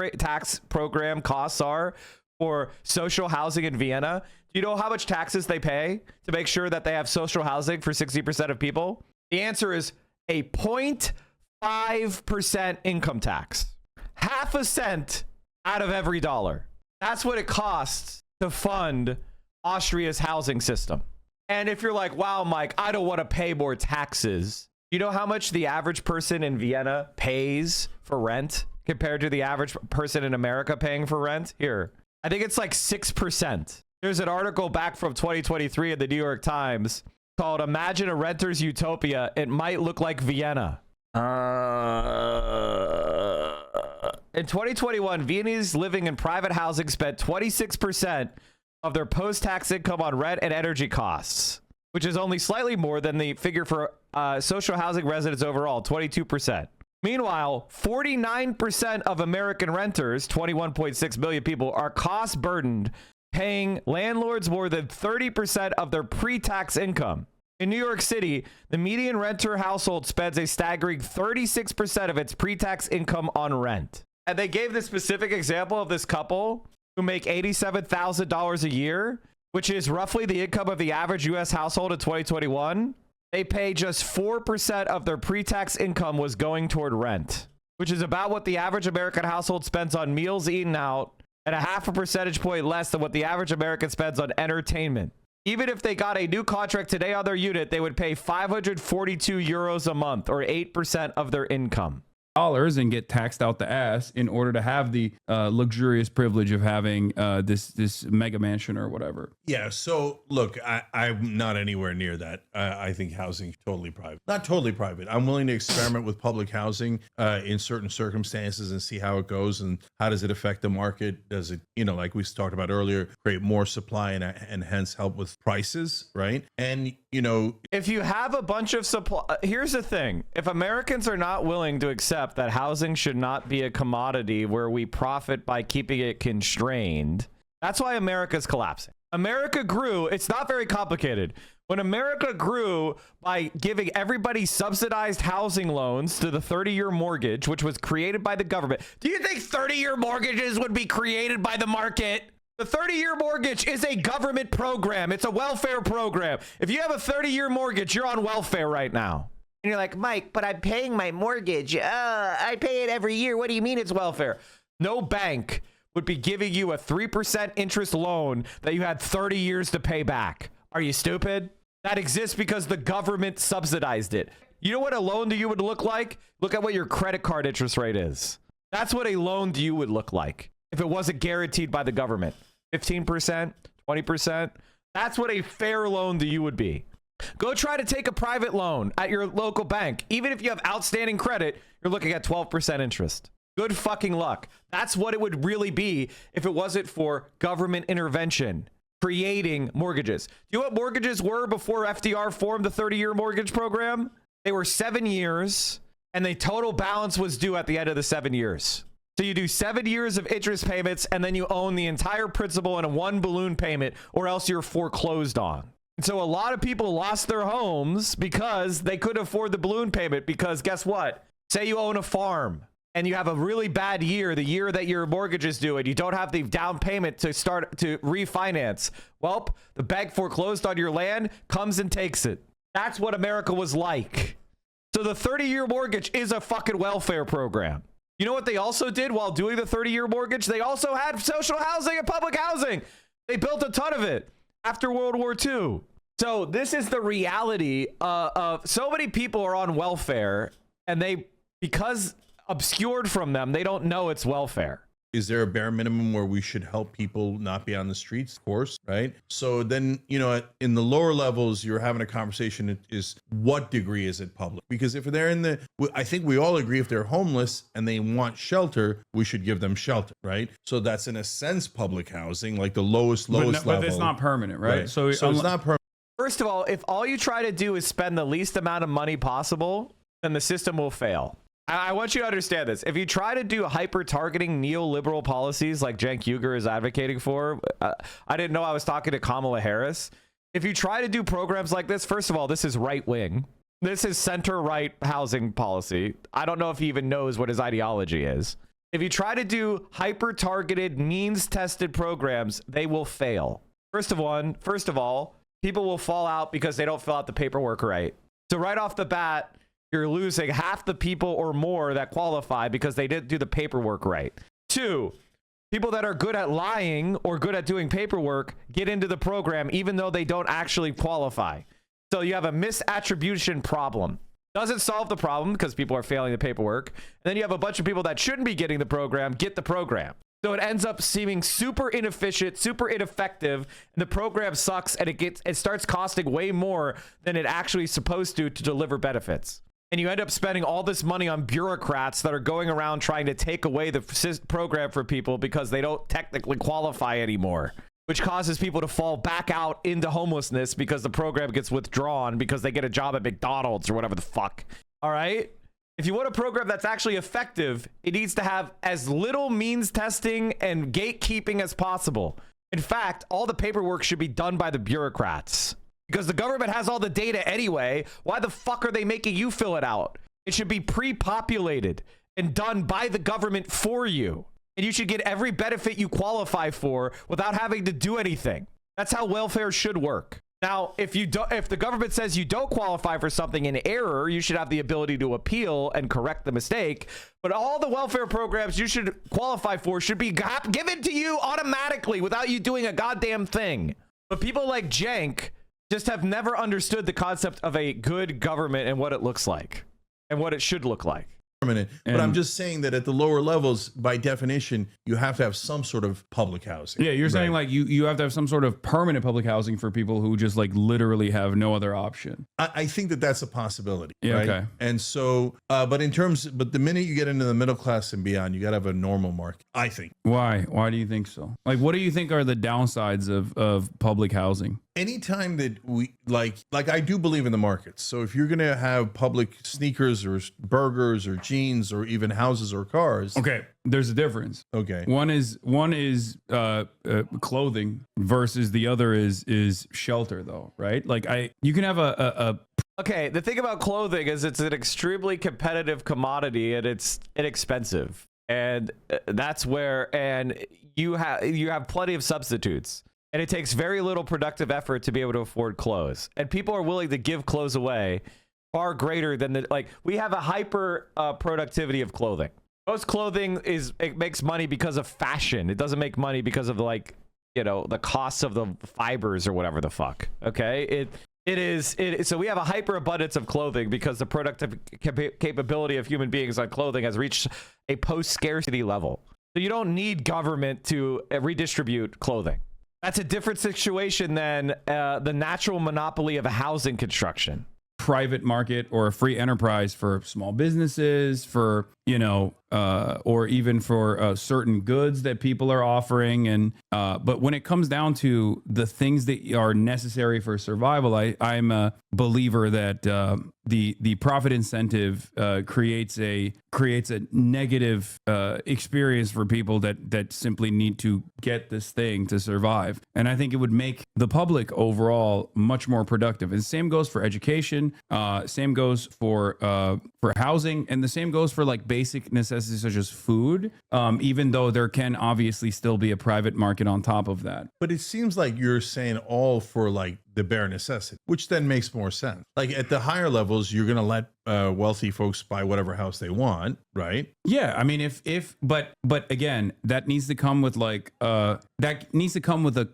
program costs are for social housing in Vienna? Do you know how much taxes they pay to make sure that they have social housing for 60% of people? The answer is a 0.5% income tax. Half a cent out of every dollar. That's what it costs to fund Austria's housing system. And if you're like, wow, Mike, I don't want to pay more taxes. You know how much the average person in Vienna pays for rent compared to the average person in America paying for rent? Here, I think it's like 6%. There's an article back from 2023 in the New York Times called "Imagine a Renter's Utopia. It Might Look Like Vienna." In 2021, Viennese living in private housing spent 26% of their post-tax income on rent and energy costs, which is only slightly more than the figure for social housing residents overall, 22%. Meanwhile, 49% of American renters, 21.6 million people, are cost-burdened, paying landlords more than 30% of their pre-tax income. In New York City, the median renter household spends a staggering 36% of its pre-tax income on rent. And they gave the specific example of this couple who make $87,000 a year, which is roughly the income of the average U.S. household in 2021. They pay just 4% of their pre-tax income was going toward rent, which is about what the average American household spends on meals eaten out and a half a percentage point less than what the average American spends on entertainment. Even if they got a new contract today on their unit, they would pay 542 euros a month, or 8% of their income. And get taxed out the ass in order to have the luxurious privilege of having this mega mansion or whatever. Yeah. So look, I'm not anywhere near that. I think housing is totally private. Not totally private. I'm willing to experiment with public housing in certain circumstances and see how it goes and how does it affect the market. Does it, like we talked about earlier, create more supply and hence help with prices, right? And if you have a bunch of supply, here's the thing: if Americans are not willing to accept that housing should not be a commodity where we profit by keeping it constrained, that's why America's collapsing. America grew. It's not very complicated. When America grew by giving everybody subsidized housing loans to the 30-year mortgage, which was created by the government. Do you think 30-year mortgages would be created by the market? The 30-year mortgage is a government program. It's a welfare program. If you have a 30-year mortgage, you're on welfare right now. And you're like, Mike, but I'm paying my mortgage. I pay it every year. What do you mean it's welfare? No bank would be giving you a 3% interest loan that you had 30 years to pay back. Are you stupid? That exists because the government subsidized it. You know what a loan to you would look like? Look at what your credit card interest rate is. That's what a loan to you would look like if it wasn't guaranteed by the government. 15%, 20%. That's what a fair loan to you would be. Go try to take a private loan at your local bank. Even if you have outstanding credit, you're looking at 12% interest. Good fucking luck. That's what it would really be if it wasn't for government intervention, creating mortgages. Do you know what mortgages were before FDR formed the 30-year mortgage program? They were 7 years, and the total balance was due at the end of the 7 years. So you do 7 years of interest payments, and then you own the entire principal in a one balloon payment, or else you're foreclosed on. And so a lot of people lost their homes because they couldn't afford the balloon payment. Because guess what? Say you own a farm and you have a really bad year, the year that your mortgage is due, and you don't have the down payment to start to refinance. Well, the bank foreclosed on your land, comes and takes it. That's what America was like. So the 30-year mortgage is a fucking welfare program. You know what they also did while doing the 30-year mortgage? They also had social housing and public housing. They built a ton of it after World War II. So this is the reality of so many people are on welfare, and because obscured from them, they don't know it's welfare. Is there a bare minimum where we should help people not be on the streets? Of course, right? So then, in the lower levels, you're having a conversation is what degree is it public? Because if they're I think we all agree if they're homeless and they want shelter, we should give them shelter, right? So that's in a sense public housing, like the lowest level. But it's not permanent, right? So it's not permanent. First of all, if all you try to do is spend the least amount of money possible, then the system will fail. I want you to understand this. If you try to do hyper-targeting neoliberal policies like Cenk Uygur is advocating for, I didn't know I was talking to Kamala Harris. If you try to do programs like this, first of all, this is right-wing. This is center-right housing policy. I don't know if he even knows what his ideology is. If you try to do hyper-targeted, means-tested programs, they will fail. First of all, people will fall out because they don't fill out the paperwork right. So right off the bat, you're losing half the people or more that qualify because they didn't do the paperwork right. 2, people that are good at lying or good at doing paperwork get into the program even though they don't actually qualify. So you have a misattribution problem. Doesn't solve the problem because people are failing the paperwork. And then you have a bunch of people that shouldn't be getting the program get the program. So it ends up seeming super inefficient, super ineffective, and the program sucks, and it starts costing way more than it actually is supposed to deliver benefits. And you end up spending all this money on bureaucrats that are going around trying to take away the program for people because they don't technically qualify anymore, which causes people to fall back out into homelessness because the program gets withdrawn because they get a job at McDonald's or whatever the fuck. All right? If you want a program that's actually effective, it needs to have as little means testing and gatekeeping as possible. In fact, all the paperwork should be done by the bureaucrats. Because the government has all the data anyway. Why the fuck are they making you fill it out? It should be pre-populated and done by the government for you. And you should get every benefit you qualify for without having to do anything. That's how welfare should work. Now, if the government says you don't qualify for something in error, you should have the ability to appeal and correct the mistake. But all the welfare programs you should qualify for should be given to you automatically without you doing a goddamn thing. But people like Jank just have never understood the concept of a good government and what it looks like and what it should look like. Permanent. But I'm just saying that at the lower levels, by definition, you have to have some sort of public housing. Yeah, you're saying like you have to have some sort of permanent public housing for people who just like literally have no other option. I think that that's a possibility. Yeah, right? okay. And so, but the minute you get into the middle class and beyond, you got to have a normal market, I think. Why? Why do you think so? Like, what do you think are the downsides of public housing? Anytime that we like I do believe in the markets. So if you're going to have public sneakers or burgers or jeans or even houses or cars. Okay, there's a difference. Okay. One is clothing versus the other is shelter, though, right? Like you can have a Okay, the thing about clothing is it's an extremely competitive commodity and it's inexpensive. And that's where you have plenty of substitutes. And it takes very little productive effort to be able to afford clothes. And people are willing to give clothes away far greater than we have a hyper productivity of clothing. Most clothing it makes money because of fashion. It doesn't make money because of the costs of the fibers or whatever the fuck. Okay. So we have a hyper abundance of clothing because the productive capability of human beings on clothing has reached a post scarcity level. So you don't need government to redistribute clothing. That's a different situation than the natural monopoly of a housing construction. Private market or a free enterprise for small businesses, for or even for certain goods that people are offering. And but when it comes down to the things that are necessary for survival, I'm a believer that the profit incentive creates a negative experience for people that simply need to get this thing to survive. And I think it would make the public overall much more productive. And the same goes for education. Same goes for housing, and the same goes for like basic necessities such as food. Even though there can obviously still be a private market on top of that. But it seems like you're saying all for like the bare necessity, which then makes more sense. Like at the higher levels, you're going to let wealthy folks buy whatever house they want, right? Yeah, I mean, but again, that needs to come with a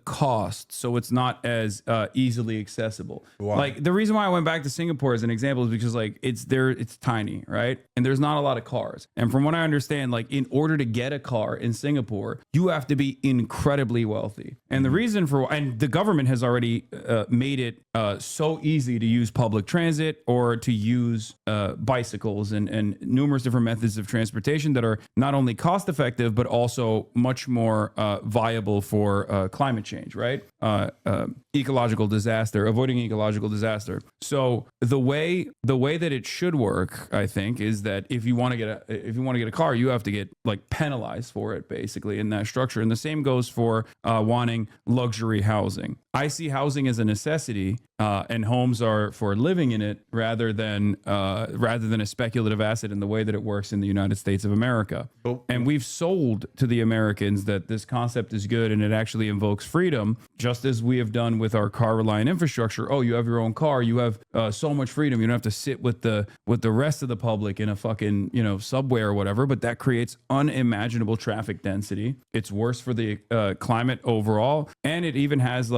cost, so it's not as easily accessible. Why? Like the reason why I went back to Singapore as an example is because like it's tiny, right? And there's not a lot of cars. And from what I understand, like in order to get a car in Singapore, you have to be incredibly wealthy. And the reason and the government has already made it so easy to use public transit or to use bicycles and numerous different methods of transportation that are not only cost effective but also much more viable for climate change, right? Avoiding ecological disaster. So the way that it should work, I think, is that if you want to get a car, you have to get like penalized for it, basically, in that structure. And the same goes for wanting luxury housing. I see housing as a necessity, and homes are for living in it rather than a speculative asset in the way that it works in the United States of America. And we've sold to the Americans that this concept is good and it actually invokes freedom, just as we have done with our car-reliant infrastructure. Oh, you have your own car, you have so much freedom. You don't have to sit with the rest of the public in a fucking subway or whatever. But that creates unimaginable traffic density. It's worse for the climate overall, and it even has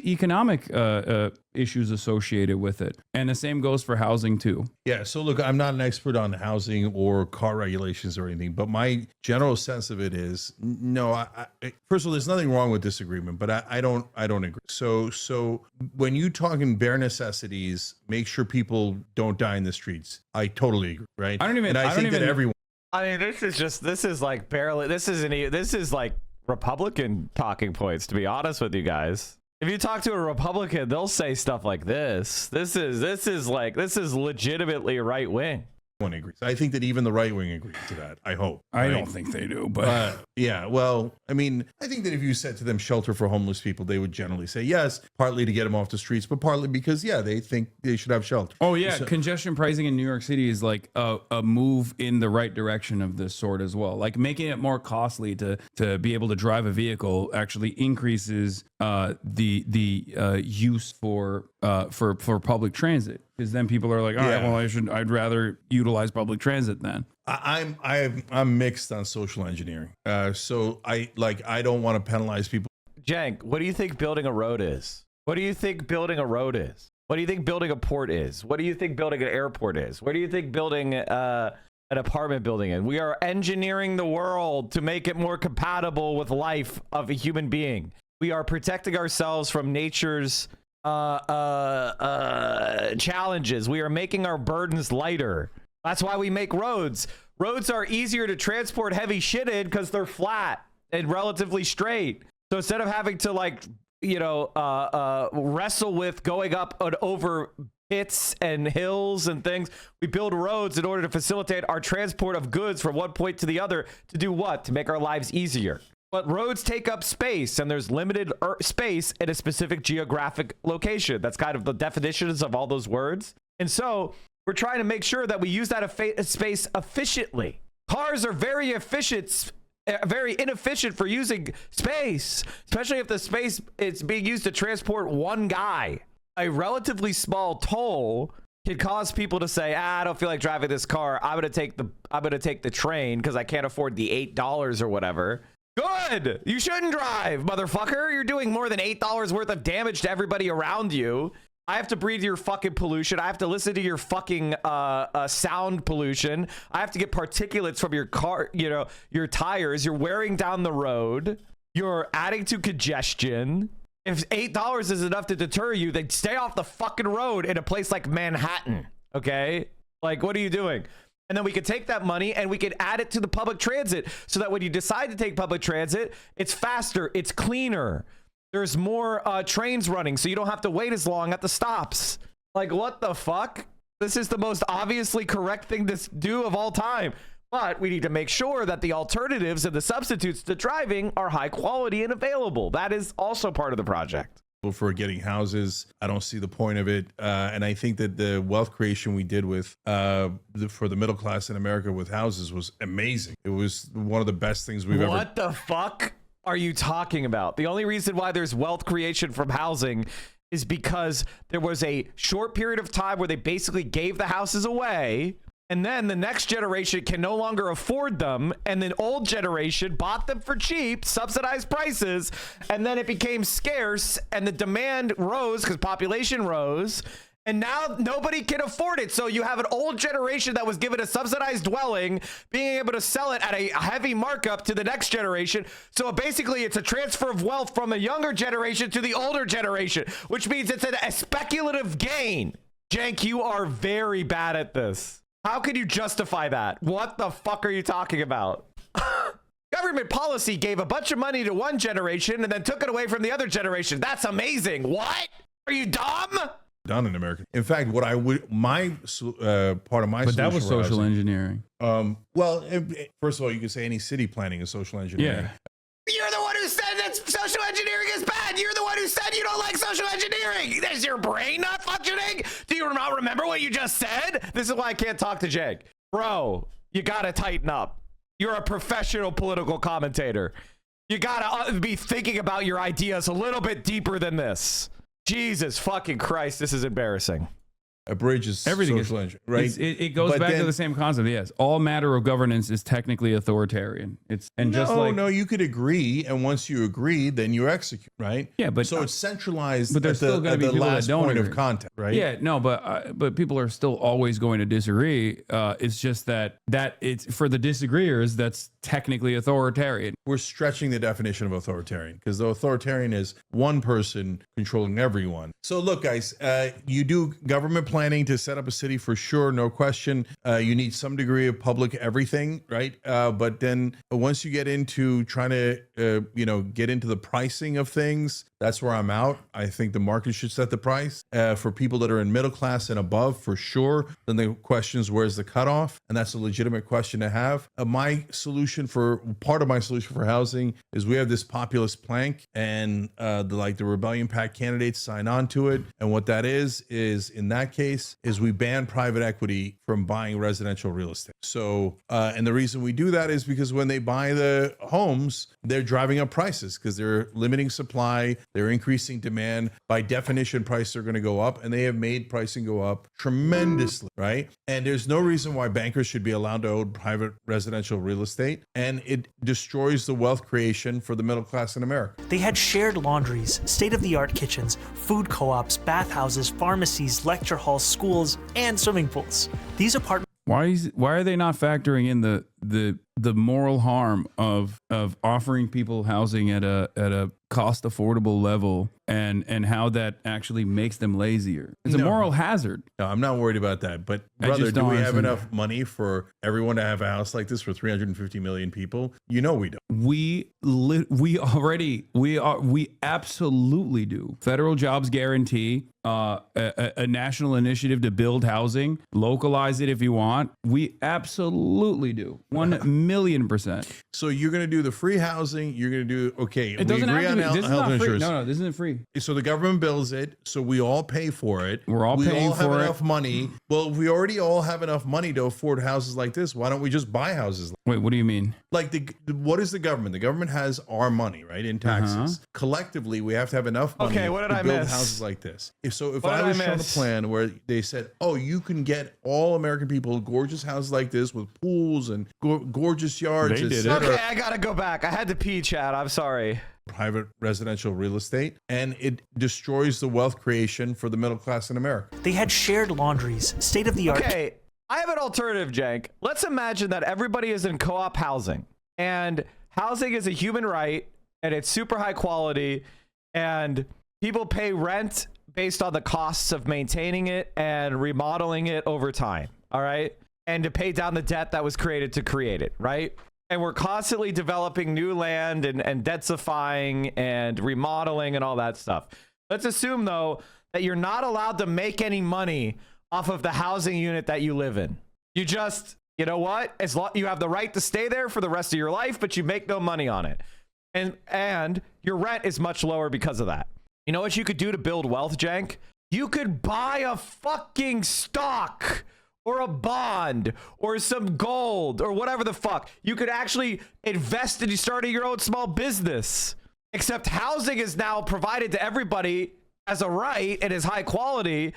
economic issues associated with it. And the same goes for housing too. Yeah. So look, I'm not an expert on housing or car regulations or anything, but my general sense of it is no. First of all, there's nothing wrong with disagreement, but I don't agree. So when you talk in bare necessities, make sure people don't die in the streets. I totally agree. Right. I think that everyone. I mean, this is like barely, this is like Republican talking points, to be honest with you guys. If you talk to a Republican, they'll say stuff like this. This is legitimately right wing. Agrees. I think that even the right wing agrees to that. I hope. I right? don't think they do, but yeah. Well, I mean, I think that if you said to them shelter for homeless people, they would generally say yes, partly to get them off the streets, but partly because they think they should have shelter. Oh yeah, So, congestion pricing in New York City is like a move in the right direction of this sort as well. Like making it more costly to be able to drive a vehicle actually increases the use for public transit, because then people are like, all right, well, I'd rather utilize public transit then. I'm mixed on social engineering. So I don't want to penalize people. Jank, what do you think building a road is? What do you think building a road is? What do you think building a port is? What do you think building an airport is? What do you think building an apartment building is? We are engineering the world to make it more compatible with life of a human being. We are protecting ourselves from nature's challenges. We are making our burdens lighter. That's why we make roads. Roads are easier to transport heavy shit in because they're flat and relatively straight. So instead of having to wrestle with going up and over pits and hills and things, we build roads in order to facilitate our transport of goods from one point to the other. To do what? To make our lives easier. But roads take up space, and there's limited space in a specific geographic location. That's kind of the definitions of all those words. And so we're trying to make sure that we use that space efficiently. Cars are very inefficient for using space, especially if the space is being used to transport one guy. A relatively small toll can cause people to say, I don't feel like driving this car. I'm gonna take the train because I can't afford the $8 or whatever. Good. You shouldn't drive, motherfucker. You're doing more than $8 worth of damage to everybody around you. I have to breathe your fucking pollution. I have to listen to your fucking sound pollution. I have to get particulates from your car, your tires. You're wearing down the road. You're adding to congestion. If $8 is enough to deter you, then stay off the fucking road in a place like Manhattan. Okay? Like, what are you doing? And then we could take that money and we could add it to the public transit so that when you decide to take public transit, it's faster, it's cleaner. There's more trains running, so you don't have to wait as long at the stops. Like, what the fuck? This is the most obviously correct thing to do of all time. But we need to make sure that the alternatives and the substitutes to driving are high quality and available. That is also part of the project. For getting houses, I don't see the point of it, and I think that the wealth creation we did with for the middle class in America with houses was amazing. It was one of the best things we've ever. What the fuck are you talking about? The only reason why there's wealth creation from housing is because there was a short period of time where they basically gave the houses away. And then the next generation can no longer afford them. And then old generation bought them for cheap, subsidized prices. And then it became scarce and the demand rose because population rose. And now nobody can afford it. So you have an old generation that was given a subsidized dwelling being able to sell it at a heavy markup to the next generation. So basically it's a transfer of wealth from the younger generation to the older generation, which means it's a speculative gain. Jank, you are very bad at this. How can you justify that? What the fuck are you talking about? Government policy gave a bunch of money to one generation and then took it away from the other generation. That's amazing. What? Are you dumb? Done in America. In fact, what I would, my part of my But that was solution for social housing- engineering. Well, first of all, you could say any city planning is social engineering. Yeah. You're the one who said that social engineering is bad. You're the one who said you don't like social engineering. Is your brain not functioning? Do you not remember what you just said? This is why I can't talk to Jake. Bro, you gotta tighten up. You're a professional political commentator. You gotta be thinking about your ideas a little bit deeper than this. Jesus fucking Christ, this is embarrassing. A bridge is Everything is social engineering, right? It goes But back to then- the same concept. Yes, all matter of governance is technically authoritarian. No, you could agree, and once you agree, then you execute, right? Yeah, but so it's centralized. but there's at still the, gonna at be the people that last don't point agree. of contact, right? Yeah, no, but people are still always going to disagree. It's just that it's for the disagreeers that's technically authoritarian. We're stretching the definition of authoritarian because the authoritarian is one person controlling everyone. So look, guys, you do government planning to set up a city for sure, no question. You need some degree of public everything, right? But then once you get into trying to, get into the pricing of things, that's where I'm out. I think the market should set the price for people that are in middle class and above, for sure. Then the question is, where's the cutoff? And that's a legitimate question to have. Part of my solution for housing is we have this populist plank, and the Rebellion PAC candidates sign on to it. And what that is in that case is we ban private equity from buying residential real estate. So, and the reason we do that is because when they buy the homes, they're driving up prices because they're limiting supply, they're increasing demand. By definition, prices are going to go up, and they have made pricing go up tremendously, right? And there's no reason why bankers should be allowed to own private residential real estate, and it destroys the wealth creation for the middle class in America. They had shared laundries, state-of-the-art kitchens, food co-ops, bathhouses, pharmacies, lecture halls, schools, and swimming pools. These apartments. Why are they not factoring in the moral harm of offering people housing at a cost affordable level and how that actually makes them lazier? It's a moral hazard. No, I'm not worried about that. But I brother, just do don't we have understand. enough money for everyone to have a house like this for 350 million people? You know we don't. We absolutely do. Federal jobs guarantee, a national initiative to build housing, localize it if you want. We absolutely do. 1,000,000%. So you're going to do the free housing. You're going to do, okay, It doesn't have to be. This is health not free. insurance. No, this isn't free. So the government builds it. So we all pay for it. We're all we paying all have for it. enough money. Well, if we already all have enough money to afford houses like this, why don't we just buy houses? Wait, what do you mean? Like what is the government? The government has our money, right? In taxes. Collectively, we have to have enough money Okay, what did to I build miss? houses like this. If What I did was I shown a miss? plan where they said, oh, you can get all American people gorgeous houses like this with pools and gorgeous yards, They did it. etc. Okay, I gotta go back. I had to pee, Chad. I'm sorry. Private residential real estate, and it destroys the wealth creation for the middle class in America. They had shared laundries, state-of-the-art. Okay, I have an alternative, Jank. Let's imagine that everybody is in co-op housing, and housing is a human right, and it's super high quality, and people pay rent based on the costs of maintaining it and remodeling it over time, all right? And to pay down the debt that was created to create it, right? And we're constantly developing new land and densifying and remodeling and all that stuff. Let's assume, though, that you're not allowed to make any money off of the housing unit that you live in. You just, you know what? You have the right to stay there for the rest of your life, but you make no money on it. And your rent is much lower because of that. You know what you could do to build wealth, Jank? You could buy a fucking stock or a bond or some gold or whatever the fuck. You could actually invest in starting your own small business. Except housing is now provided to everybody as a right and is high quality,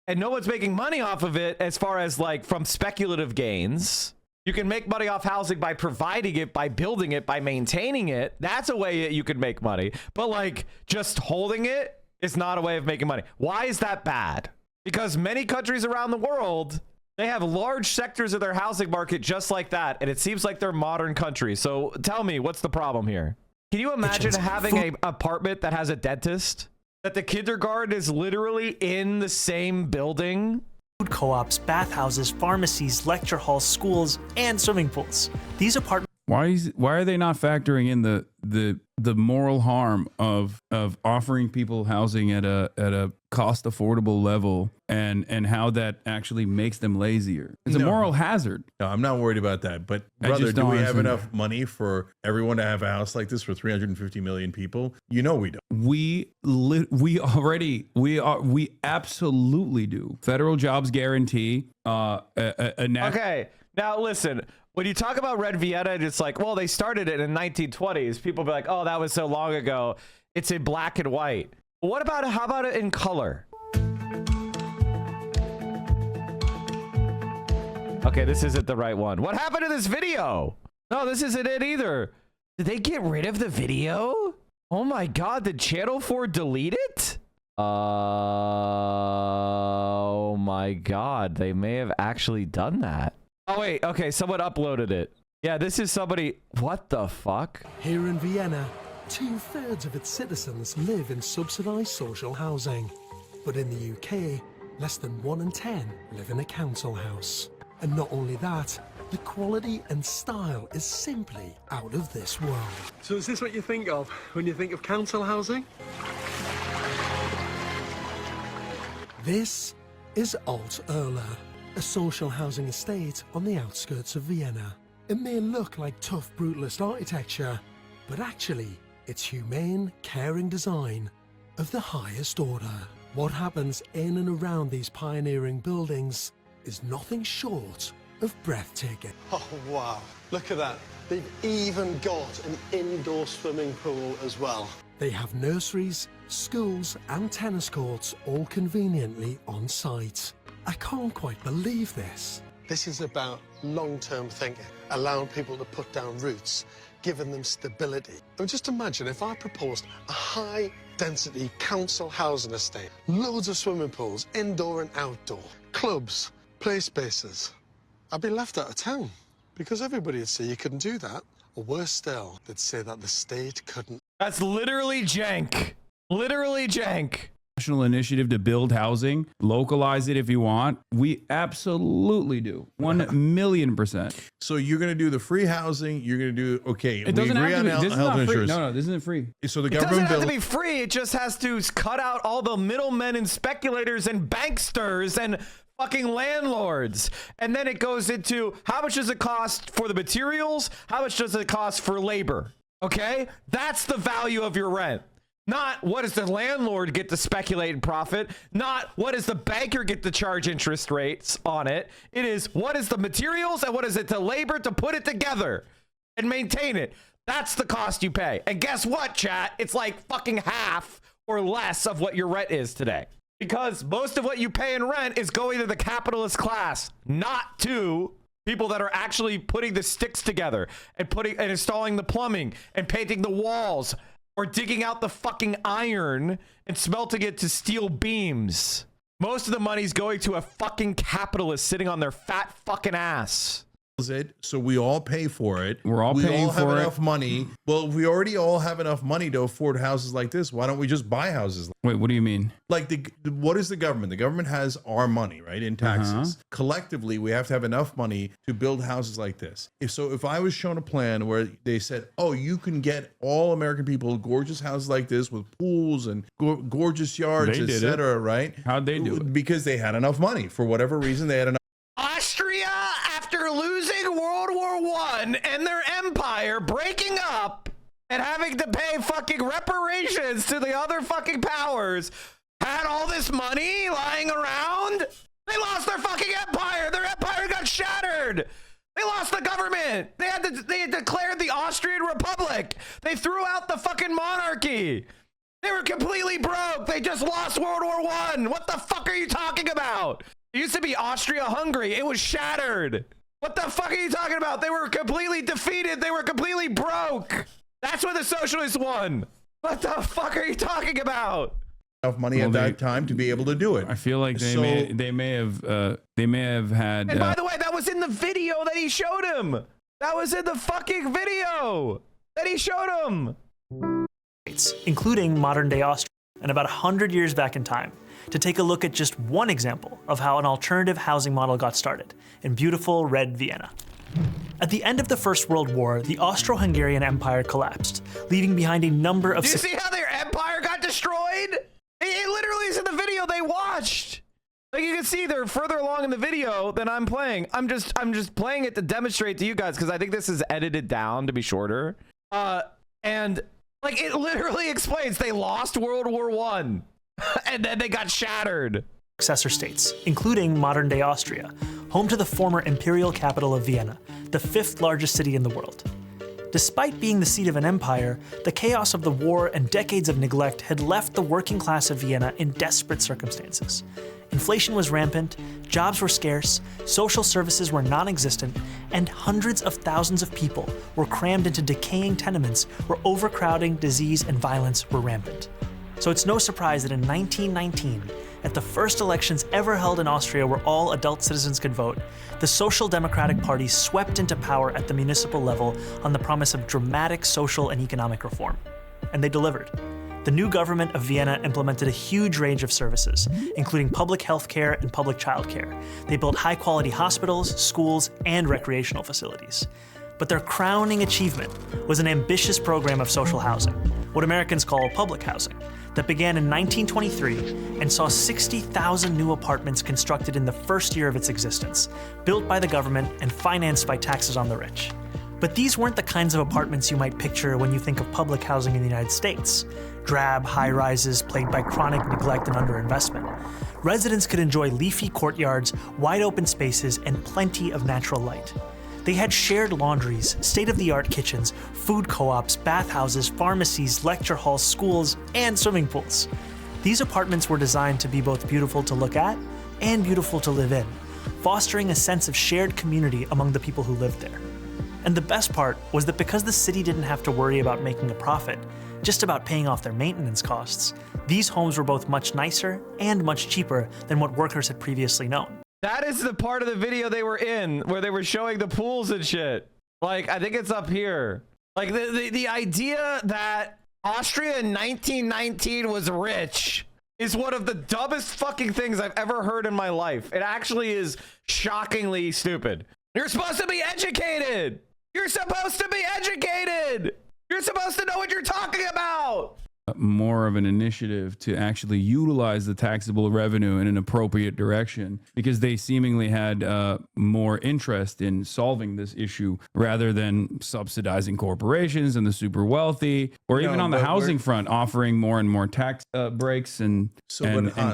and no one's making money off of it as far as like from speculative gains. You can make money off housing by providing it, by building it, by maintaining it. That's a way that you could make money. But like just holding it is not a way of making money. Why is that bad? Because many countries around the world, they have large sectors of their housing market just like that. And it seems like they're modern countries. So tell me, what's the problem here? Can you imagine having an apartment that has a dentist? That the kindergarten is literally in the same building? Food co-ops, bathhouses, pharmacies, lecture halls, schools, and swimming pools. These apartments. Why are they not factoring in the moral harm of offering people housing at a cost affordable level and how that actually makes them lazier? It's a moral hazard. No, I'm not worried about that. But I brother, just do don't we have understand. enough money for everyone to have a house like this for 350 million people? You know we don't. We absolutely do. Federal jobs guarantee, Okay, now listen. When you talk about Red Vienna, it's like, well, they started it in the 1920s. People be like, oh, that was so long ago. It's in black and white. What about how about it in color? Okay, this isn't the right one. What happened to this video? No, this isn't it either. Did they get rid of the video? Oh my God, did Channel 4 delete it? Oh my God, they may have actually done that. Oh wait, okay, someone uploaded it. Yeah, this is somebody. What the fuck? Here in Vienna, 2/3 of its citizens live in subsidised social housing. But in the UK, less than 1 in 10 live in a council house. And not only that, the quality and style is simply out of this world. So is this what you think of when you think of council housing? This is Alt Erla, a social housing estate on the outskirts of Vienna. It may look like tough, brutalist architecture, but actually, it's humane, caring design of the highest order. What happens in and around these pioneering buildings is nothing short of breathtaking. Oh, wow. Look at that. They've even got an indoor swimming pool as well. They have nurseries, schools, and tennis courts all conveniently on site. I can't quite believe this. This is about long-term thinking, allowing people to put down roots, giving them stability. I mean, just imagine if I proposed a high-density council housing estate, loads of swimming pools, indoor and outdoor, clubs, play spaces. I'd be left out of town because everybody would say you couldn't do that. Or worse still, they'd say that the state couldn't. That's literally jank. Literally jank. National initiative to build housing, localize it if you want. We absolutely do. 1,000,000%. So you're going to do the free housing. You're going to do, okay. It doesn't have to be. This is not free. Insurance. No, this isn't free. So the It doesn't government have to be free. It just has to cut out all the middlemen and speculators and banksters and fucking landlords. And then it goes into how much does it cost for the materials? How much does it cost for labor? Okay? That's the value of your rent. Not what does the landlord get to speculate and profit. Not what does the banker get to charge interest rates on it. It is what is the materials and what is it to labor to put it together and maintain it. That's the cost you pay. And guess what, chat? It's like fucking half or less of what your rent is today. Because most of what you pay in rent is going to the capitalist class, not to people that are actually putting the sticks together and installing the plumbing and painting the walls or digging out the fucking iron and smelting it to steel beams. Most of the money's going to a fucking capitalist sitting on their fat fucking ass. It, so we all pay for it. We're all paying for it. We all have enough money. Well, we already all have enough money to afford houses like this. Why don't we just buy houses? Wait, what do you mean? Like what is the government? The government has our money, right? In taxes. Collectively, we have to have enough money to build houses like this. If I was shown a plan where they said, oh, you can get all American people gorgeous houses like this with pools and gorgeous yards, etc., right? How'd they do it? Because they had enough money. For whatever reason, they had enough. Austria, after losing World War I and their empire breaking up and having to pay fucking reparations to the other fucking powers, had all this money lying around. They lost their fucking empire. Their empire got shattered. They lost the government. They had declared the Austrian Republic. They threw out the fucking monarchy. They were completely broke. They just lost World War I. What the fuck are you talking about? It used to be Austria-Hungary. It was shattered. What the fuck are you talking about? They were completely defeated. They were completely broke. That's when the socialists won. What the fuck are you talking about? Enough money at that time to be able to do it. I feel like they may have had. And by the way, that was in the video that he showed him. That was in the fucking video that he showed him. Including modern-day Austria, and about 100 years back in time, to take a look at just one example of how an alternative housing model got started in beautiful red Vienna. At the end of the First World War, the Austro-Hungarian Empire collapsed, leaving behind a number of... Do you see how their empire got destroyed? It literally is in the video they watched. Like you can see they're further along in the video than I'm playing. I'm just playing it to demonstrate to you guys because I think this is edited down to be shorter. And like it literally explains they lost World War I. And then they got shattered. Successor states, including modern-day Austria, home to the former imperial capital of Vienna, the 5th largest city in the world. Despite being the seat of an empire, the chaos of the war and decades of neglect had left the working class of Vienna in desperate circumstances. Inflation was rampant, jobs were scarce, social services were non-existent, and hundreds of thousands of people were crammed into decaying tenements where overcrowding, disease, and violence were rampant. So it's no surprise that in 1919, at the first elections ever held in Austria where all adult citizens could vote, the Social Democratic Party swept into power at the municipal level on the promise of dramatic social and economic reform. And they delivered. The new government of Vienna implemented a huge range of services, including public health care and public child care. They built high-quality hospitals, schools, and recreational facilities. But their crowning achievement was an ambitious program of social housing, what Americans call public housing, that began in 1923 and saw 60,000 new apartments constructed in the first year of its existence, built by the government and financed by taxes on the rich. But these weren't the kinds of apartments you might picture when you think of public housing in the United States. Drab high-rises plagued by chronic neglect and underinvestment. Residents could enjoy leafy courtyards, wide-open spaces, and plenty of natural light. They had shared laundries, state-of-the-art kitchens, food co-ops, bathhouses, pharmacies, lecture halls, schools, and swimming pools. These apartments were designed to be both beautiful to look at and beautiful to live in, fostering a sense of shared community among the people who lived there. And the best part was that because the city didn't have to worry about making a profit, just about paying off their maintenance costs, these homes were both much nicer and much cheaper than what workers had previously known. That is the part of the video they were in where they were showing the pools and shit. Like, I think it's up here. Like, the idea that Austria in 1919 was rich is one of the dumbest fucking things I've ever heard in my life. It actually is shockingly stupid. You're supposed to be educated. You're supposed to be educated. You're supposed to know what you're talking about. More of an initiative to actually utilize the taxable revenue in an appropriate direction, because they seemingly had more interest in solving this issue rather than subsidizing corporations and the super wealthy, or even on the housing front, offering more and more tax breaks and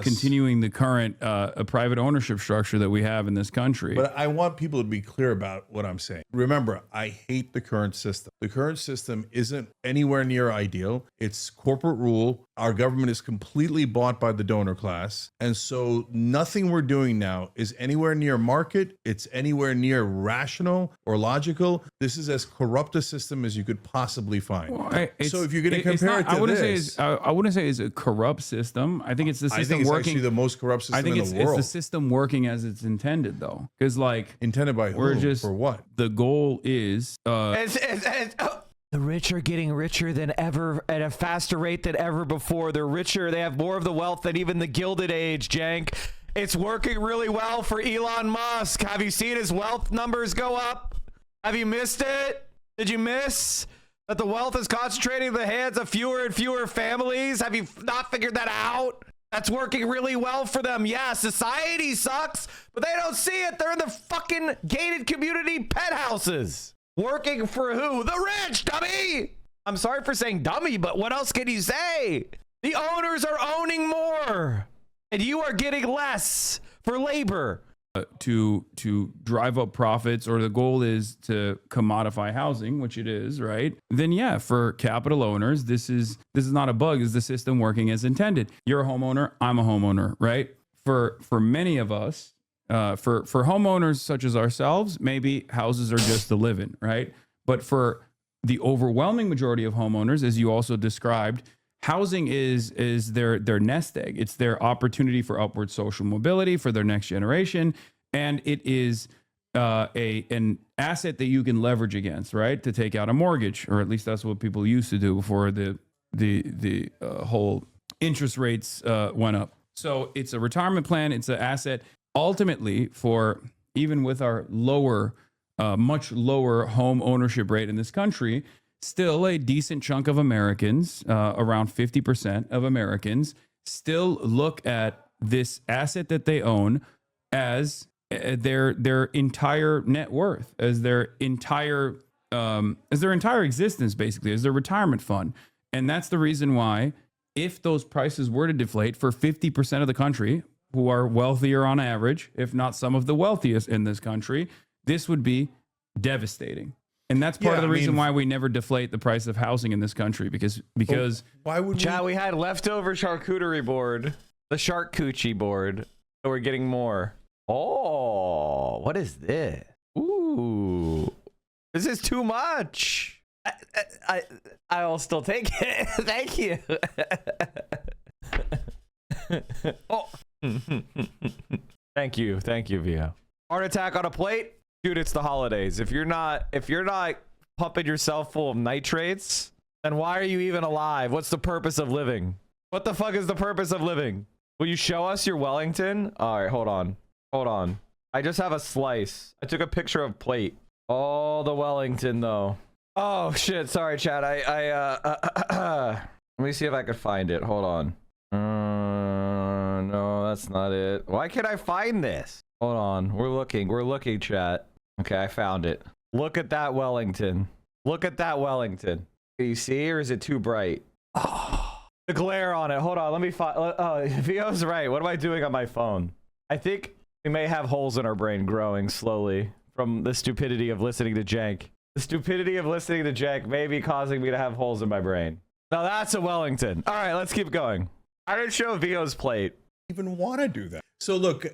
continuing the current private ownership structure that we have in this country. But I want people to be clear about what I'm saying. Remember, I hate the current system. The current system isn't anywhere near ideal. It's corporate rule. Our government is completely bought by the donor class. And so nothing we're doing now is anywhere near market. It's anywhere near rational or logical. This is as corrupt a system as you could possibly find. Well, so if you're going to compare it to I wouldn't say it's a corrupt system. I think it's the system working. Actually the most corrupt system in the world. It's the system working as it's intended, though. Because, like, intended by who? For what? The goal is the rich are getting richer than ever at a faster rate than ever before. They're richer. They have more of the wealth than even the Gilded Age, Jank. It's working really well for Elon Musk. Have you seen his wealth numbers go up? Have you missed it? Did you miss that the wealth is concentrating in the hands of fewer and fewer families? Have you not figured that out? That's working really well for them. Yeah, society sucks, but they don't see it. They're in the fucking gated community penthouses. Working for who? The rich, dummy! I'm sorry for saying dummy, but what else can you say? The owners are owning more, and you are getting less for labor. To drive up profits, or the goal is to commodify housing, which it is, right? Then yeah, for capital owners, this is not a bug. Is the system working as intended? You're a homeowner, I'm a homeowner, right? For many of us, for homeowners such as ourselves, maybe houses are just to live in, right? But for the overwhelming majority of homeowners, as you also described, housing is their nest egg. It's their opportunity for upward social mobility for their next generation, and it is an asset that you can leverage against, right? To take out a mortgage, or at least that's what people used to do before the whole interest rates went up. So it's a retirement plan. It's an asset. Ultimately, for even with our much lower home ownership rate in this country, still a decent chunk of Americans, around 50% of Americans, still look at this asset that they own as their entire net worth, as their entire existence, basically, as their retirement fund. And that's the reason why, if those prices were to deflate for 50% of the country, who are wealthier on average, if not some of the wealthiest in this country, this would be devastating. And that's part Yeah, of the I reason mean- why we never deflate the price of housing in this country because Why would Chad, we had leftover charcuterie board, the shark coochie board, so we're getting more. Oh, what is this? Ooh, this is too much. I'll still take it. Thank you. Oh, thank you, Vio. Heart attack on a plate, dude. It's the holidays. If you're not pumping yourself full of nitrates, then why are you even alive? What's the purpose of living? What the fuck is the purpose of living? Will you show us your Wellington? All right, hold on. I just have a slice. I took a picture of plate. Oh, the Wellington though. Oh shit, sorry Chad. Let me see if I could find it. Hold on. No, that's not it. Why can't I find this? Hold on. We're looking, chat. Okay, I found it. Look at that Wellington. Can you see, or is it too bright? Oh, the glare on it. Hold on, let me find. Oh, Vio's right. What am I doing on my phone? I think we may have holes in our brain growing slowly from the stupidity of listening to jank. The stupidity of listening to jank may be causing me to have holes in my brain. Now that's a Wellington. All right, let's keep going. I didn't show Vio's plate. even want to do that? So look,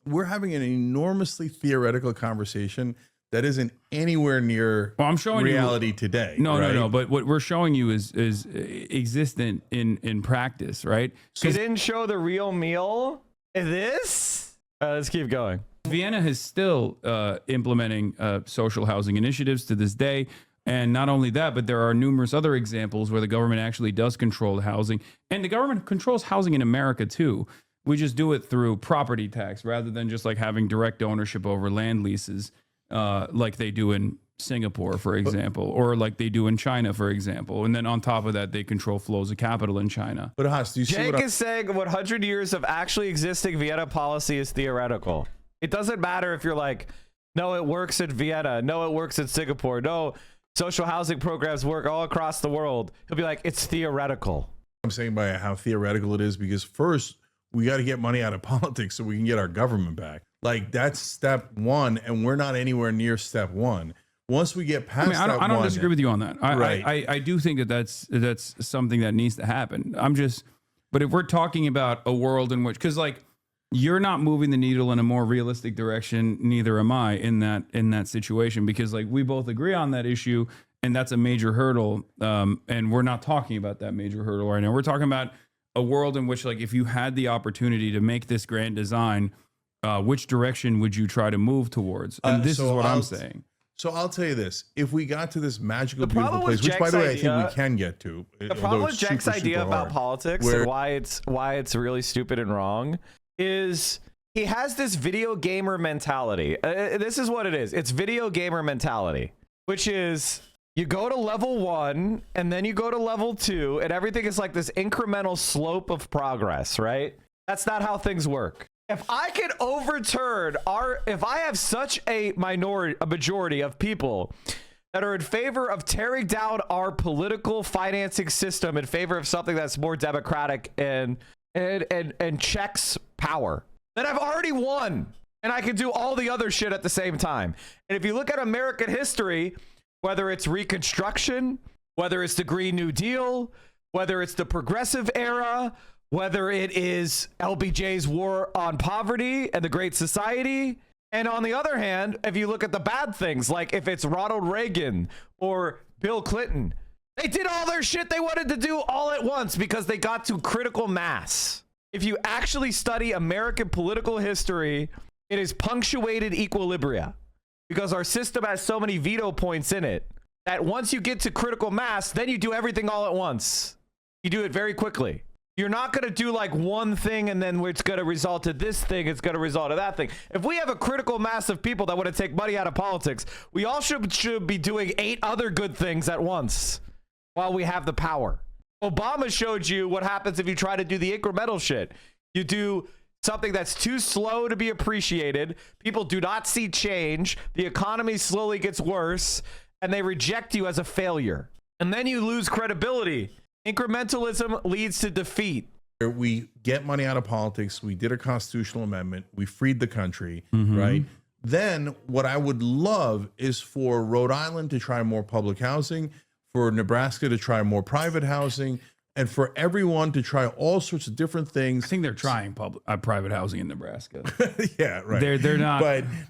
we're having an enormously theoretical conversation that isn't anywhere near I'm showing reality you, today. No, right? no. But what we're showing you is existent in practice, right? You didn't show the real meal. This? Let's keep going. Vienna is still implementing social housing initiatives to this day. And not only that, but there are numerous other examples where the government actually does control housing. And the government controls housing in America, too. We just do it through property tax rather than just like having direct ownership over land leases like they do in Singapore, for example, or like they do in China, for example. And then on top of that, they control flows of capital in China. But Haas, do you see Jake what is saying 100 years of actually existing Vienna policy is theoretical. It doesn't matter if you're like, no, it works in Vienna. No, it works in Singapore. No, social housing programs work all across the world. He'll be like, it's theoretical. I'm saying by how theoretical it is, because first we got to get money out of politics so we can get our government back. Like that's step one, and we're not anywhere near step one. Once we get past, I don't disagree with you on that. I do think that that's something that needs to happen. But if we're talking about a world in which, because like you're not moving the needle in a more realistic direction, neither am I in that situation, because like we both agree on that issue, and that's a major hurdle. And we're not talking about that major hurdle right now. We're talking about a world in which, like, if you had the opportunity to make this grand design, which direction would you try to move towards? And this is what I'm saying. So I'll tell you this: if we got to this magical, beautiful place, which, by the way, I think we can get to. The problem with Jack's idea about politics and why it's really stupid and wrong is he has this video gamer mentality. This is what it is. It's video gamer mentality, which is you go to level 1 and then you go to level 2 and everything is like this incremental slope of progress, right? That's not how things work. If I could overturn if I have such a majority of people that are in favor of tearing down our political financing system in favor of something that's more democratic and checks power, then I've already won, and I can do all the other shit at the same time. And if you look at American history, whether it's Reconstruction, whether it's the Green New Deal, whether it's the Progressive Era, whether it is LBJ's war on poverty and the Great Society, and on the other hand, if you look at the bad things, like if it's Ronald Reagan or Bill Clinton, they did all their shit they wanted to do all at once because they got to critical mass. If you actually study American political history, it is punctuated equilibria because our system has so many veto points in it that once you get to critical mass, then you do everything all at once. You do it very quickly. You're not going to do like one thing and then it's going to result to this thing, it's going to result to that thing. If we have a critical mass of people that want to take money out of politics, we all should be doing 8 other good things at once while we have the power. Obama showed you what happens if you try to do the incremental shit. You do something that's too slow to be appreciated. People do not see change. The economy slowly gets worse and they reject you as a failure. And then you lose credibility. Incrementalism leads to defeat. We get money out of politics. We did a constitutional amendment. We freed the country, right? then what I would love is for Rhode Island to try more public housing, for Nebraska to try more private housing, and for everyone to try all sorts of different things. I think they're trying private housing in Nebraska. Yeah, right. They're not.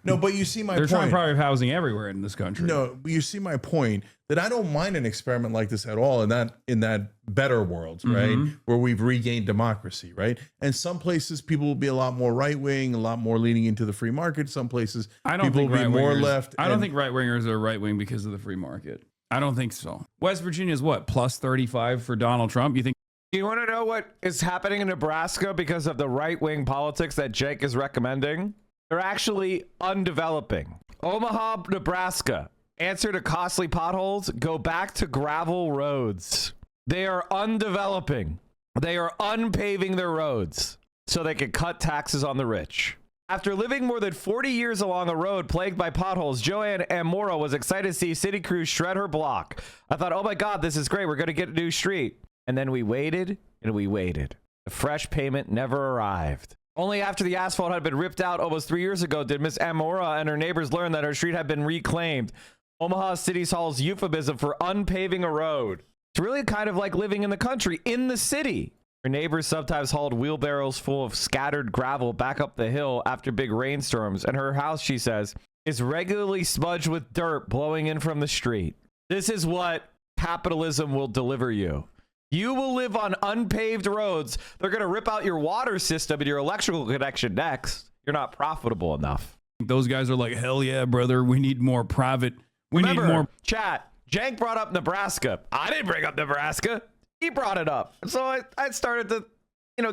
But you see my they're point. trying private housing everywhere in this country. No, but you see my point that I don't mind an experiment like this at all in that better world, right? Where we've regained democracy, right? And some places people will be a lot more right wing, a lot more leaning into the free market. Some places people will be more left. I don't think right wingers are right wing because of the free market. I don't think so. West Virginia is what, plus 35 for Donald Trump? You think? You want to know what is happening in Nebraska because of the right-wing politics that Jake is recommending? They're actually undeveloping. Omaha, Nebraska. Answer to costly potholes: go back to gravel roads. They are undeveloping. They are unpaving their roads so they can cut taxes on the rich. After living more than 40 years along a road plagued by potholes, Joanne Amora was excited to see city crews shred her block. I thought, oh my God, this is great. We're going to get a new street. And then we waited and we waited. The fresh payment never arrived. Only after the asphalt had been ripped out almost 3 years ago did Miss Amora and her neighbors learn that her street had been reclaimed. Omaha City Hall's euphemism for unpaving a road. It's really kind of like living in the country, in the city. Her neighbors sometimes hauled wheelbarrows full of scattered gravel back up the hill after big rainstorms, and her house, she says, is regularly smudged with dirt blowing in from the street. This is what capitalism will deliver you. You will live on unpaved roads. They're going to rip out your water system and your electrical connection next. You're not profitable enough. Those guys are like, hell yeah, brother. We need more private. Remember, need more. Chat, Jank brought up Nebraska. I didn't bring up Nebraska. He brought it up. So I started to,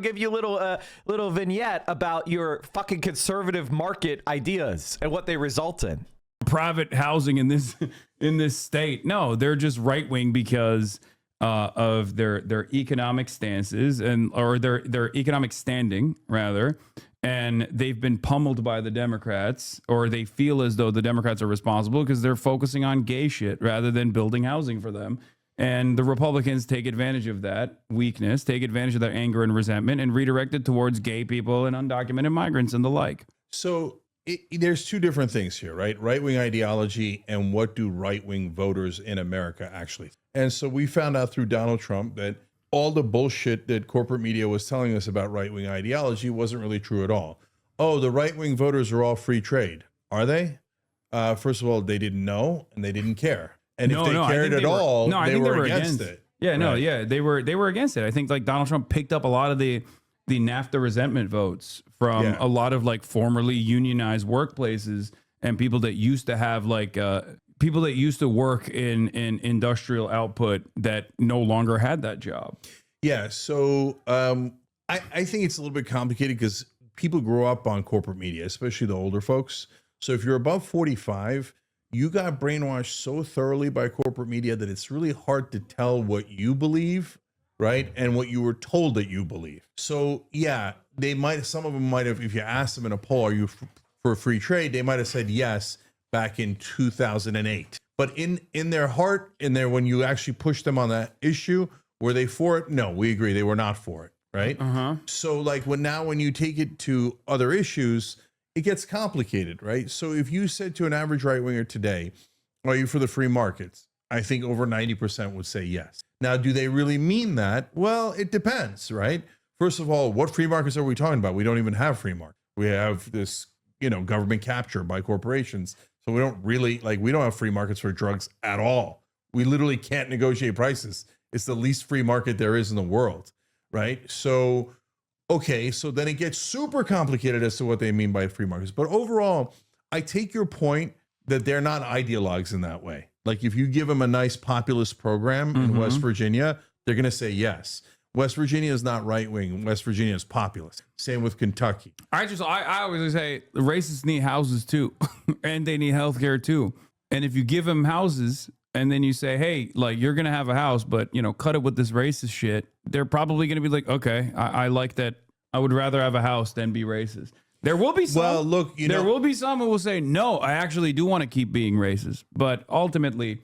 give you a little vignette about your fucking conservative market ideas and what they result in. Private housing in this state. No, they're just right wing because of their economic stances or their economic standing rather, and they've been pummeled by the Democrats, or they feel as though the Democrats are responsible because they're focusing on gay shit rather than building housing for them. And the Republicans take advantage of that weakness, take advantage of that anger and resentment, and redirect it towards gay people and undocumented migrants and the like. So there's two different things here, right? Right-wing ideology and what do right-wing voters in America actually think. And so we found out through Donald Trump that all the bullshit that corporate media was telling us about right-wing ideology wasn't really true at all. Oh, the right-wing voters are all free trade. Are they? First of all, they didn't know and they didn't care. And if they cared at all, they were against it. Yeah, no, yeah, they were against it. I think like Donald Trump picked up a lot of the NAFTA resentment votes from a lot of like formerly unionized workplaces and people that used to have like people that used to work in industrial output that no longer had that job. Yeah, so I think it's a little bit complicated because people grow up on corporate media, especially the older folks. So if you're above 45, you got brainwashed so thoroughly by corporate media that it's really hard to tell what you believe, right? And what you were told that you believe. So yeah, some of them might have, if you asked them in a poll, are you for free trade? They might have said yes back in 2008. But in their heart, when you actually push them on that issue, were they for it? No, we agree. They were not for it, right? So like when you take it to other issues, it gets complicated, right? So if you said to an average right-winger today, are you for the free markets? I think over 90% would say yes. Now, do they really mean that? Well, it depends, right? First of all, what free markets are we talking about? We don't even have free markets. We have this, government capture by corporations. So we don't have free markets for drugs at all. We literally can't negotiate prices. It's the least free market there is in the world, right? So okay, so then it gets super complicated as to what they mean by free markets. But overall, I take your point that they're not ideologues in that way. Like if you give them a nice populist program in West Virginia, they're going to say yes. West Virginia is not right-wing. West Virginia is populist. Same with Kentucky. I always say the racists need houses too, and they need healthcare too. And if you give them houses and then you say, hey, like you're going to have a house, but cut it with this racist shit, they're probably going to be like, okay, I like that. I would rather have a house than be racist. There will be some. Well, look, there will be some who will say, no, I actually do want to keep being racist. But ultimately,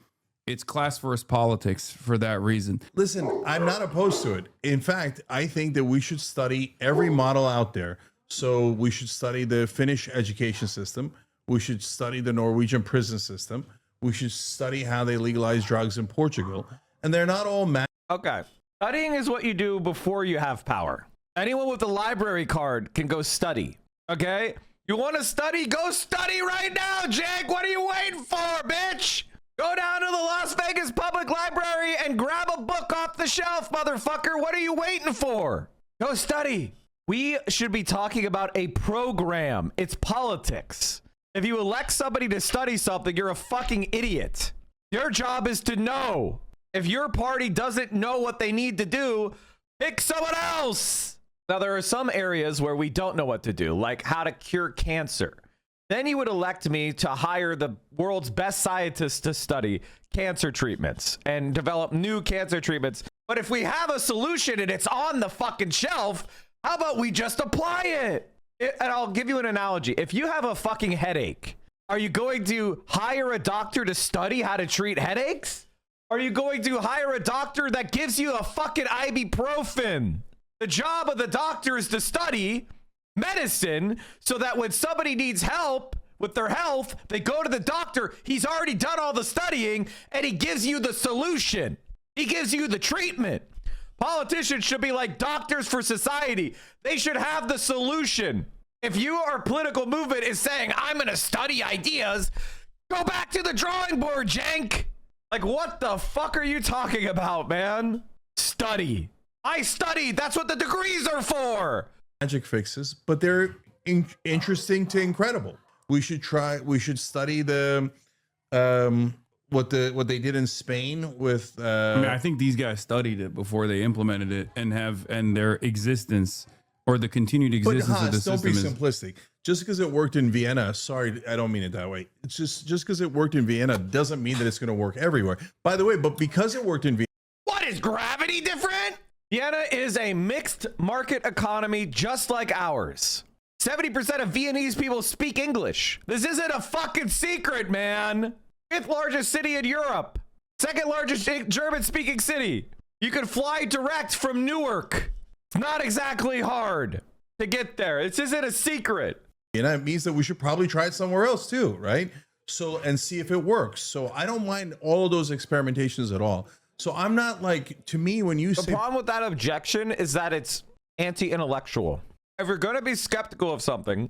it's class first politics for that reason. Listen, I'm not opposed to it. In fact, I think that we should study every model out there. So we should study the Finnish education system. We should study the Norwegian prison system. We should study how they legalize drugs in Portugal. And they're not all Okay. Studying is what you do before you have power. Anyone with a library card can go study. Okay? You want to study? Go study right now, Jake. What are you waiting for, bitch? Go down to the Las Vegas Public Library and grab a book off the shelf, motherfucker. What are you waiting for? Go study. We should be talking about a program. It's politics. If you elect somebody to study something, you're a fucking idiot. Your job is to know. If your party doesn't know what they need to do, pick someone else. Now, there are some areas where we don't know what to do, like how to cure cancer. Then you would elect me to hire the world's best scientists to study cancer treatments and develop new cancer treatments. But if we have a solution and it's on the fucking shelf, how about we just apply it? And I'll give you an analogy. If you have a fucking headache, are you going to hire a doctor to study how to treat headaches? Are you going to hire a doctor that gives you a fucking ibuprofen? The job of the doctor is to study medicine so that when somebody needs help with their health, they go to the doctor. He's already done all the studying and he gives you the solution. He gives you the treatment. Politicians should be like doctors for society. They should have the solution. If your political movement is saying, I'm going to study ideas, go back to the drawing board, Jank. Like, what the fuck are you talking about, man? Study. I studied. That's what the degrees are for. Magic fixes, but they're interesting to incredible. We should study the what they did in Spain with I mean, I think these guys studied it before they implemented it and their existence or the continued existence of the system. Don't be simplistic. Just because it worked in Vienna, sorry, I don't mean it that way. It's just because it worked in Vienna doesn't mean that it's going to work everywhere. By the way, but because it worked in Vienna, what, is gravity different? Vienna is a mixed market economy just like ours. 70% of Viennese people speak English. This isn't a fucking secret, man. 5th largest city in Europe. 2nd largest German speaking city. You can fly direct from Newark. It's not exactly hard to get there. This isn't a secret. Vienna, it means that we should probably try it somewhere else too, right? So, and see if it works. So I don't mind all of those experimentations at all. So I'm not like, to me, when you say... The problem with that objection is that it's anti-intellectual. If you're going to be skeptical of something,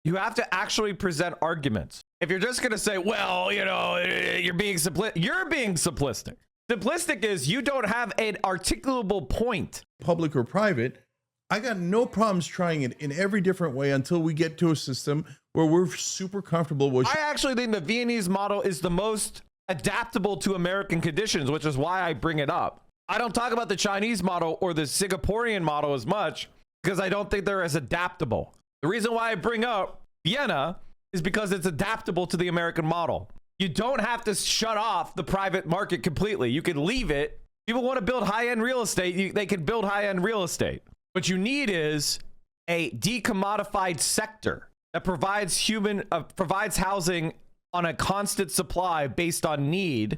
you have to actually present arguments. If you're just going to say, well, you know, you're being simplistic. Simplistic is you don't have an articulable point. Public or private, I got no problems trying it in every different way until we get to a system where we're super comfortable with... I actually think the Viennese model is the most adaptable to American conditions, which is why I bring it up. I don't talk about the Chinese model or the Singaporean model as much because I don't think they're as adaptable. The reason why I bring up Vienna is because it's adaptable to the American model. You don't have to shut off the private market completely. You can leave it. People want to build high-end real estate. They can build high-end real estate. What you need is a decommodified sector that provides housing on a constant supply based on need,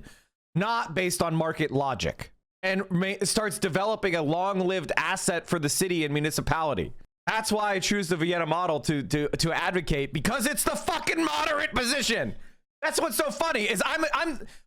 not based on market logic, and starts developing a long-lived asset for the city and municipality. That's why I choose the Vienna model to advocate, because it's the fucking moderate position. That's what's so funny is I'm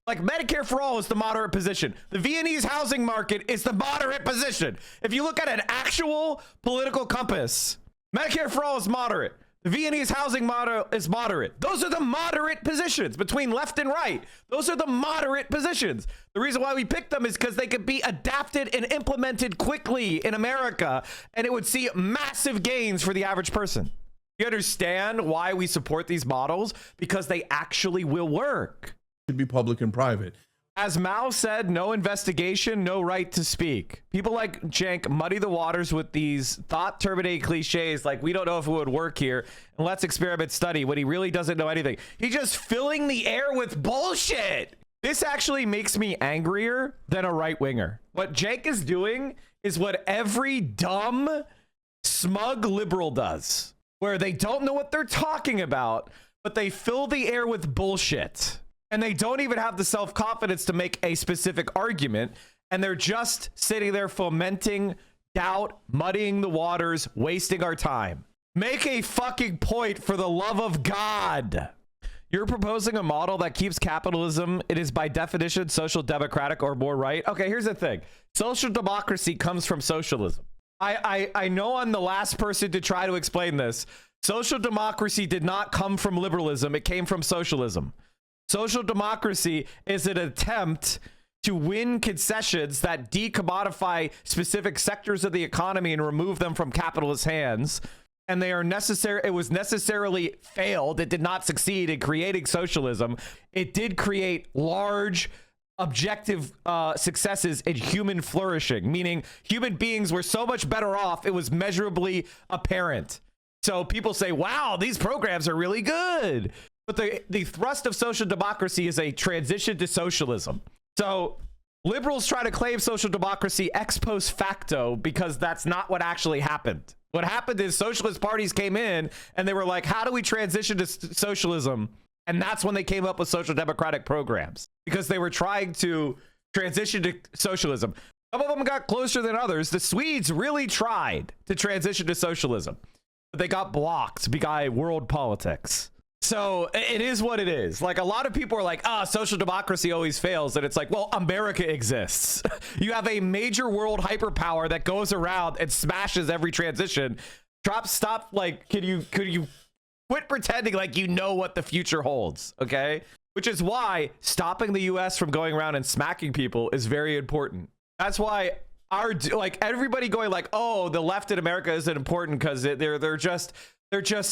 like, Medicare for all is the moderate position. The Viennese housing market is the moderate position. If you look at an actual political compass, Medicare for all is moderate. The Viennese housing model is moderate. Those are the moderate positions between left and right. Those are the moderate positions. The reason why we picked them is because they could be adapted and implemented quickly in America, and it would see massive gains for the average person. You understand why we support these models? Because they actually will work. Should be public and private. As Mao said, no investigation, no right to speak. People like Jank muddy the waters with these thought-terminating cliches like, we don't know if it would work here, and let's experiment study, when he really doesn't know anything. He's just filling the air with bullshit. This actually makes me angrier than a right-winger. What Jank is doing is what every dumb, smug liberal does, where they don't know what they're talking about, but they fill the air with bullshit. And they don't even have the self-confidence to make a specific argument. And they're just sitting there fomenting doubt, muddying the waters, wasting our time. Make a fucking point, for the love of God. You're proposing a model that keeps capitalism. It is by definition social democratic or more right. Okay, here's the thing. Social democracy comes from socialism. I know I'm the last person to try to explain this. Social democracy did not come from liberalism. It came from socialism. Social democracy is an attempt to win concessions that decommodify specific sectors of the economy and remove them from capitalist hands. And they are necessary. It was necessarily failed. It did not succeed in creating socialism. It did create large objective successes in human flourishing, meaning human beings were so much better off. It was measurably apparent. So people say, wow, these programs are really good. But the thrust of social democracy is a transition to socialism. So liberals try to claim social democracy ex post facto because that's not what actually happened. What happened is socialist parties came in and they were like, how do we transition to socialism? And that's when they came up with social democratic programs, because they were trying to transition to socialism. Some of them got closer than others. The Swedes really tried to transition to socialism, but they got blocked by world politics. So it is what it is. Like, a lot of people are like, social democracy always fails. And it's like, well, America exists. You have a major world hyperpower that goes around and smashes every transition. Stop. Like, could you quit pretending like you know what the future holds? Okay. Which is why stopping the US from going around and smacking people is very important. That's why everybody going like, oh, the left in America isn't important because they're just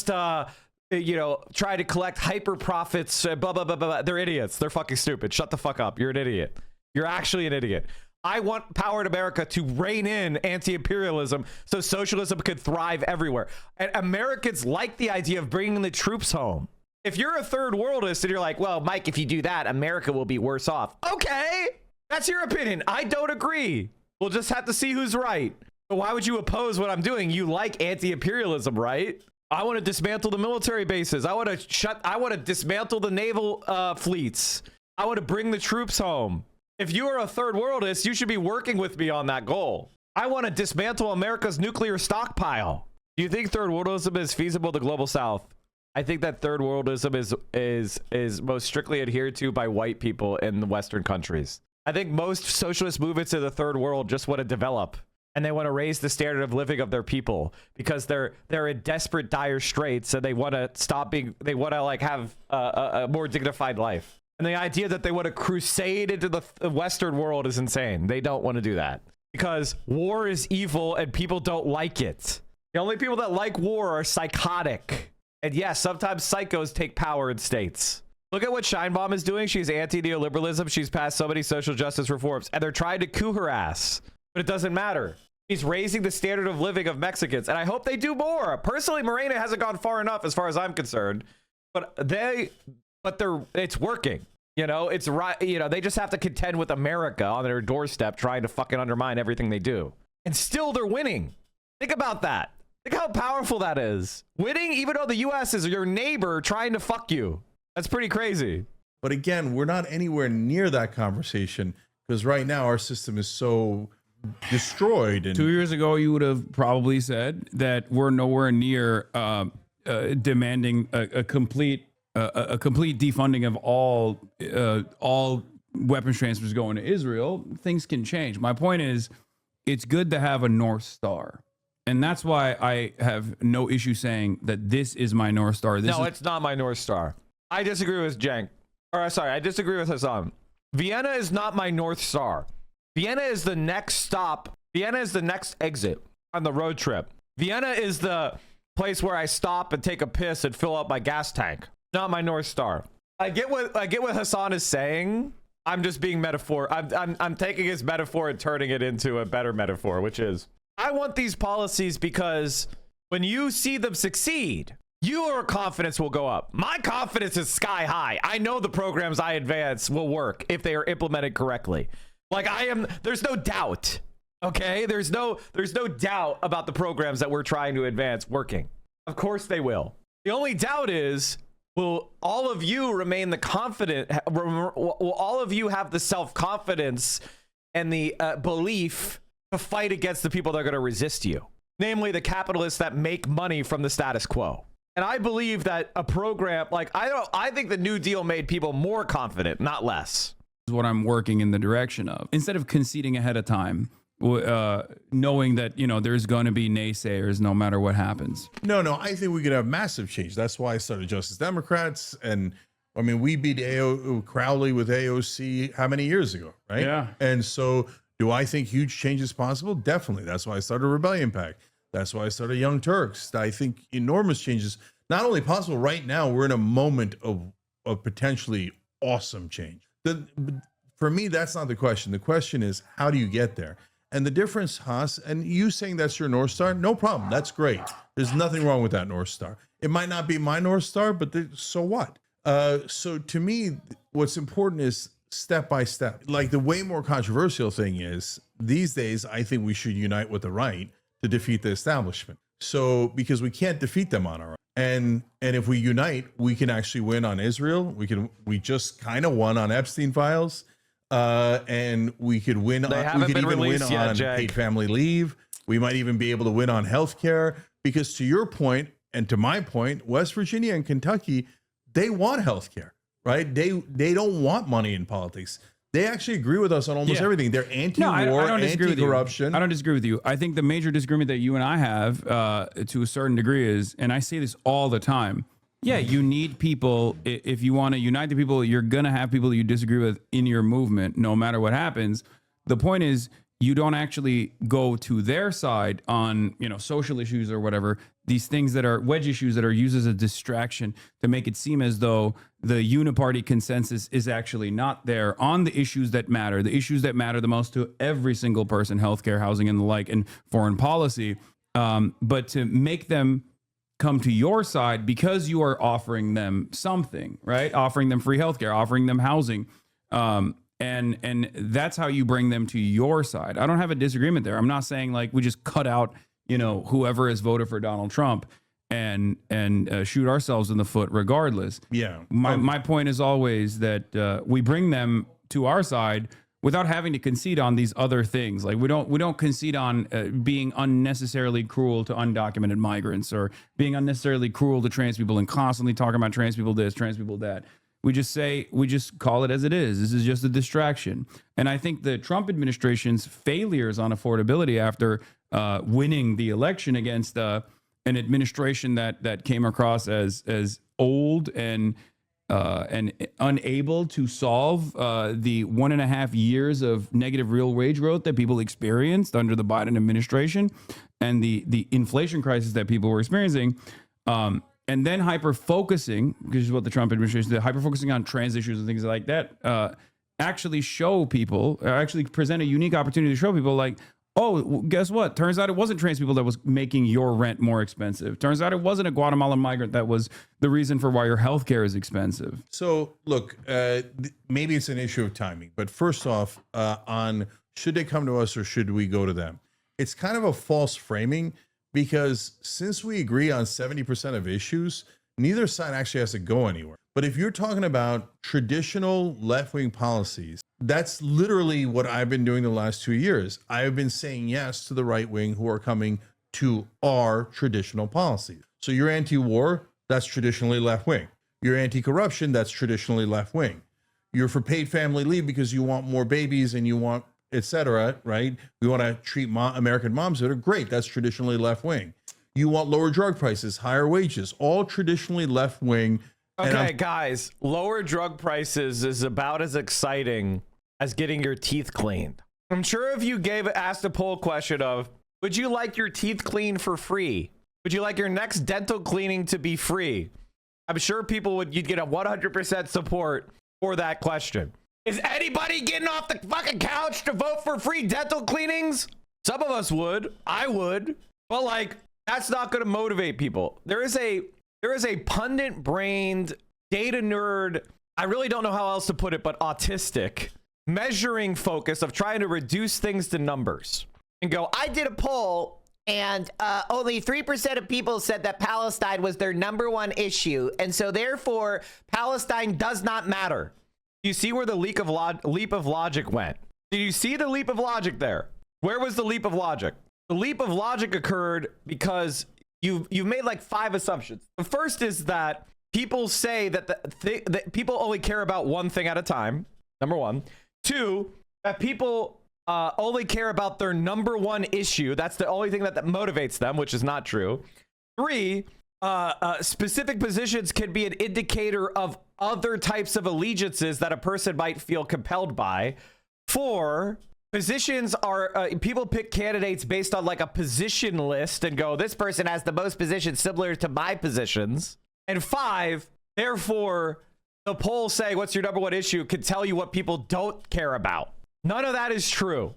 try to collect hyper profits, blah, blah, blah, blah. They're idiots. They're fucking stupid. Shut the fuck up. You're an idiot. You're actually an idiot. I want powered America to rein in anti-imperialism so socialism could thrive everywhere. And Americans like the idea of bringing the troops home. If you're a third worldist and you're like, well, Mike, if you do that, America will be worse off. Okay, that's your opinion. I don't agree. We'll just have to see who's right. But why would you oppose what I'm doing? You like anti-imperialism, right? I want to dismantle the military bases. I want to dismantle the naval fleets. I want to bring the troops home. If you are a third worldist, you should be working with me on that goal. I want to dismantle America's nuclear stockpile. Do you think third worldism is feasible to the global south? I think that third worldism is most strictly adhered to by white people in the Western countries. I think most socialist movements in the third world just want to develop. And they want to raise the standard of living of their people because they're in desperate, dire straits, and they want to have a more dignified life. And the idea that they want to crusade into the Western world is insane. They don't want to do that because war is evil and people don't like it. The only people that like war are psychotic. And yes, sometimes psychos take power in states. Look at what Scheinbaum is doing. She's anti-neoliberalism. She's passed so many social justice reforms, and they're trying to coup her ass. But it doesn't matter. He's raising the standard of living of Mexicans, and I hope they do more. Personally, Morena hasn't gone far enough as far as I'm concerned, but it's working. It's right. They just have to contend with America on their doorstep, trying to fucking undermine everything they do, and still they're winning. Think about that. Think how powerful that is. Winning, even though the U.S. is your neighbor trying to fuck you. That's pretty crazy. But again, we're not anywhere near that conversation because right now our system is so destroyed. And 2 years ago, you would have probably said that we're nowhere near demanding a complete defunding of all weapons transfers going to Israel. Things can change. My point is, it's good to have a North Star. And that's why I have no issue saying that this is my North Star. It's not my North Star. I disagree with Cenk. I disagree with Hassan. Vienna is not my North Star. Vienna is the next stop. Vienna is the next exit on the road trip. Vienna is the place where I stop and take a piss and fill up my gas tank. Not my North Star. I get what Hassan is saying. I'm just being metaphor. I'm taking his metaphor and turning it into a better metaphor, which is I want these policies because when you see them succeed, your confidence will go up. My confidence is sky high. I know the programs I advance will work if they are implemented correctly. There's no doubt. Okay? There's no doubt about the programs that we're trying to advance working. Of course they will. The only doubt is, will all of you remain the confident? Will all of you have the self-confidence and the belief to fight against the people that are going to resist you? Namely, the capitalists that make money from the status quo. And I believe that a program like I think the New Deal made people more confident, not less. Is what I'm working in the direction of. Instead of conceding ahead of time, knowing that, there's going to be naysayers no matter what happens. No, I think we could have massive change. That's why I started Justice Democrats. And I mean, we beat Crowley with AOC how many years ago, right? Yeah. And so do I think huge change is possible? Definitely. That's why I started Rebellion PAC. That's why I started Young Turks. I think enormous changes, not only possible right now, we're in a moment of potentially awesome change. For me, that's not the question. The question is, how do you get there? And the difference, Haas, and you saying that's your North Star, no problem. That's great. There's nothing wrong with that North Star. It might not be my North Star, but so what? So to me, what's important is step by step. Like the way more controversial thing is these days, I think we should unite with the right to defeat the establishment. So because we can't defeat them on our own. And if we unite, we can actually win on Israel. We just kind of won on Epstein files. And we could win on, we could even win on paid family leave. We might even be able to win on healthcare, because to your point and to my point, West Virginia and Kentucky, they want healthcare, right? They don't want money in politics. They actually agree with us on almost everything. They're anti-war, anti-corruption. I don't disagree with you. I think the major disagreement that you and I have to a certain degree is, and I say this all the time, yeah, you need people. If you want to unite the people, you're going to have people that you disagree with in your movement, no matter what happens. The point is, you don't actually go to their side on, social issues or whatever, these things that are wedge issues that are used as a distraction to make it seem as though the uniparty consensus is actually not there on the issues that matter the most to every single person, healthcare, housing, and the like, and foreign policy. But to make them come to your side because you are offering them something, right? Offering them free healthcare, offering them housing. And that's how you bring them to your side. I don't have a disagreement there. I'm not saying like we just cut out, whoever has voted for Donald Trump and shoot ourselves in the foot regardless. Yeah. My point is always that we bring them to our side without having to concede on these other things. Like we don't concede on being unnecessarily cruel to undocumented migrants or being unnecessarily cruel to trans people and constantly talking about trans people this, trans people that. We just call it as it is. This is just a distraction. And I think the Trump administration's failures on affordability after winning the election against an administration that came across as old and unable to solve the 1.5 years of negative real wage growth that people experienced under the Biden administration and the inflation crisis that people were experiencing. And then hyper-focusing, which is what the Trump administration did, hyper-focusing on trans issues and things like that, actually present a unique opportunity to show people like, oh, guess what? Turns out it wasn't trans people that was making your rent more expensive. Turns out it wasn't a Guatemalan migrant that was the reason for why your healthcare is expensive. So look, maybe it's an issue of timing, but first off, on should they come to us or should we go to them? It's kind of a false framing, because since we agree on 70% of issues, neither side actually has to go anywhere. But if you're talking about traditional left-wing policies, that's literally what I've been doing the last 2 years. I've been saying yes to the right wing who are coming to our traditional policies. So you're anti-war, that's traditionally left-wing. You're anti-corruption, that's traditionally left-wing. You're for paid family leave because you want more babies and you want etc., right? We want to treat American moms better. Great, that's traditionally left-wing. You want lower drug prices, higher wages, all traditionally left-wing. Okay, guys, lower drug prices is about as exciting as getting your teeth cleaned. I'm sure if you asked a poll question of, would you like your teeth cleaned for free? Would you like your next dental cleaning to be free? I'm sure you'd get a 100% support for that question. Is anybody getting off the fucking couch to vote for free dental cleanings? Some of us would. I would. But like, that's not going to motivate people. There is a pundit-brained, data nerd, I really don't know how else to put it, but autistic, measuring focus of trying to reduce things to numbers and go, I did a poll and only 3% of people said that Palestine was their number one issue. And so therefore, Palestine does not matter. You see where the leap of logic went? Did you see the leap of logic there? Where was the leap of logic? The leap of logic occurred because you've made like 5 assumptions. The first is that people say that that people only care about one thing at a time. Number 1. 2, that people only care about their number 1 issue. That's the only thing that motivates them, which is not true. 3, specific positions can be an indicator of other types of allegiances that a person might feel compelled by. 4, positions are people pick candidates based on like a position list and go, this person has the most positions similar to my positions. And 5, therefore, the poll saying what's your number 1 issue could tell you what people don't care about. None of that is true.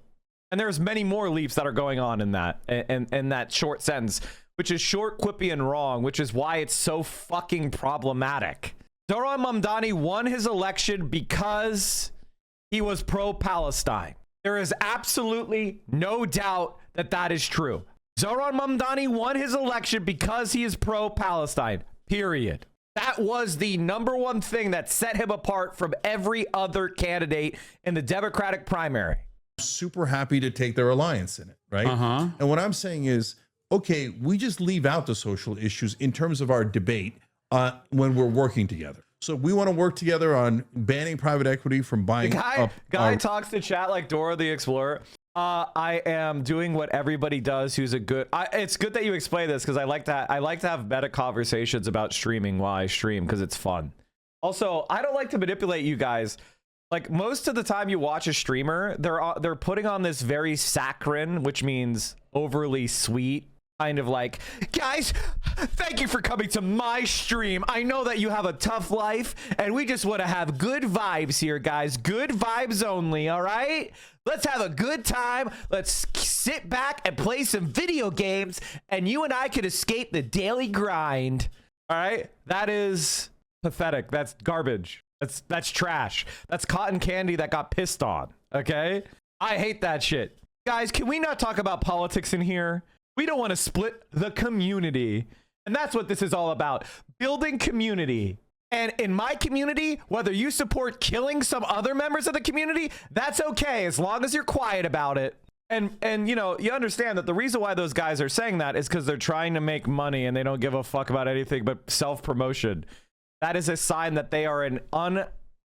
And there's many more leaps that are going on in that short sentence, which is short, quippy, and wrong, which is why it's so fucking problematic. Zohran Mamdani won his election because he was pro-Palestine. There is absolutely no doubt that that is true. Zohran Mamdani won his election because he is pro-Palestine, period. That was the number 1 thing that set him apart from every other candidate in the Democratic primary. Super happy to take their alliance in it, right? And what I'm saying is, okay, we just leave out the social issues in terms of our debate when we're working together. So we want to work together on banning private equity from buying. Guy talks to chat like Dora the Explorer. I am doing what everybody does who's a good. It's good that you explain this because I like to have meta conversations about streaming while I stream because it's fun. Also, I don't like to manipulate you guys. Like most of the time you watch a streamer, they're putting on this very saccharine, which means overly sweet, kind of like, guys, thank you for coming to my stream. I know that you have a tough life and we just want to have good vibes here, guys. Good vibes only, all right? Let's have a good time. Let's sit back and play some video games and you and I can escape the daily grind. All right? That is pathetic. That's garbage. That's trash. That's cotton candy that got pissed on. Okay? I hate that shit. Guys, can we not talk about politics in here? We don't want to split the community. And that's what this is all about. Building community. And in my community, whether you support killing some other members of the community, that's okay as long as you're quiet about it. And you know, you understand that the reason why those guys are saying that is because they're trying to make money and they don't give a fuck about anything but self-promotion. That is a sign that they are an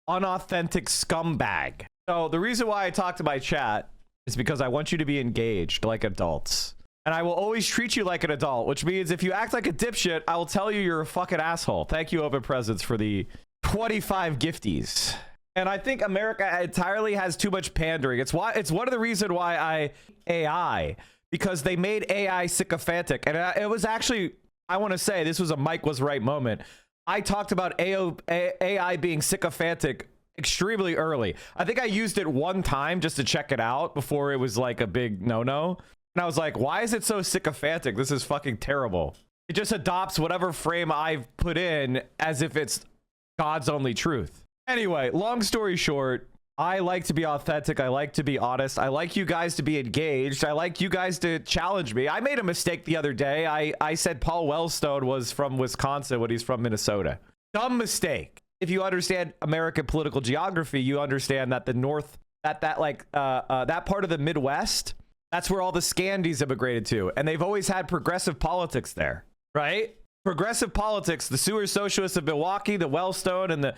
unauthentic scumbag. So the reason why I talk to my chat is because I want you to be engaged like adults. And I will always treat you like an adult, which means if you act like a dipshit, I will tell you you're a fucking asshole. Thank you, Open Presents, for the 25 gifties. And I think America entirely has too much pandering. It's one of the reasons why AI, because they made AI sycophantic. And it was actually, I want to say, this was a Mike was right moment. I talked about AI being sycophantic extremely early. I think I used it one time just to check it out before it was like a big no-no. And I was like, why is it so sycophantic? This is fucking terrible. It just adopts whatever frame I've put in as if it's God's only truth. Anyway, long story short, I like to be authentic. I like to be honest. I like you guys to be engaged. I like you guys to challenge me. I made a mistake the other day. I said Paul Wellstone was from Wisconsin when he's from Minnesota. Dumb mistake. If you understand American political geography, you understand that the North, that part of the Midwest, that's where all the Scandies immigrated to. And they've always had progressive politics there, right? Progressive politics, the sewer socialists of Milwaukee, the Wellstone, and the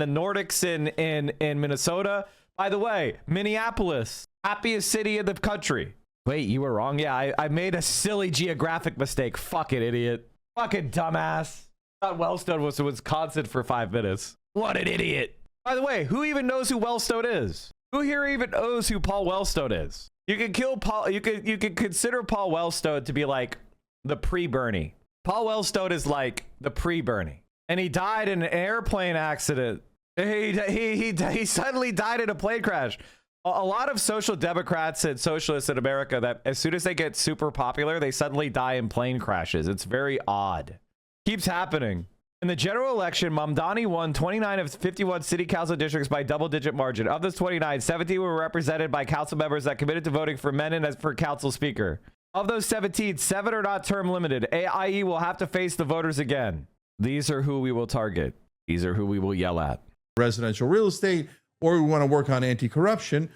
Nordics in Minnesota. By the way, Minneapolis, happiest city in the country. Wait, you were wrong? Yeah, I made a silly geographic mistake. Fuck it, idiot. Fucking dumbass. I thought Wellstone was in Wisconsin for 5 minutes. What an idiot. By the way, who even knows who Wellstone is? Who here even knows who Paul Wellstone is? You can kill Paul. You could consider Paul Wellstone to be like the pre-Bernie. Paul Wellstone is like the pre-Bernie, and he died in an airplane accident. He suddenly died in a plane crash. A lot of social democrats and socialists in America, that as soon as they get super popular, they suddenly die in plane crashes. It's very odd. Keeps happening. In the general election, Mamdani won 29 of 51 city council districts by double-digit margin. Of those 29, 17 were represented by council members that committed to voting for Menon as for council speaker. Of those 17, 7 are not term limited. AIE will have to face the voters again. These are who we will target. These are who we will yell at. Residential real estate, or we want to work on anti-corruption.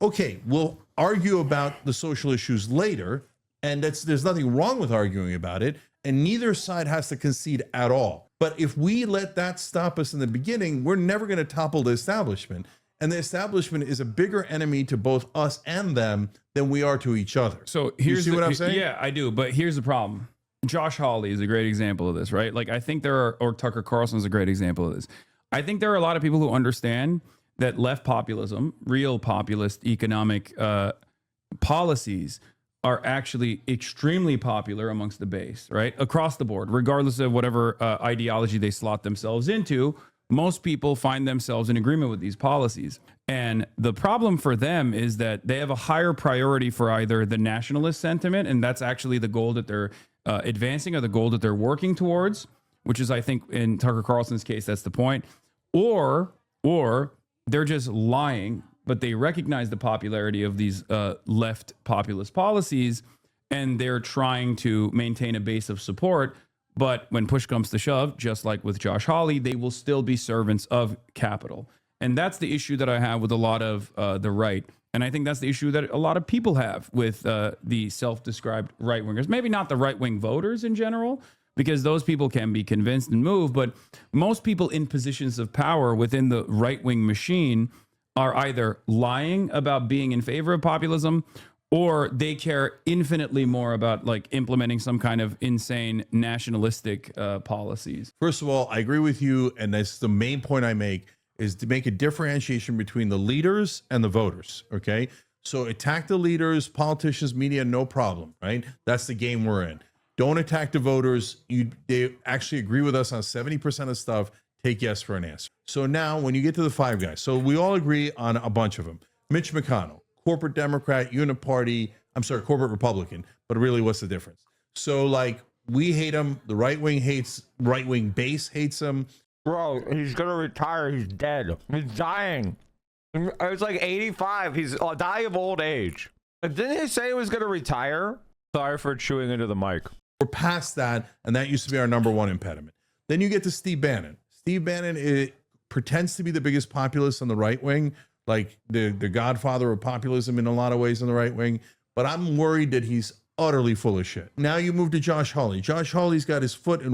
Okay, we'll argue about the social issues later, and there's nothing wrong with arguing about it. and neither side has to concede at all. But if we let that stop us in the beginning, we're never going to topple the establishment. And the establishment is a bigger enemy to both us and them than we are to each other. So you see what I'm saying? Yeah, I do. But here's the problem. Josh Hawley is a great example of this, right? Like, I think there are, or Tucker Carlson is a great example of this. I think there are a lot of people who understand that left populism, real populist economic policies, are actually extremely popular amongst the base, right? Across the board, regardless of whatever ideology they slot themselves into, most people find themselves in agreement with these policies. And the problem for them is that they have a higher priority for either the nationalist sentiment, and that's actually the goal that they're advancing, or the goal that they're working towards, which is, I think, in Tucker Carlson's case, that's the point, or they're just lying, but they recognize the popularity of these left populist policies, and they're trying to maintain a base of support. But when push comes to shove, just like with Josh Hawley, they will still be servants of capital. And that's the issue that I have with a lot of the right. And I think that's the issue that a lot of people have with the self-described right-wingers. Maybe not the right-wing voters in general, because those people can be convinced and moved. But most people in positions of power within the right-wing machine are either lying about being in favor of populism, or they care infinitely more about like implementing some kind of insane nationalistic policies. First of all, I agree with you. And that's the main point I make, is to make a differentiation between the leaders and the voters. Okay. So attack the leaders, politicians, media, no problem, right? That's the game we're in. Don't attack the voters. They actually agree with us on 70% of stuff. Take yes for an answer. So now when you get to the five guys, so we all agree on a bunch of them. Mitch McConnell, corporate Democrat, corporate Republican, but really what's the difference? So like, we hate him. The right wing base hates him. Bro, he's going to retire. He's dead. He's dying. It's like 85. He's dying of old age. Didn't he say he was going to retire? Sorry for chewing into the mic. We're past that, and that used to be our number one impediment. Then you get to Steve Bannon. Steve Bannon pretends to be the biggest populist on the right wing, like the godfather of populism in a lot of ways on the right wing. But I'm worried that he's utterly full of shit. Now you move to Josh Hawley. Josh Hawley's got his foot in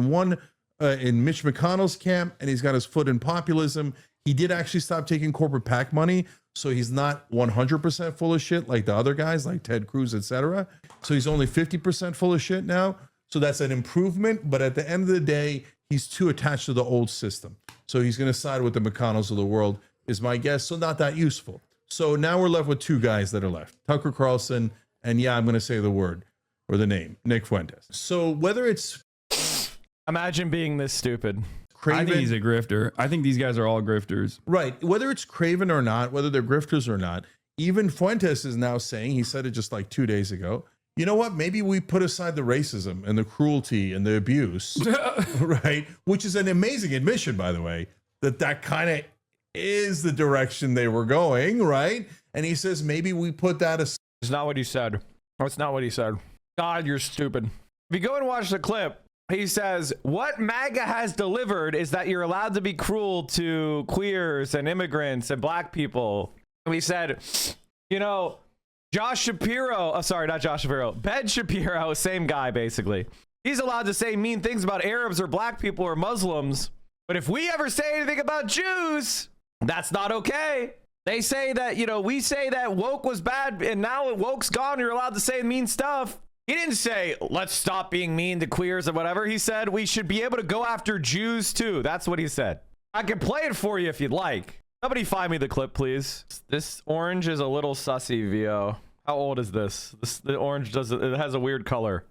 in Mitch McConnell's camp, and he's got his foot in populism. He did actually stop taking corporate PAC money, so he's not 100% full of shit like the other guys, like Ted Cruz, etc. So he's only 50% full of shit now. So that's an improvement. But at the end of the day, he's too attached to the old system. So he's going to side with the McConnells of the world, is my guess. So not that useful. So now we're left with two guys that are left, Tucker Carlson, and yeah, I'm going to say the word or the name, Nick Fuentes. So whether it's... Imagine being this stupid. Craven, I think he's a grifter. I think these guys are all grifters. Right. Whether it's Craven or not, whether they're grifters or not, even Fuentes is now saying, he said it just like 2 days ago, you know what? Maybe we put aside the racism and the cruelty and the abuse, right? Which is an amazing admission, by the way, that kind of is the direction they were going, right? And he says, maybe we put that aside. It's not what he said. That's not what he said. God, you're stupid. If you go and watch the clip, he says, what MAGA has delivered is that you're allowed to be cruel to queers and immigrants and black people. And he said, you know, Josh Shapiro, sorry, not Josh Shapiro, Ben Shapiro, same guy, basically. He's allowed to say mean things about Arabs or black people or Muslims. But if we ever say anything about Jews, that's not okay. They say that, you know, we say that woke was bad and now woke's gone. You're allowed to say mean stuff. He didn't say, let's stop being mean to queers or whatever. He said, we should be able to go after Jews too. That's what he said. I can play it for you if you'd like. Somebody find me the clip, please. This orange is a little sussy, VO. How old is this? The orange it has a weird color.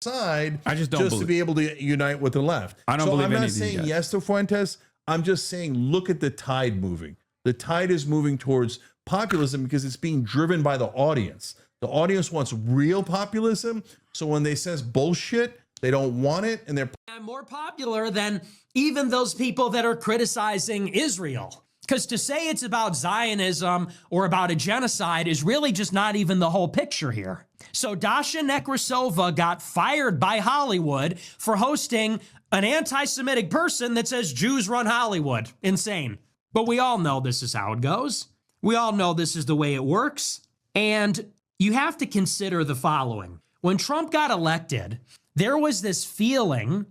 Side, I just don't to be able to unite with the left. I don't believe I'm any not of these saying guys. yes to Fuentes. I'm just saying, look at the tide moving. The tide is moving towards populism because it's being driven by the audience. The audience wants real populism. So when they says bullshit, they don't want it. And they're more popular than even those people that are criticizing Israel. Because to say it's about Zionism or about a genocide is really just not even the whole picture here. So Dasha Nekrasova got fired by Hollywood for hosting an anti-Semitic person that says Jews run Hollywood. Insane. But we all know this is how it goes. We all know this is the way it works. And you have to consider the following. When Trump got elected, there was this feeling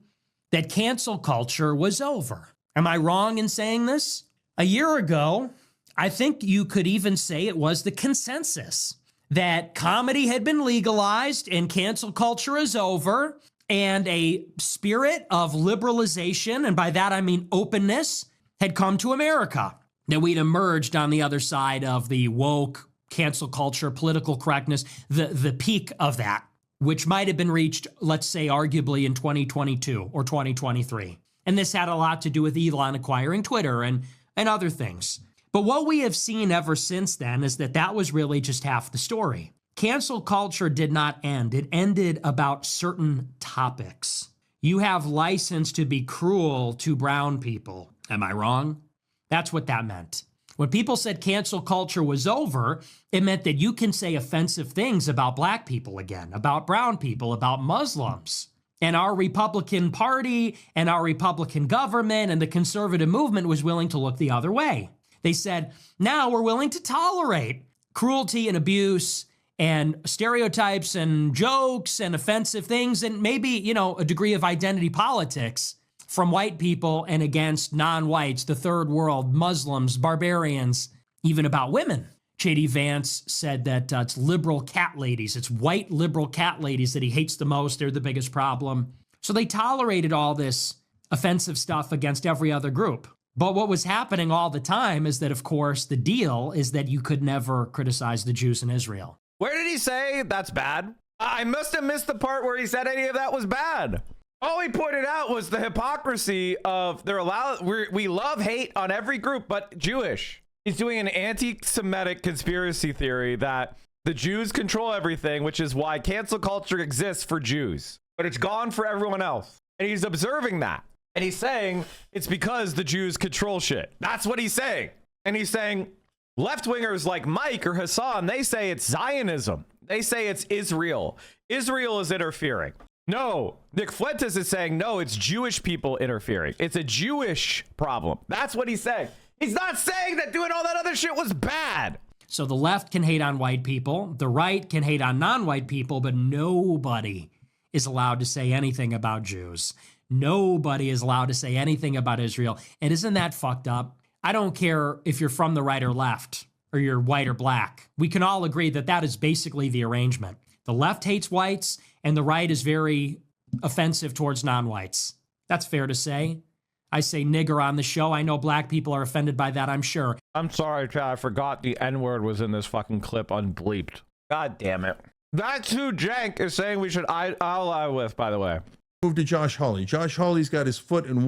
that cancel culture was over. Am I wrong in saying this? A year ago, I think you could even say it was the consensus that comedy had been legalized and cancel culture is over, and a spirit of liberalization, and by that I mean openness, had come to America. That we'd emerged on the other side of the woke, cancel culture, political correctness, the peak of that, which might have been reached, let's say, arguably in 2022 or 2023. And this had a lot to do with Elon acquiring Twitter and other things. But what we have seen ever since then is that was really just half the story. Cancel culture did not end. It ended about certain topics. You have license to be cruel to brown people. Am I wrong? That's what that meant. When people said cancel culture was over, it meant that you can say offensive things about black people again, about brown people, about Muslims. And our Republican Party and our Republican government and the conservative movement was willing to look the other way. They said, now we're willing to tolerate cruelty and abuse and stereotypes and jokes and offensive things and maybe, a degree of identity politics from white people and against non-whites, the third world, Muslims, barbarians, even about women. J.D. Vance said that it's liberal cat ladies, it's white liberal cat ladies that he hates the most. They're the biggest problem. So they tolerated all this offensive stuff against every other group. But what was happening all the time is that, of course, the deal is that you could never criticize the Jews in Israel. Where did he say that's bad? I must have missed the part where he said any of that was bad. All he pointed out was the hypocrisy of we love hate on every group but Jewish. He's doing an anti-Semitic conspiracy theory that the Jews control everything, which is why cancel culture exists for Jews, but it's gone for everyone else. And he's observing that. And he's saying it's because the Jews control shit. That's what he's saying. And he's saying left-wingers like Mike or Hassan, they say it's Zionism. They say it's Israel. Israel is interfering. No, Nick Fuentes is saying, no, it's Jewish people interfering. It's a Jewish problem. That's what he's saying. He's not saying that doing all that other shit was bad. So the left can hate on white people. The right can hate on non-white people, but nobody is allowed to say anything about Jews. Nobody is allowed to say anything about Israel. And isn't that fucked up? I don't care if you're from the right or left, or you're white or black. We can all agree that that is basically the arrangement. The left hates whites, and the right is very offensive towards non-whites. That's fair to say. I say nigger on the show. I know black people are offended by that, I'm sure. I'm sorry, Chad. I forgot the N-word was in this fucking clip unbleeped. God damn it. That's who Jank is saying we should ally with, by the way. Move to Josh Hawley. Josh Hawley's got his foot in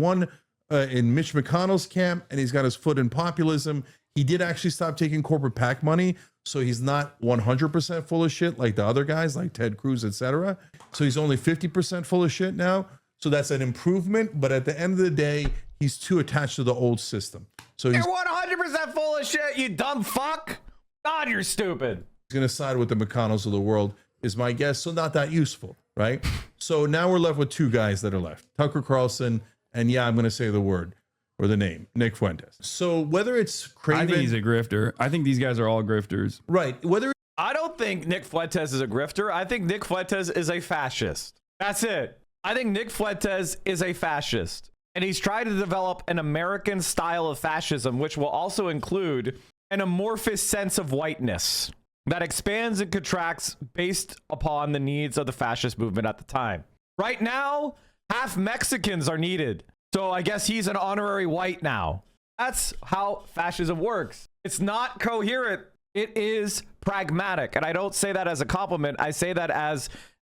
in Mitch McConnell's camp, and he's got his foot in populism. He did actually stop taking corporate PAC money, so he's not 100% full of shit like the other guys, like Ted Cruz, etc. So he's only 50% full of shit now. So that's an improvement, but at the end of the day, he's too attached to the old system. So he's You're 100% full of shit, you dumb fuck. God, you're stupid. going to side with the McConnells of the world, is my guess. So not that useful, right? So now we're left with two guys that are left, Tucker Carlson, and yeah, I'm going to say the word or the name, Nick Fuentes. So whether it's Craven, I think he's a grifter. I think these guys are all grifters. Right. Whether I don't think Nick Fuentes is a grifter. I think Nick Fuentes is a fascist. That's it. I think Nick Fuentes is a fascist. And he's trying to develop an American style of fascism, which will also include an amorphous sense of whiteness that expands and contracts based upon the needs of the fascist movement at the time. Right now, half Mexicans are needed. So I guess he's an honorary white now. That's how fascism works. It's not coherent. It is pragmatic. And I don't say that as a compliment. I say that as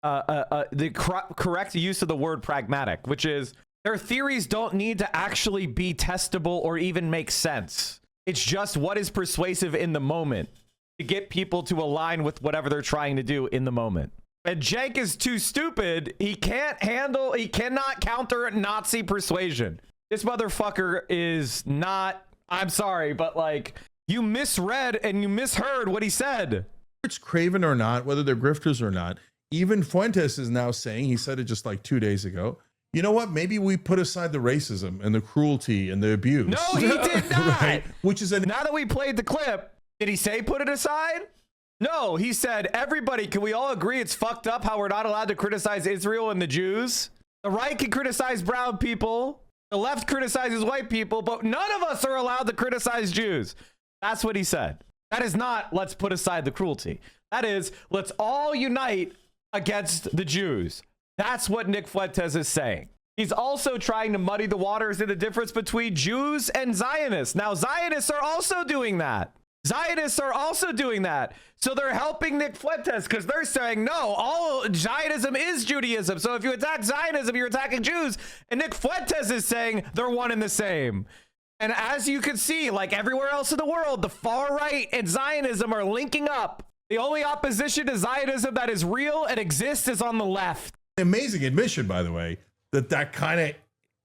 the correct use of the word pragmatic, which is their theories don't need to actually be testable or even make sense. It's just what is persuasive in the moment to get people to align with whatever they're trying to do in the moment. And Cenk is too stupid. He cannot counter Nazi persuasion. This motherfucker is not, I'm sorry, but like, you misread and you misheard what he said. Whether it's Craven or not, whether they're grifters or not, even Fuentes is now saying, he said it just like 2 days ago, you know what? Maybe we put aside the racism and the cruelty and the abuse. No, he did not. Right? Which is now that we played the clip, did he say put it aside? No, he said, everybody, can we all agree it's fucked up how we're not allowed to criticize Israel and the Jews? The right can criticize brown people. The left criticizes white people, but none of us are allowed to criticize Jews. That's what he said. That is not, let's put aside the cruelty. That is, let's all unite against the Jews. That's what Nick Fuentes is saying. He's also trying to muddy the waters in the difference between Jews and Zionists. Now, Zionists are also doing that. Zionists are also doing that. So they're helping Nick Fuentes because they're saying, no, all Zionism is Judaism. So if you attack Zionism, you're attacking Jews. And Nick Fuentes is saying they're one and the same. And as you can see, like everywhere else in the world, the far right and Zionism are linking up. The only opposition to Zionism that is real and exists is on the left. Amazing admission, by the way, that kind of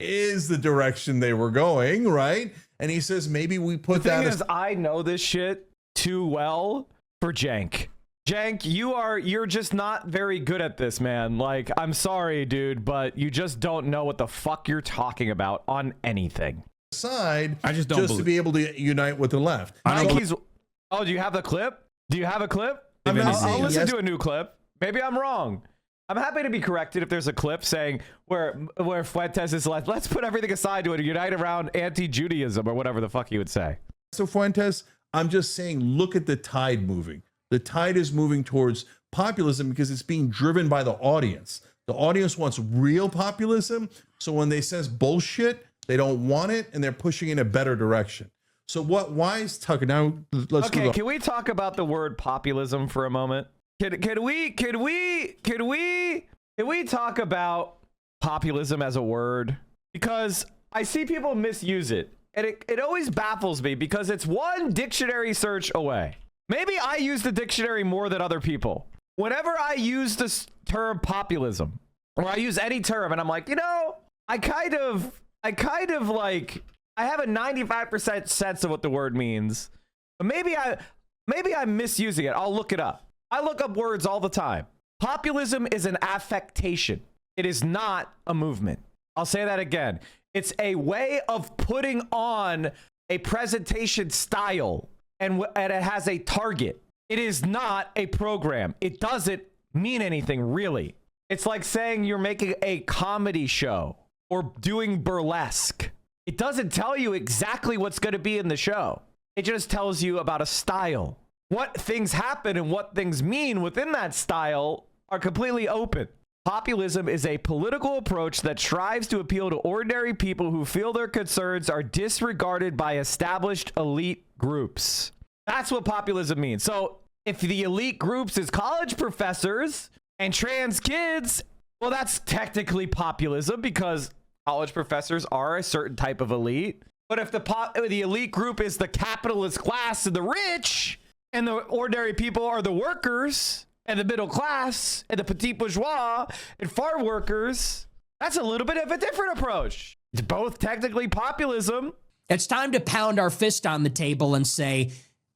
is the direction they were going, right? And he says maybe we put the that thing as is, I know this shit too well for Jank. Jank, you're just not very good at this, man. Like, I'm sorry, dude, but you just don't know what the fuck you're talking about on anything. side. I just don't to be able to unite with the left. Oh, do you have the clip? Do you have a clip? I'll listen to a new clip. Maybe I'm wrong. I'm happy to be corrected if there's a clip saying where Fuentes is like, let's put everything aside to unite around anti-Judaism or whatever the fuck he would say. So Fuentes, I'm just saying, look at the tide moving. The tide is moving towards populism because it's being driven by the audience. The audience wants real populism. So when they sense bullshit, they don't want it, and they're pushing in a better direction. So why is Tucker now? Let's okay. Can we talk about the word populism for a moment? Can we talk about populism as a word? Because I see people misuse it, and it always baffles me because it's one dictionary search away. Maybe I use the dictionary more than other people. Whenever I use this term populism, or I use any term, and I'm like, I kind of like, I have a 95% sense of what the word means, but maybe I'm misusing it. I'll look it up. I look up words all the time. Populism is an affectation. It is not a movement. I'll say that again. It's a way of putting on a presentation style, and it has a target. It is not a program. It doesn't mean anything, really. It's like saying you're making a comedy show or doing burlesque. It doesn't tell you exactly what's going to be in the show. It just tells you about a style. What things happen and what things mean within that style are completely open. Populism is a political approach that strives to appeal to ordinary people who feel their concerns are disregarded by established elite groups. That's what populism means. So if the elite groups is college professors and trans kids, well, that's technically populism because college professors are a certain type of elite. But if the elite group is the capitalist class and the rich, and the ordinary people are the workers and the middle class and the petit bourgeois and farm workers, that's a little bit of a different approach. It's both technically populism. It's time to pound our fist on the table and say,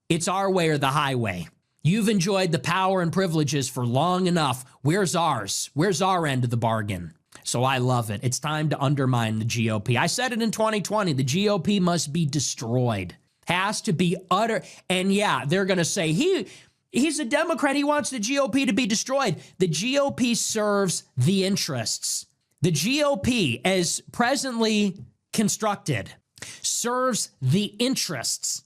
it's our way or the highway. You've enjoyed the power and privileges for long enough. Where's ours? Where's our end of the bargain? So I love it. It's time to undermine the GOP. I said it in 2020. The GOP must be destroyed. Has to be utter. And yeah, they're going to say he's a Democrat. He wants the GOP to be destroyed. The GOP serves the interests. The GOP, as presently constructed, serves the interests,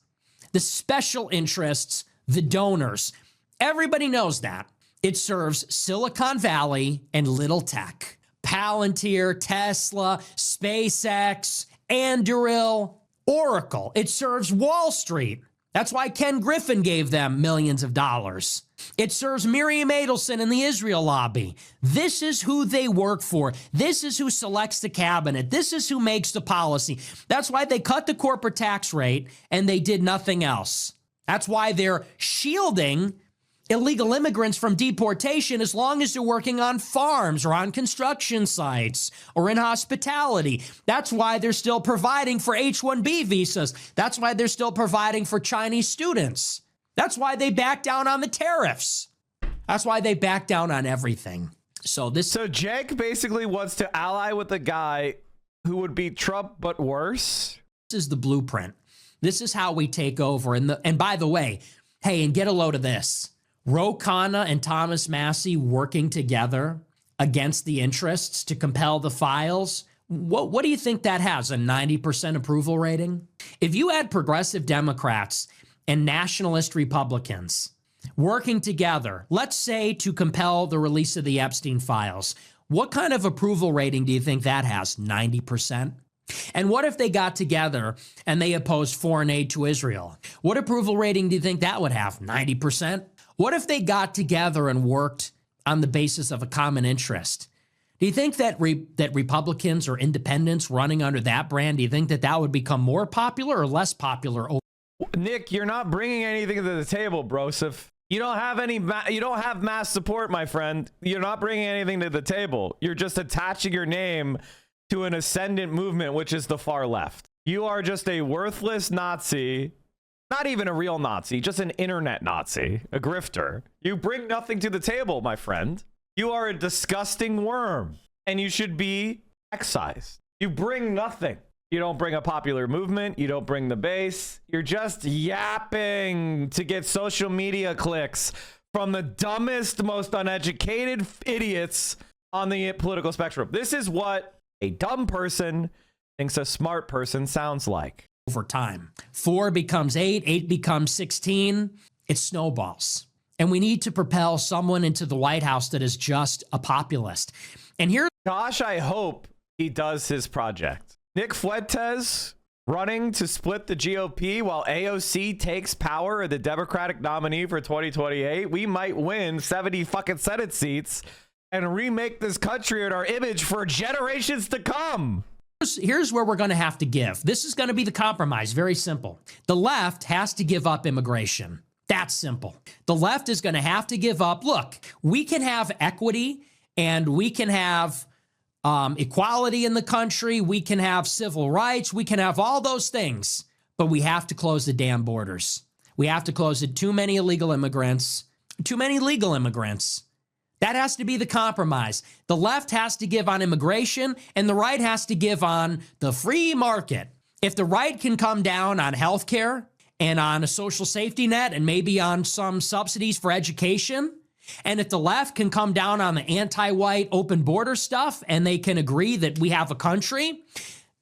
the special interests, the donors. Everybody knows that. It serves Silicon Valley and little tech. Palantir, Tesla, SpaceX, Anduril, Oracle. It serves Wall Street. That's why Ken Griffin gave them millions of dollars. It serves Miriam Adelson and the Israel lobby. This is who they work for. This is who selects the cabinet. This is who makes the policy. That's why they cut the corporate tax rate and they did nothing else. That's why they're shielding illegal immigrants from deportation as long as they're working on farms or on construction sites or in hospitality. That's why they're still providing for H-1B visas. That's why they're still providing for Chinese students. That's why they back down on the tariffs. That's why they back down on everything. So Jake basically wants to ally with a guy who would be Trump but worse. This is the blueprint. This is how we take over. And by the way, hey, and get a load of this. Ro Khanna and Thomas Massie working together against the interests to compel the files. What do you think that has? A 90% approval rating? If you had progressive Democrats and nationalist Republicans working together, let's say to compel the release of the Epstein files, what kind of approval rating do you think that has? 90%? And what if they got together and they opposed foreign aid to Israel? What approval rating do you think that would have? 90%? What if they got together and worked on the basis of a common interest? Do you think that that Republicans or independents running under that brand, do you think that that would become more popular or less popular? Nick, you're not bringing anything to the table, brosif. You don't have you don't have mass support, my friend. You're not bringing anything to the table. You're just attaching your name to an ascendant movement, which is the far left. You are just a worthless Nazi, not even a real Nazi, just an internet Nazi, a grifter. You bring nothing to the table, my friend. You are a disgusting worm, and you should be excised. You bring nothing. You don't bring a popular movement. You don't bring the base. You're just yapping to get social media clicks from the dumbest, most uneducated idiots on the political spectrum. This is what a dumb person thinks a smart person sounds like. Over time, 4 becomes 8, 8 becomes 16. It snowballs. And we need to propel someone into the White House that is just a populist. And here, gosh, I hope he does his project. Nick Fuentes running to split the GOP while AOC takes power as the Democratic nominee for 2028. We might win 70 fucking Senate seats and remake this country and our image for generations to come. Here's where we're going to have to give. This is going to be the compromise. Very simple. The left has to give up immigration. That's simple. The left is going to have to give up. Look, we can have equity and we can have equality in the country. We can have civil rights. We can have all those things, but we have to close the damn borders. We have to close it. Too many illegal immigrants, too many legal immigrants. That has to be the compromise. The left has to give on immigration and the right has to give on the free market. If the right can come down on healthcare and on a social safety net and maybe on some subsidies for education, and if the left can come down on the anti-white open border stuff and they can agree that we have a country,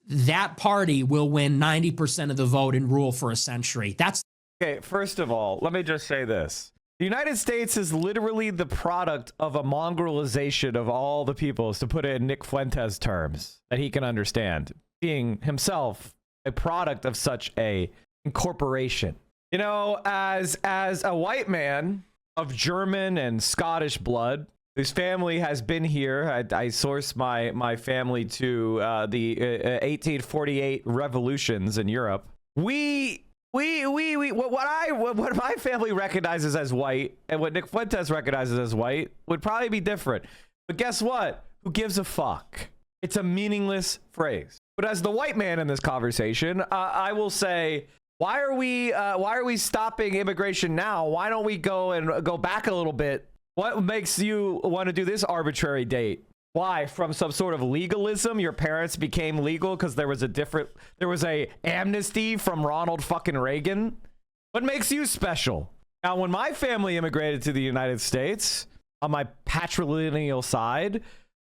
that party will win 90% of the vote and rule for a century. That's okay. First of all, let me just say this. The United States is literally the product of a mongrelization of all the peoples, to put it in Nick Fuentes terms that he can understand, being himself a product of such a incorporation. You know, as a white man of German and Scottish blood, whose family has been here, I source my family to the 1848 revolutions in Europe. What my family recognizes as white and what Nick Fuentes recognizes as white would probably be different. But guess what? Who gives a fuck? It's a meaningless phrase. But as the white man in this conversation, I will say, why are we stopping immigration now? Why don't we go back a little bit? What makes you want to do this arbitrary date? Why? From some sort of legalism, your parents became legal because there was a amnesty from Ronald fucking Reagan? What makes you special? Now, when my family immigrated to the United States on my patrilineal side,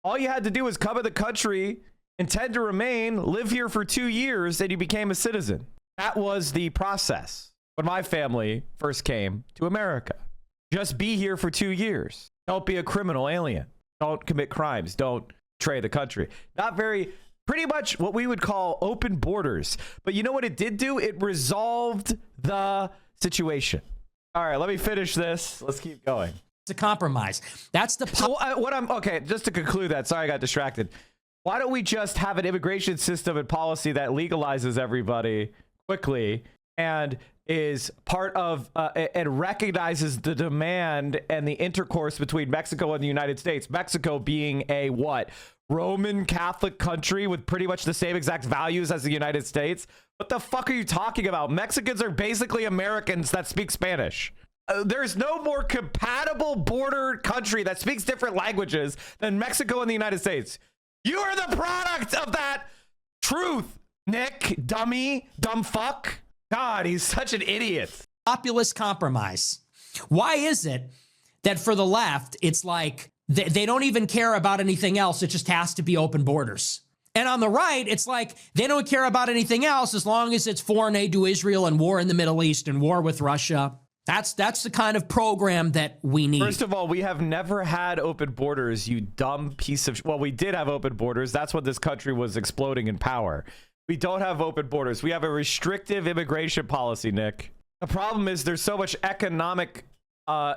all you had to do was cover the country, intend to remain, live here for 2 years, and you became a citizen. That was the process when my family first came to America. Just be here for 2 years. Don't be a criminal alien. Don't commit crimes. Don't betray the country. Pretty much what we would call open borders. But you know what it did do? It resolved the situation. All right, let me finish this. Let's keep going. It's a compromise. That's the... Okay, just to conclude that. Sorry, I got distracted. Why don't we just have an immigration system and policy that legalizes everybody quickly and is part of and recognizes the demand and the intercourse between Mexico and the United States. Mexico being a what? Roman Catholic country with pretty much the same exact values as the United States. What the fuck are you talking about? Mexicans are basically Americans that speak Spanish. There's no more compatible border country that speaks different languages than Mexico and the United States. You are the product of that truth, Nick, dumb fuck. God, he's such an idiot. Populist compromise. Why is it that for the left, it's like they don't even care about anything else? It just has to be open borders. And on the right, it's like they don't care about anything else as long as it's foreign aid to Israel and war in the Middle East and war with Russia. That's the kind of program that we need. First of all, we have never had open borders, you dumb piece of... Well, we did have open borders. That's when this country was exploding in power. We don't have open borders. We have a restrictive immigration policy, Nick. The problem is there's so much economic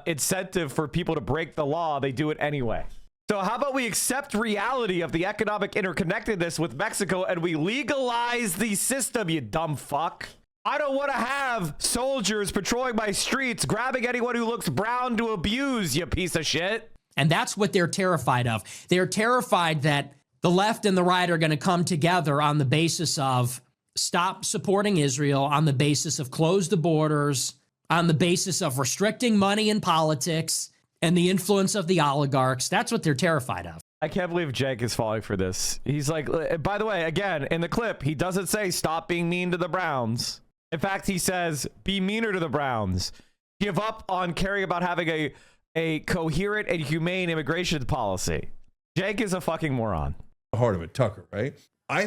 incentive for people to break the law, they do it anyway. So how about we accept reality of the economic interconnectedness with Mexico and we legalize the system, you dumb fuck. I don't want to have soldiers patrolling my streets, grabbing anyone who looks brown to abuse, you piece of shit. And that's what they're terrified of. They're terrified that the left and the right are going to come together on the basis of stop supporting Israel, on the basis of close the borders, on the basis of restricting money in politics and the influence of the oligarchs. That's what they're terrified of. I can't believe Jake is falling for this. He's like, by the way, again, in the clip, he doesn't say stop being mean to the Browns. In fact, he says be meaner to the Browns. Give up on caring about having a coherent and humane immigration policy. Jake is a fucking moron. The heart of it, Tucker, right?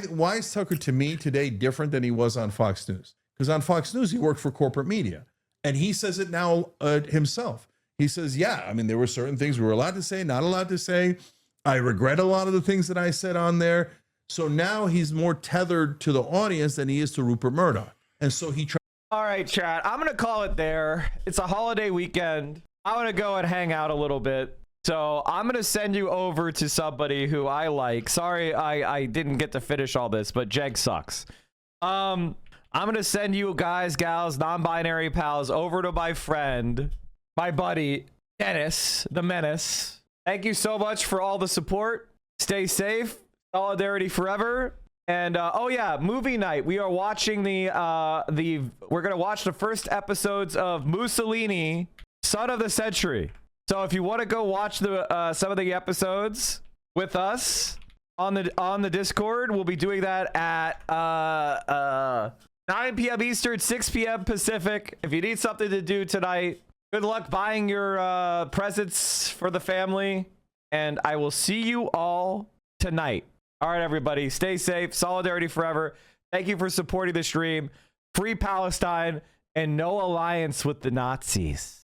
Why is Tucker to me today different than he was on Fox News? Because on Fox News, he worked for corporate media. And he says it now himself. He says, yeah, I mean, there were certain things we were allowed to say, not allowed to say. I regret a lot of the things that I said on there. So now he's more tethered to the audience than he is to Rupert Murdoch. And so he tried. All right, chat, I'm going to call it there. It's a holiday weekend. I want to go and hang out a little bit. So I'm going to send you over to somebody who I like. Sorry, I didn't get to finish all this, but Jeg sucks. I'm going to send you guys, gals, non-binary pals over to my friend, my buddy, Dennis, the Menace. Thank you so much for all the support. Stay safe. Solidarity forever. And oh yeah, movie night. We are watching we're going to watch the first episodes of Mussolini, Son of the Century. So if you want to go watch the some of the episodes with us on the Discord, we'll be doing that at 9 p.m. Eastern, 6 p.m. Pacific. If you need something to do tonight, good luck buying your presents for the family, and I will see you all tonight. All right, everybody, stay safe. Solidarity forever. Thank you for supporting the stream. Free Palestine and no alliance with the Nazis.